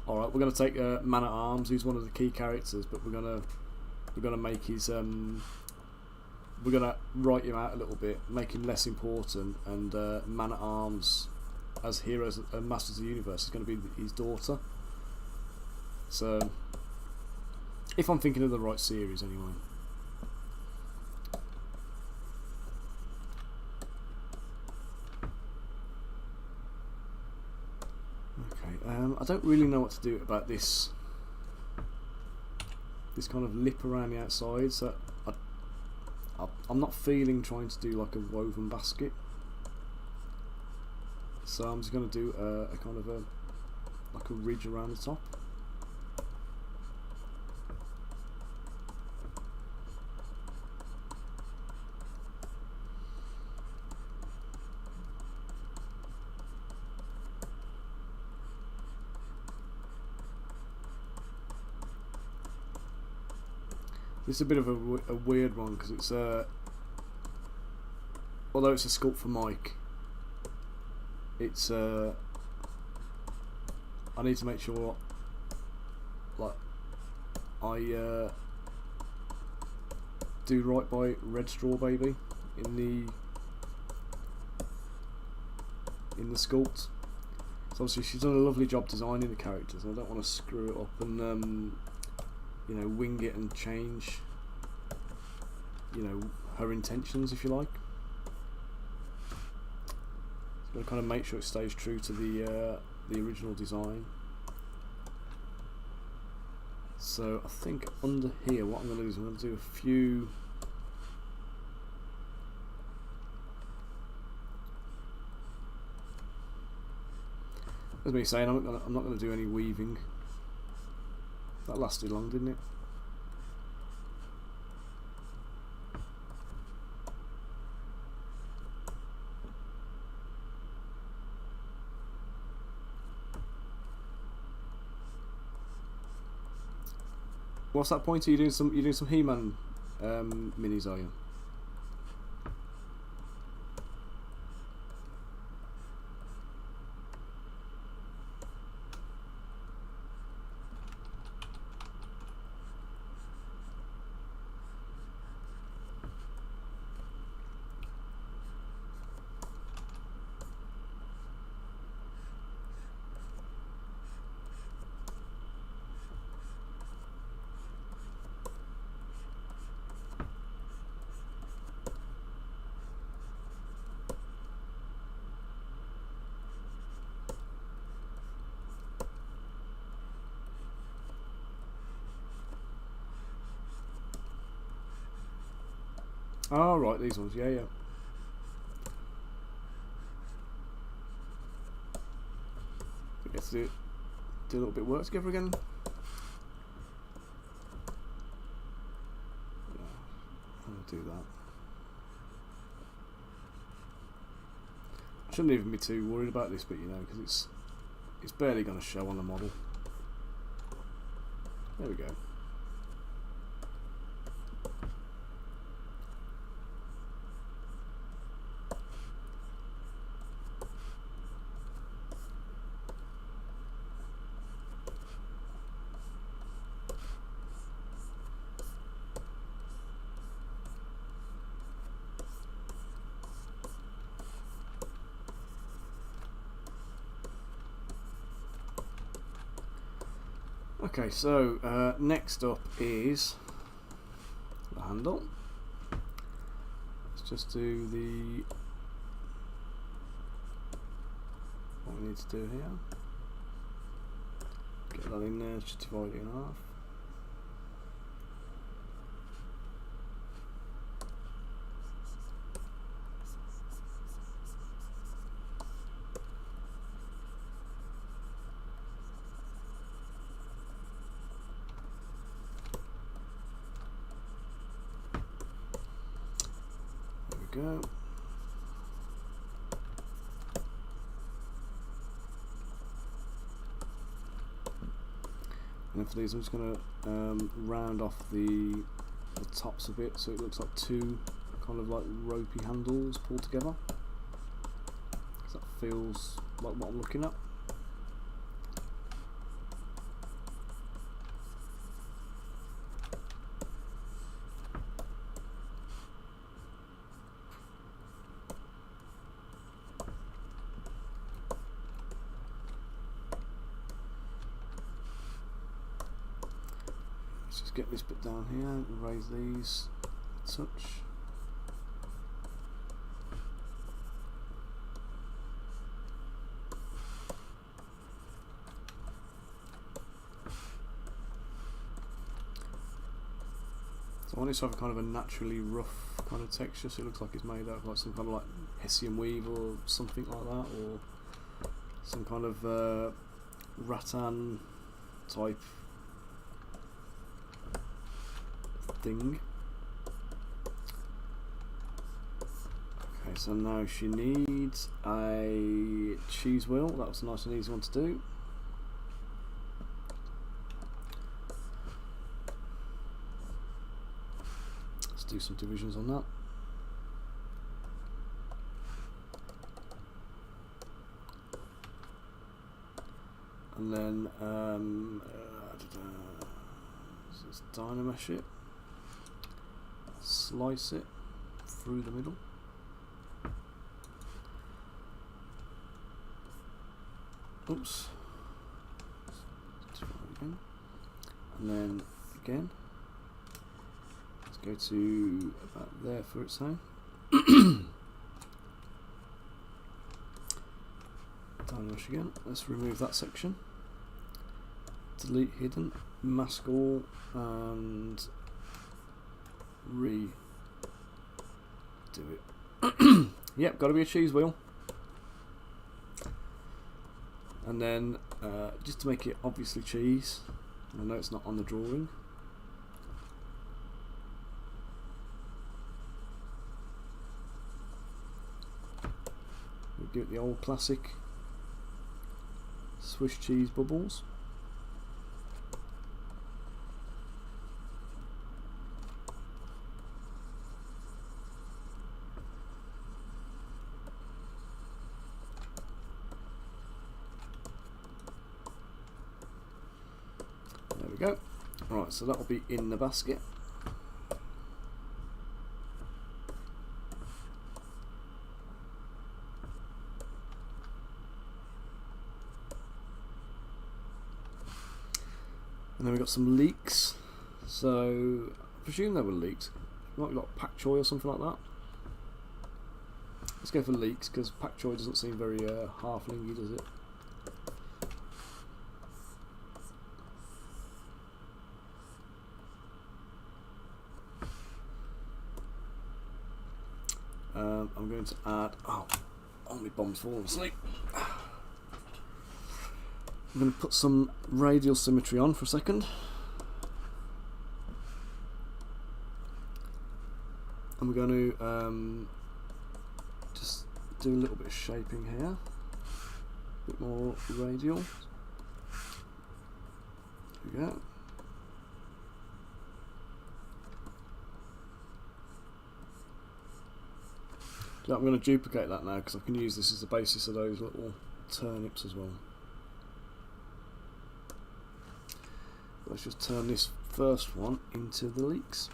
Speaker 1: all right, we're going to take Man at Arms, who's one of the key characters, but we're gonna make his we're gonna write him out a little bit, make him less important, and Man at Arms as heroes and Masters of the Universe is going to be his daughter. So, if I'm thinking of the right series, anyway. Okay, I don't really know what to do about this kind of lip around the outside, so I'm not feeling trying to do like a woven basket. So I'm just going to do a kind of like a ridge around the top. This is a bit of a weird one because it's although it's a sculpt for Mike, it's I need to make sure like I do right by Red Straw Baby in the sculpt. So obviously she's done a lovely job designing the characters, and I don't want to screw it up and wing it and change, her intentions, if you like. So I've got to kind of make sure it stays true to the original design. So I think under here, what I'm going to do is I'm going to do a few. As me saying, I'm not going to do any weaving. That lasted long, didn't it? What's that point? Are you doing some He-Man minis, are you? Oh, right, these ones, yeah. We get to do a little bit of work together again. I'll do that. I shouldn't even be too worried about this bit, because it's barely going to show on the model. There we go. Okay, so next up is the handle. Let's just do what we need to do here. Get that in there, just divide it in half. Go. And for these I'm just going to round off the tops a bit so it looks like two kind of like ropey handles pulled together. So that feels like what I'm looking at. Let's just get this bit down here and raise these a touch. So I want it to have kind of a naturally rough kind of texture, so it looks like it's made out of like some kind of like Hessian weave or something like that, or some kind of rattan type thing. Okay, so now she needs a cheese wheel. That was a nice and easy one to do. Let's do some divisions on that. And then let's dynamesh it, slice it through the middle. Oops. Let's try it again. And then again. Let's go to about there for its own. Dynamesh again. Let's remove that section. Delete hidden, mask all, and redo it. Yep, got to be a cheese wheel. And then just to make it obviously cheese, I know it's not on the drawing. We'll give it the old classic Swiss cheese bubbles. There we go. Right, so that'll be in the basket. And then we've got some leeks. So I presume they were leeks. Might be like pak choi or something like that. Let's go for leeks because pak choi doesn't seem very halflingy, does it? I'm going to add. Oh, my bomb's falling asleep. I'm going to put some radial symmetry on for a second. And we're going to just do a little bit of shaping here. A bit more radial. There we go. So I'm going to duplicate that now because I can use this as the basis of those little turnips as well. Let's just turn this first one into the leeks.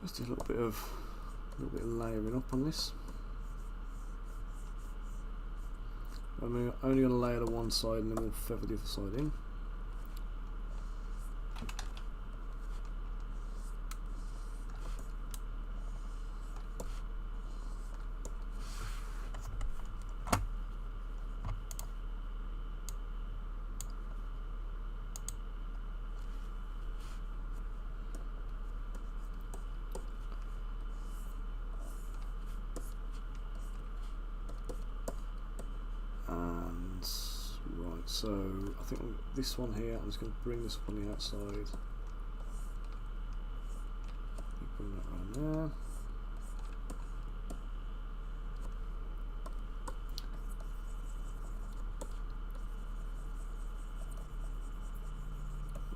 Speaker 1: Let's do a little bit of layering up on this. I'm only going to layer the one side and then we'll feather the other side in. So I think this one here, I'm just going to bring this up on the outside. Bring that around there.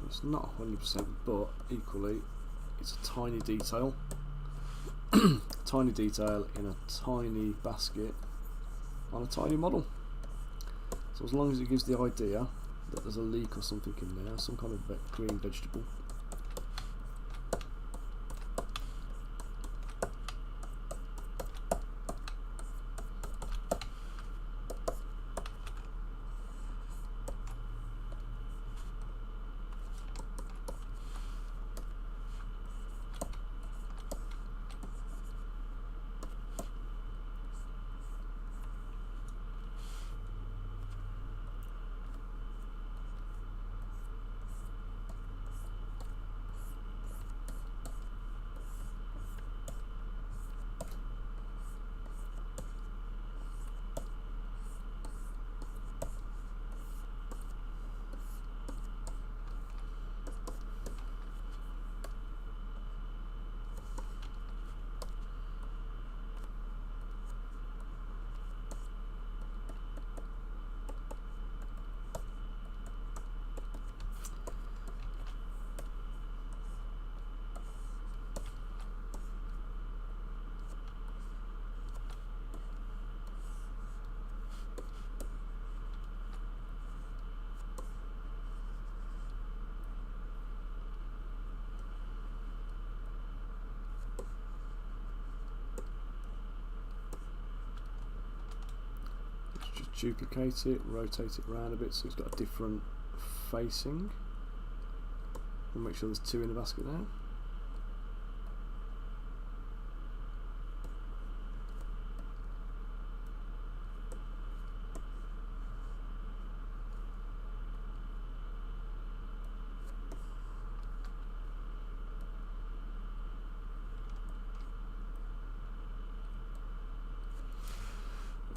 Speaker 1: It's not 100%, but equally it's a tiny detail. Tiny detail in a tiny basket on a tiny model. So as long as it gives the idea that there's a leek or something in there, some kind of green vegetable. Just duplicate it, rotate it around a bit so it's got a different facing. And make sure there's two in the basket now.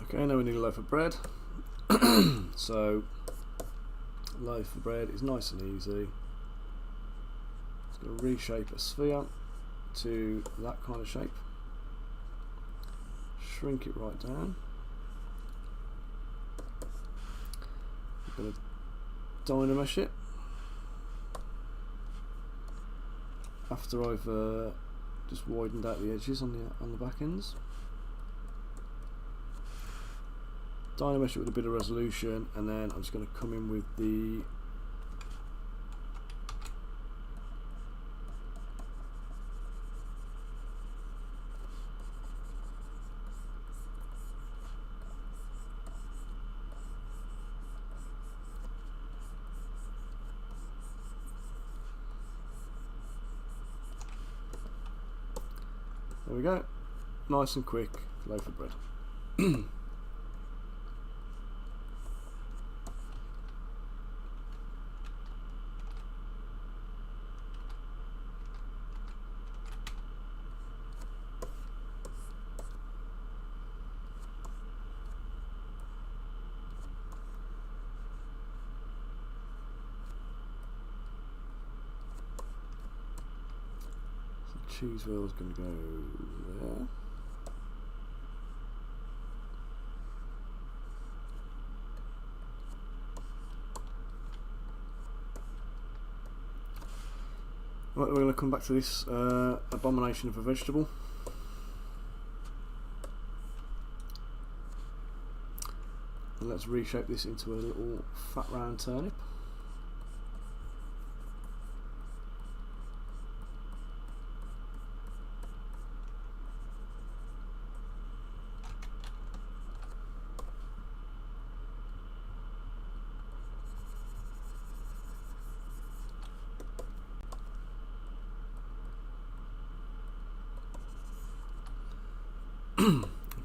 Speaker 1: Okay, now we need a loaf of bread. So, loaf of bread is nice and easy. It's going to reshape a sphere to that kind of shape. Shrink it right down. I'm going to dynamesh it. After I've just widened out the edges on the back ends. Dynamesh it with a bit of resolution, and then I'm just going to come in with the there we go, nice and quick loaf of bread. Cheese wheel is going to go there. Right, we're going to come back to this abomination of a vegetable. And let's reshape this into a little fat round turnip.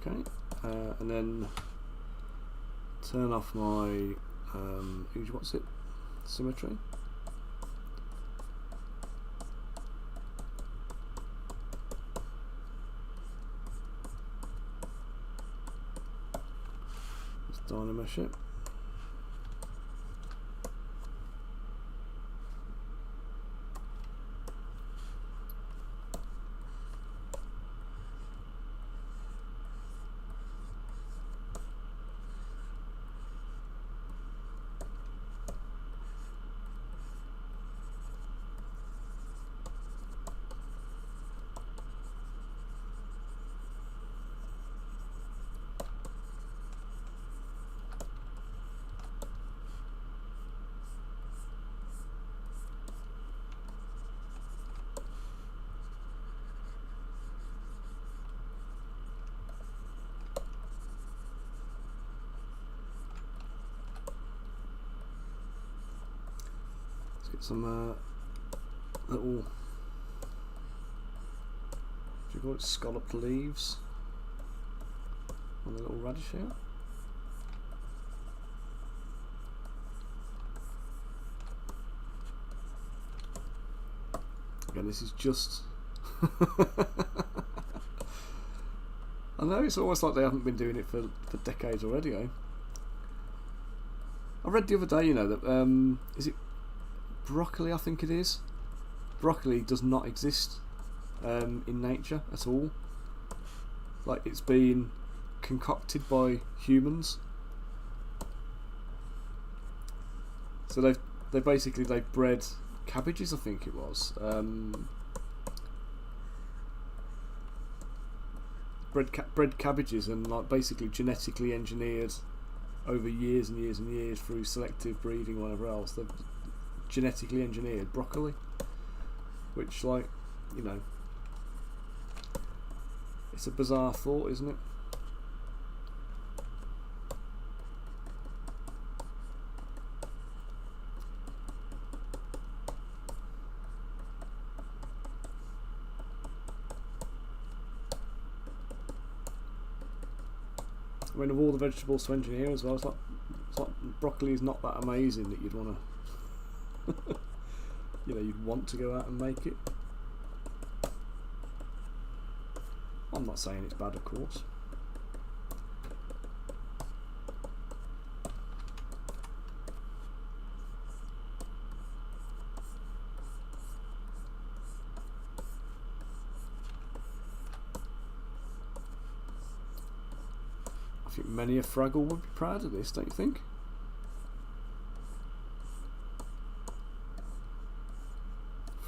Speaker 1: Okay, and then turn off my what's it? Symmetry. Just dynamesh it. Let's get some little, do you call it, scalloped leaves on the little radish here. Again, this is just I know, it's almost like they haven't been doing it for decades already, eh? I read the other day, you know, that is it broccoli, I think it is. Broccoli does not exist in nature at all. Like, it's been concocted by humans. So they've bred cabbages, I think it was. Bred cabbages and like basically genetically engineered over years and years and years through selective breeding or whatever else. They've genetically engineered broccoli, which, like, you know, it's a bizarre thought, isn't it? I mean, of all the vegetables to engineer as well, it's like broccoli is not that amazing that you'd want to, you know, you'd want to go out and make it. I'm not saying it's bad, of course. I think many a Fraggle would be proud of this, don't you think?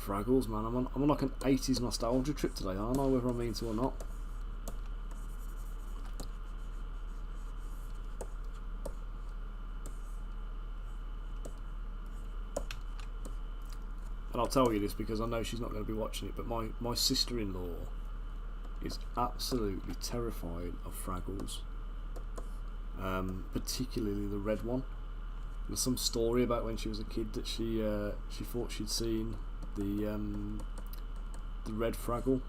Speaker 1: Fraggles, man, I'm on like an 80s nostalgia trip today, aren't I, whether I mean to or not. And I'll tell you this because I know she's not going to be watching it, but my sister-in-law is absolutely terrified of Fraggles. Particularly the red one. There's some story about when she was a kid that she thought she'd seen the red Fraggle.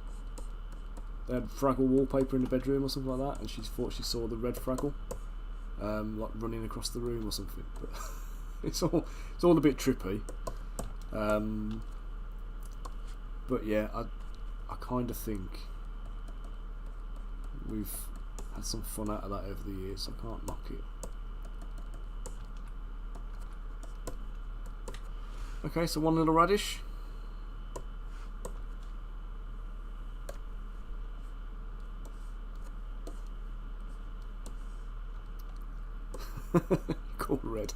Speaker 1: They had Fraggle wallpaper in the bedroom or something like that, and she thought she saw the red Fraggle like running across the room or something. But it's all a bit trippy. But yeah, I kind of think we've had some fun out of that over the years, so I can't knock it. Okay, so one little radish. Cool red.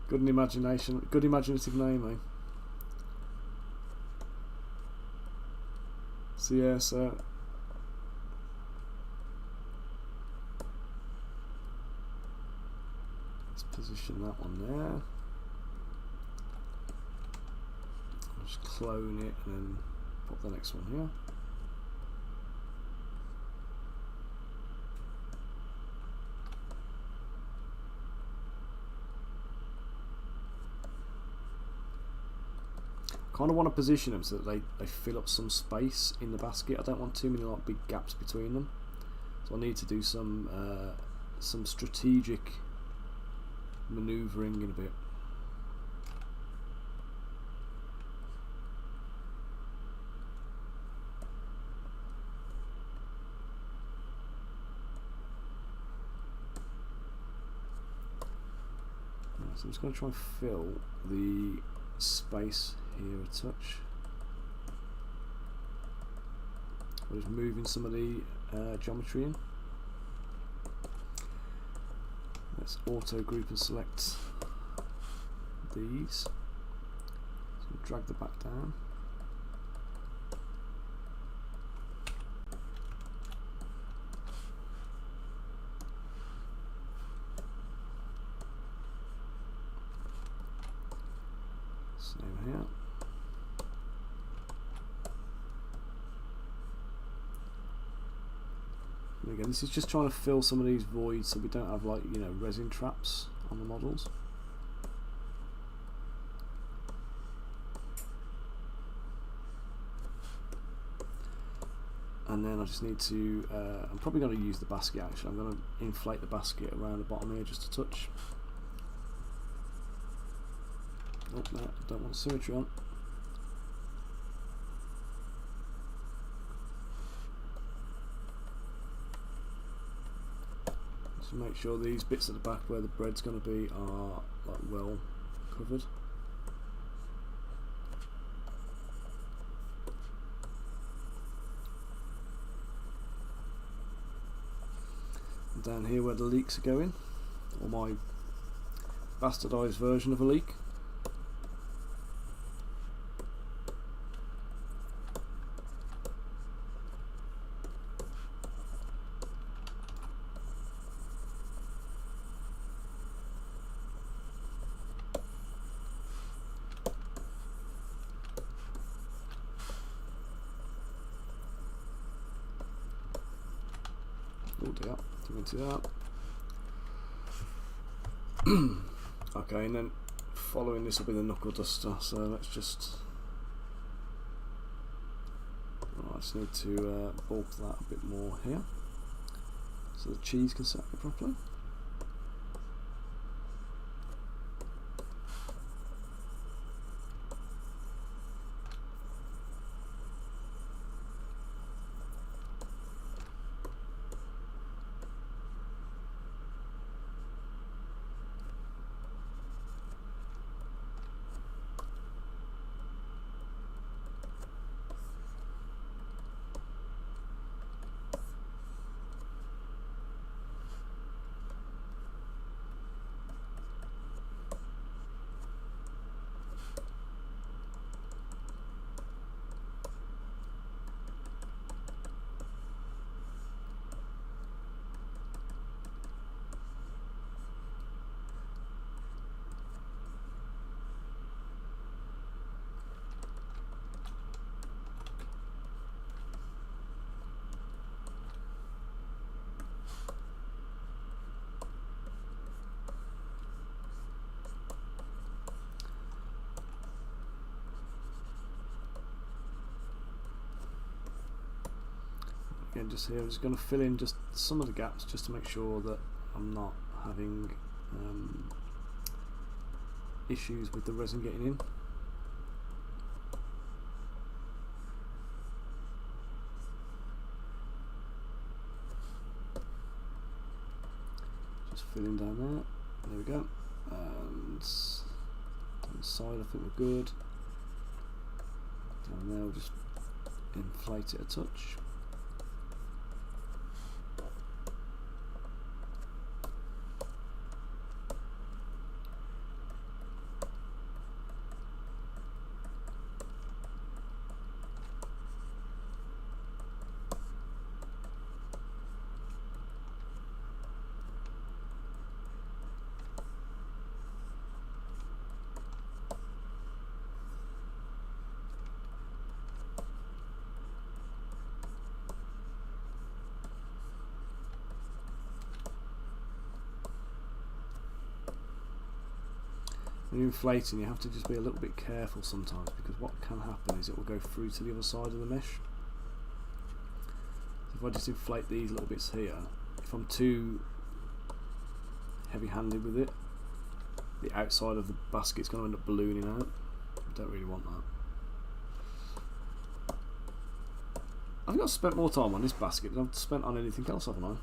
Speaker 1: Good imagination, good imaginative name, eh? So yeah, so let's position that one there. I'll just clone it and then pop the next one here. Kind of want to position them so that they fill up some space in the basket. I don't want too many like big gaps between them, so I need to do some strategic manoeuvring in a bit. Right, so I'm just going to try and fill the space here a touch. I'm just moving some of the geometry in. Let's auto group and select these. So drag the back down. Same here. Again, this is just trying to fill some of these voids so we don't have, like, you know, resin traps on the models. And then I just need to, I'm probably going to use the basket actually. I'm going to inflate the basket around the bottom here just a touch. Oh no, don't want symmetry on. Just make sure these bits at the back where the bread's going to be are like well covered. And down here where the leaks are going, or my bastardised version of a leak. Oh dear, into that. Okay, and then following this will be the knuckle duster, so let's just, I just need to bulk that a bit more here so the cheese can set properly. Again, just here, I'm just going to fill in just some of the gaps just to make sure that I'm not having issues with the resin getting in. Just filling down there. There we go. And on the side, I think we're good. Down there, we'll just inflate it a touch. When you're inflating, you have to just be a little bit careful sometimes, because what can happen is it will go through to the other side of the mesh. So if I just inflate these little bits here, if I'm too heavy-handed with it, the outside of the basket's going to end up ballooning out. I don't really want that. I think I've spent more time on this basket than I've spent on anything else, haven't I?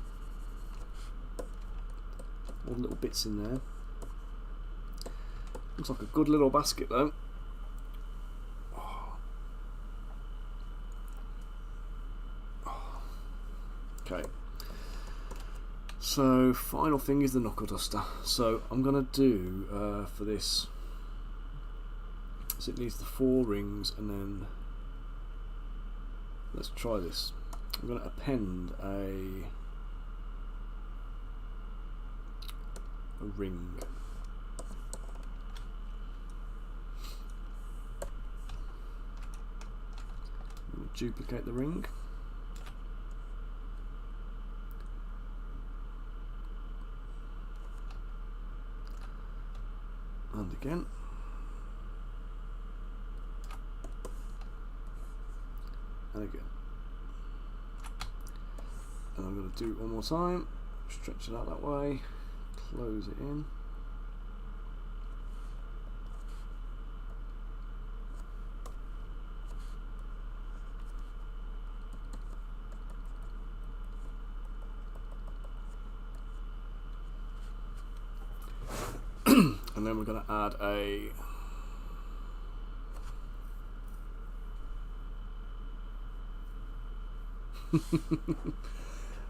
Speaker 1: All the little bits in there. Looks like a good little basket though. Okay. So final thing is the knuckle duster. So I'm gonna do for this. So it needs the 4 rings, and then let's try this. I'm gonna append a ring. Duplicate the ring, And again. And again. And I'm going to do it one more time. Stretch it out that way. Close it in. And then we're going to add a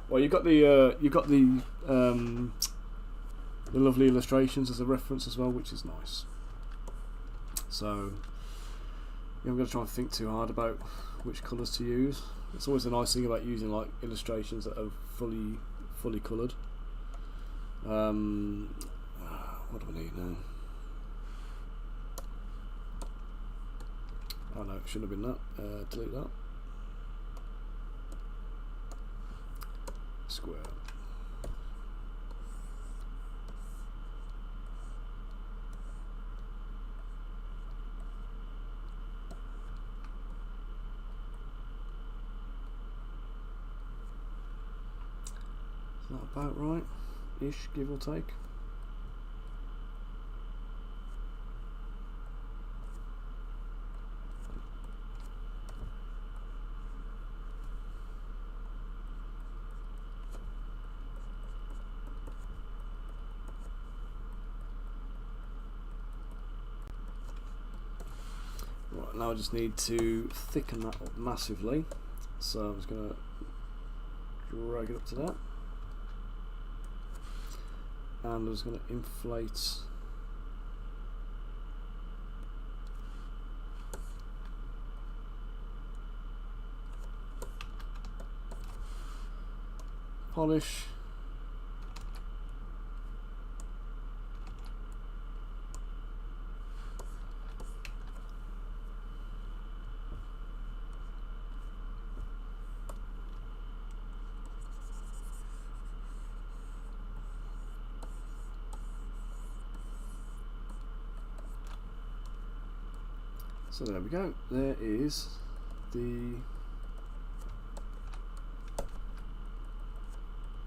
Speaker 1: well, you got the lovely illustrations as a reference as well, which is nice. So I'm going to try and think too hard about which colours to use. It's always a nice thing about using like illustrations that are fully coloured. What do I need now? Oh no, it shouldn't have been that. Delete that. Square. Is that about right? Ish, give or take. Right, now I just need to thicken that up massively. So I'm just going to drag it up to that. And I'm just going to inflate polish. So there we go. There is the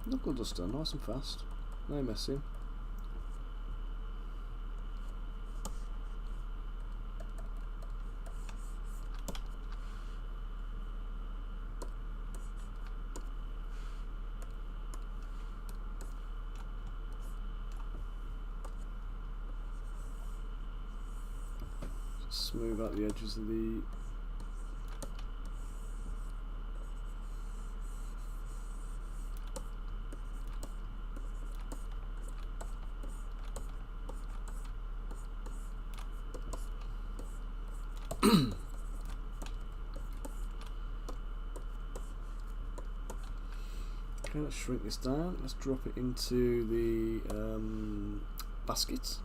Speaker 1: knuckle duster, nice and fast, no messing. Smooth out the edges of the okay, let's shrink this down. Let's drop it into the basket.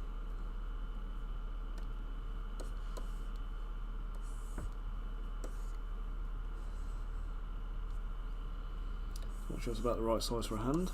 Speaker 1: Not sure it's about the right size for a hand.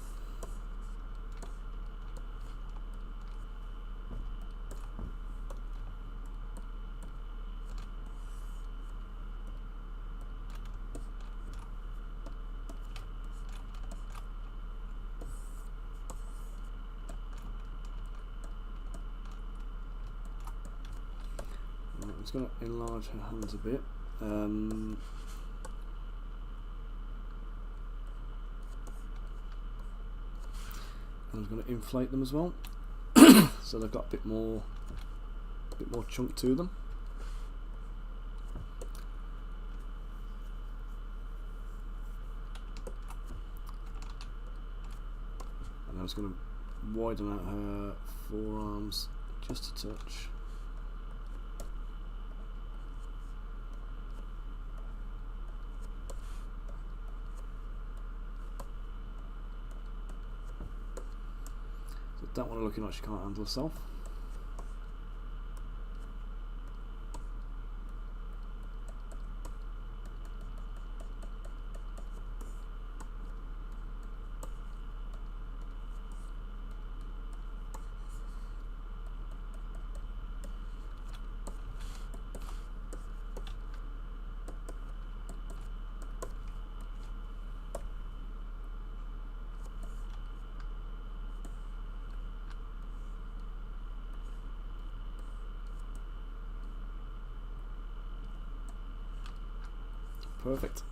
Speaker 1: Right, I'm just going to enlarge her hands a bit. I'm going to inflate them as well, so they've got a bit more chunk to them. And I'm just going to widen out her forearms just a touch. Don't want her looking like she can't handle herself. Perfect.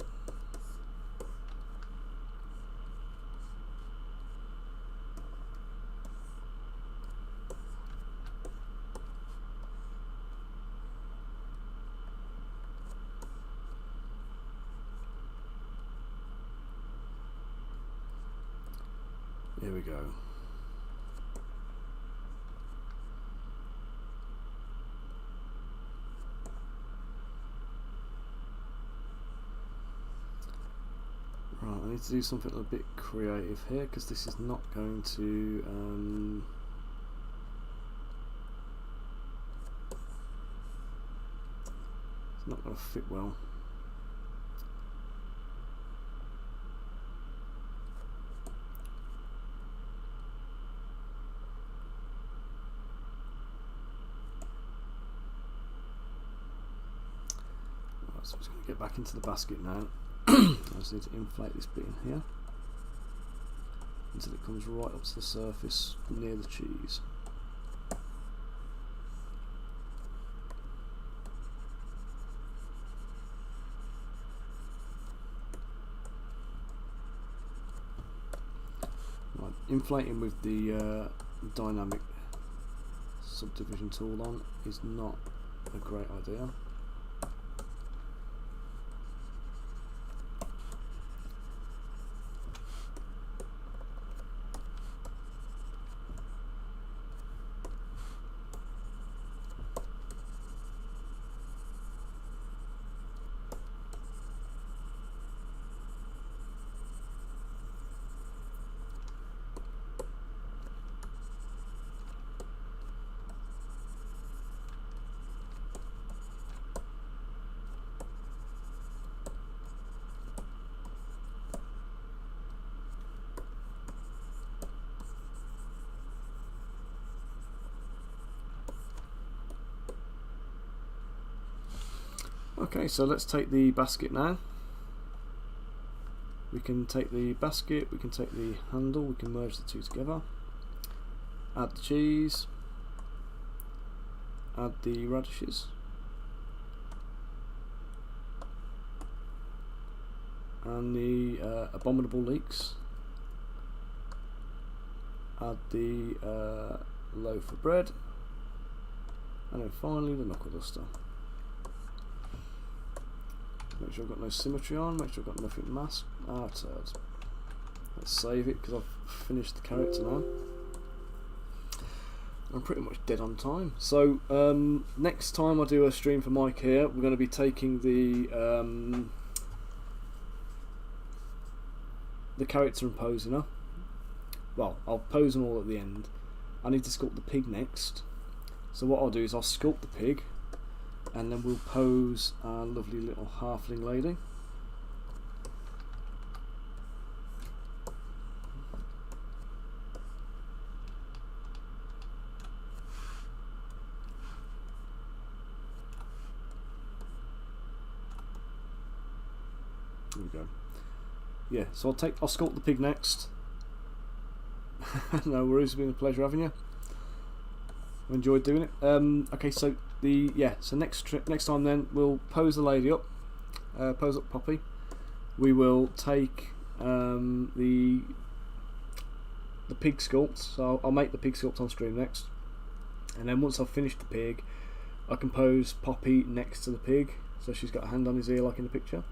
Speaker 1: Here we go. Right, I need to do something a bit creative here because this is not going to it's not going to fit well. Right, so I'm just going to get back into the basket now. I just need to inflate this bit in here until it comes right up to the surface near the cheese. Right, inflating with the dynamic subdivision tool on is not a great idea. Okay, so let's take the basket now. We can take the basket, we can take the handle, we can merge the two together. Add the cheese, add the radishes, and the abominable leeks. Add the loaf of bread, and then finally the knuckle duster. Make sure I've got no symmetry on, make sure I've got nothing masked. Ah, turds. Let's save it because I've finished the character now. I'm pretty much dead on time. So next time I do a stream for Mike here, we're going to be taking the character and posing her. Well, I'll pose them all at the end. I need to sculpt the pig next. So what I'll do is I'll sculpt the pig, and then we'll pose our lovely little halfling lady. There we go. Yeah, so I'll sculpt the pig next. No worries, it's been a pleasure having you. I enjoyed doing it. Okay, so next time then we'll pose the lady up, pose up Poppy. We will take the pig sculpt. So I'll make the pig sculpt on stream next, and then once I've finished the pig, I can pose Poppy next to the pig, so she's got a hand on his ear like in the picture.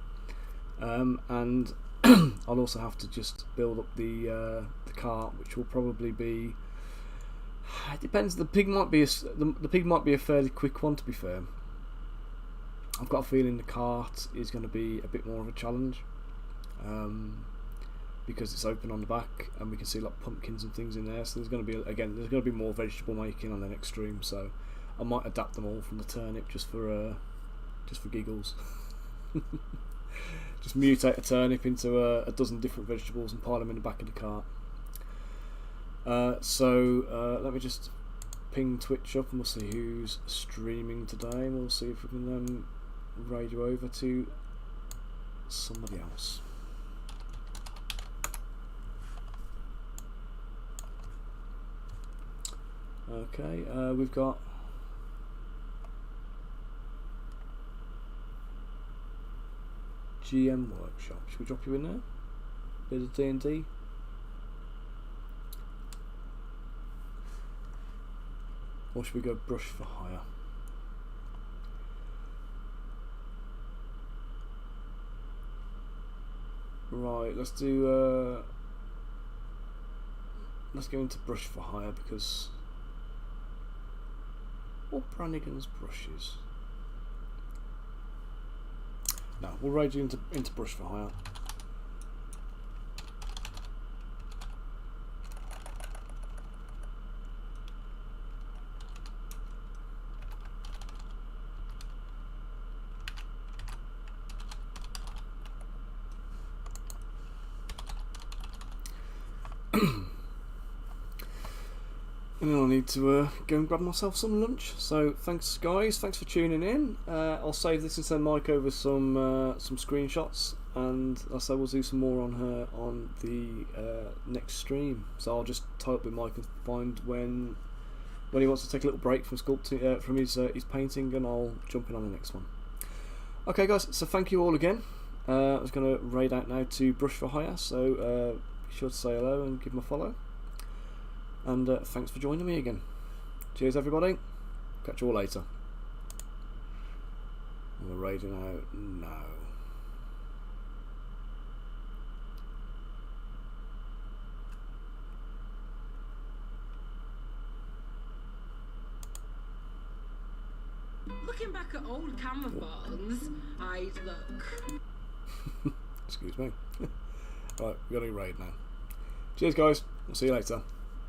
Speaker 1: And I'll also have to just build up the cart, which will probably be. It depends. The pig might be a fairly quick one, to be fair. I've got a feeling the cart is going to be a bit more of a challenge, because it's open on the back and we can see like pumpkins and things in there. So there's going to be more vegetable making on the next stream. So I might adapt them all from the turnip just for giggles. Just mutate a turnip into a dozen different vegetables and pile them in the back of the cart. Let me just ping Twitch up and we'll see who's streaming today, and we'll see if we can raid you over to somebody else. Okay, we've got GM workshop. Should we drop you in there? Bit of D&D. Or should we go brush for hire? Right, let's do. Let's go into brush for hire because. Or Brannigan's brushes. No, we'll raid you into brush for hire. And then I'll need to go and grab myself some lunch. So thanks guys, thanks for tuning in. I'll save this and send Mike over some screenshots, and I'll say we'll do some more on her on the next stream. So I'll just tie up with Mike and find when he wants to take a little break from sculpting, from his painting, and I'll jump in on the next one. Okay guys, so thank you all again. I was going to raid out now to Brush for Hire, so be sure to say hello and give him a follow. And thanks for joining me again. Cheers everybody. Catch you all later. And we're raiding out now.
Speaker 2: Looking back at old camera phones, I'd look.
Speaker 1: Excuse me. Right, we've got to raid now. Cheers guys. I'll see you later.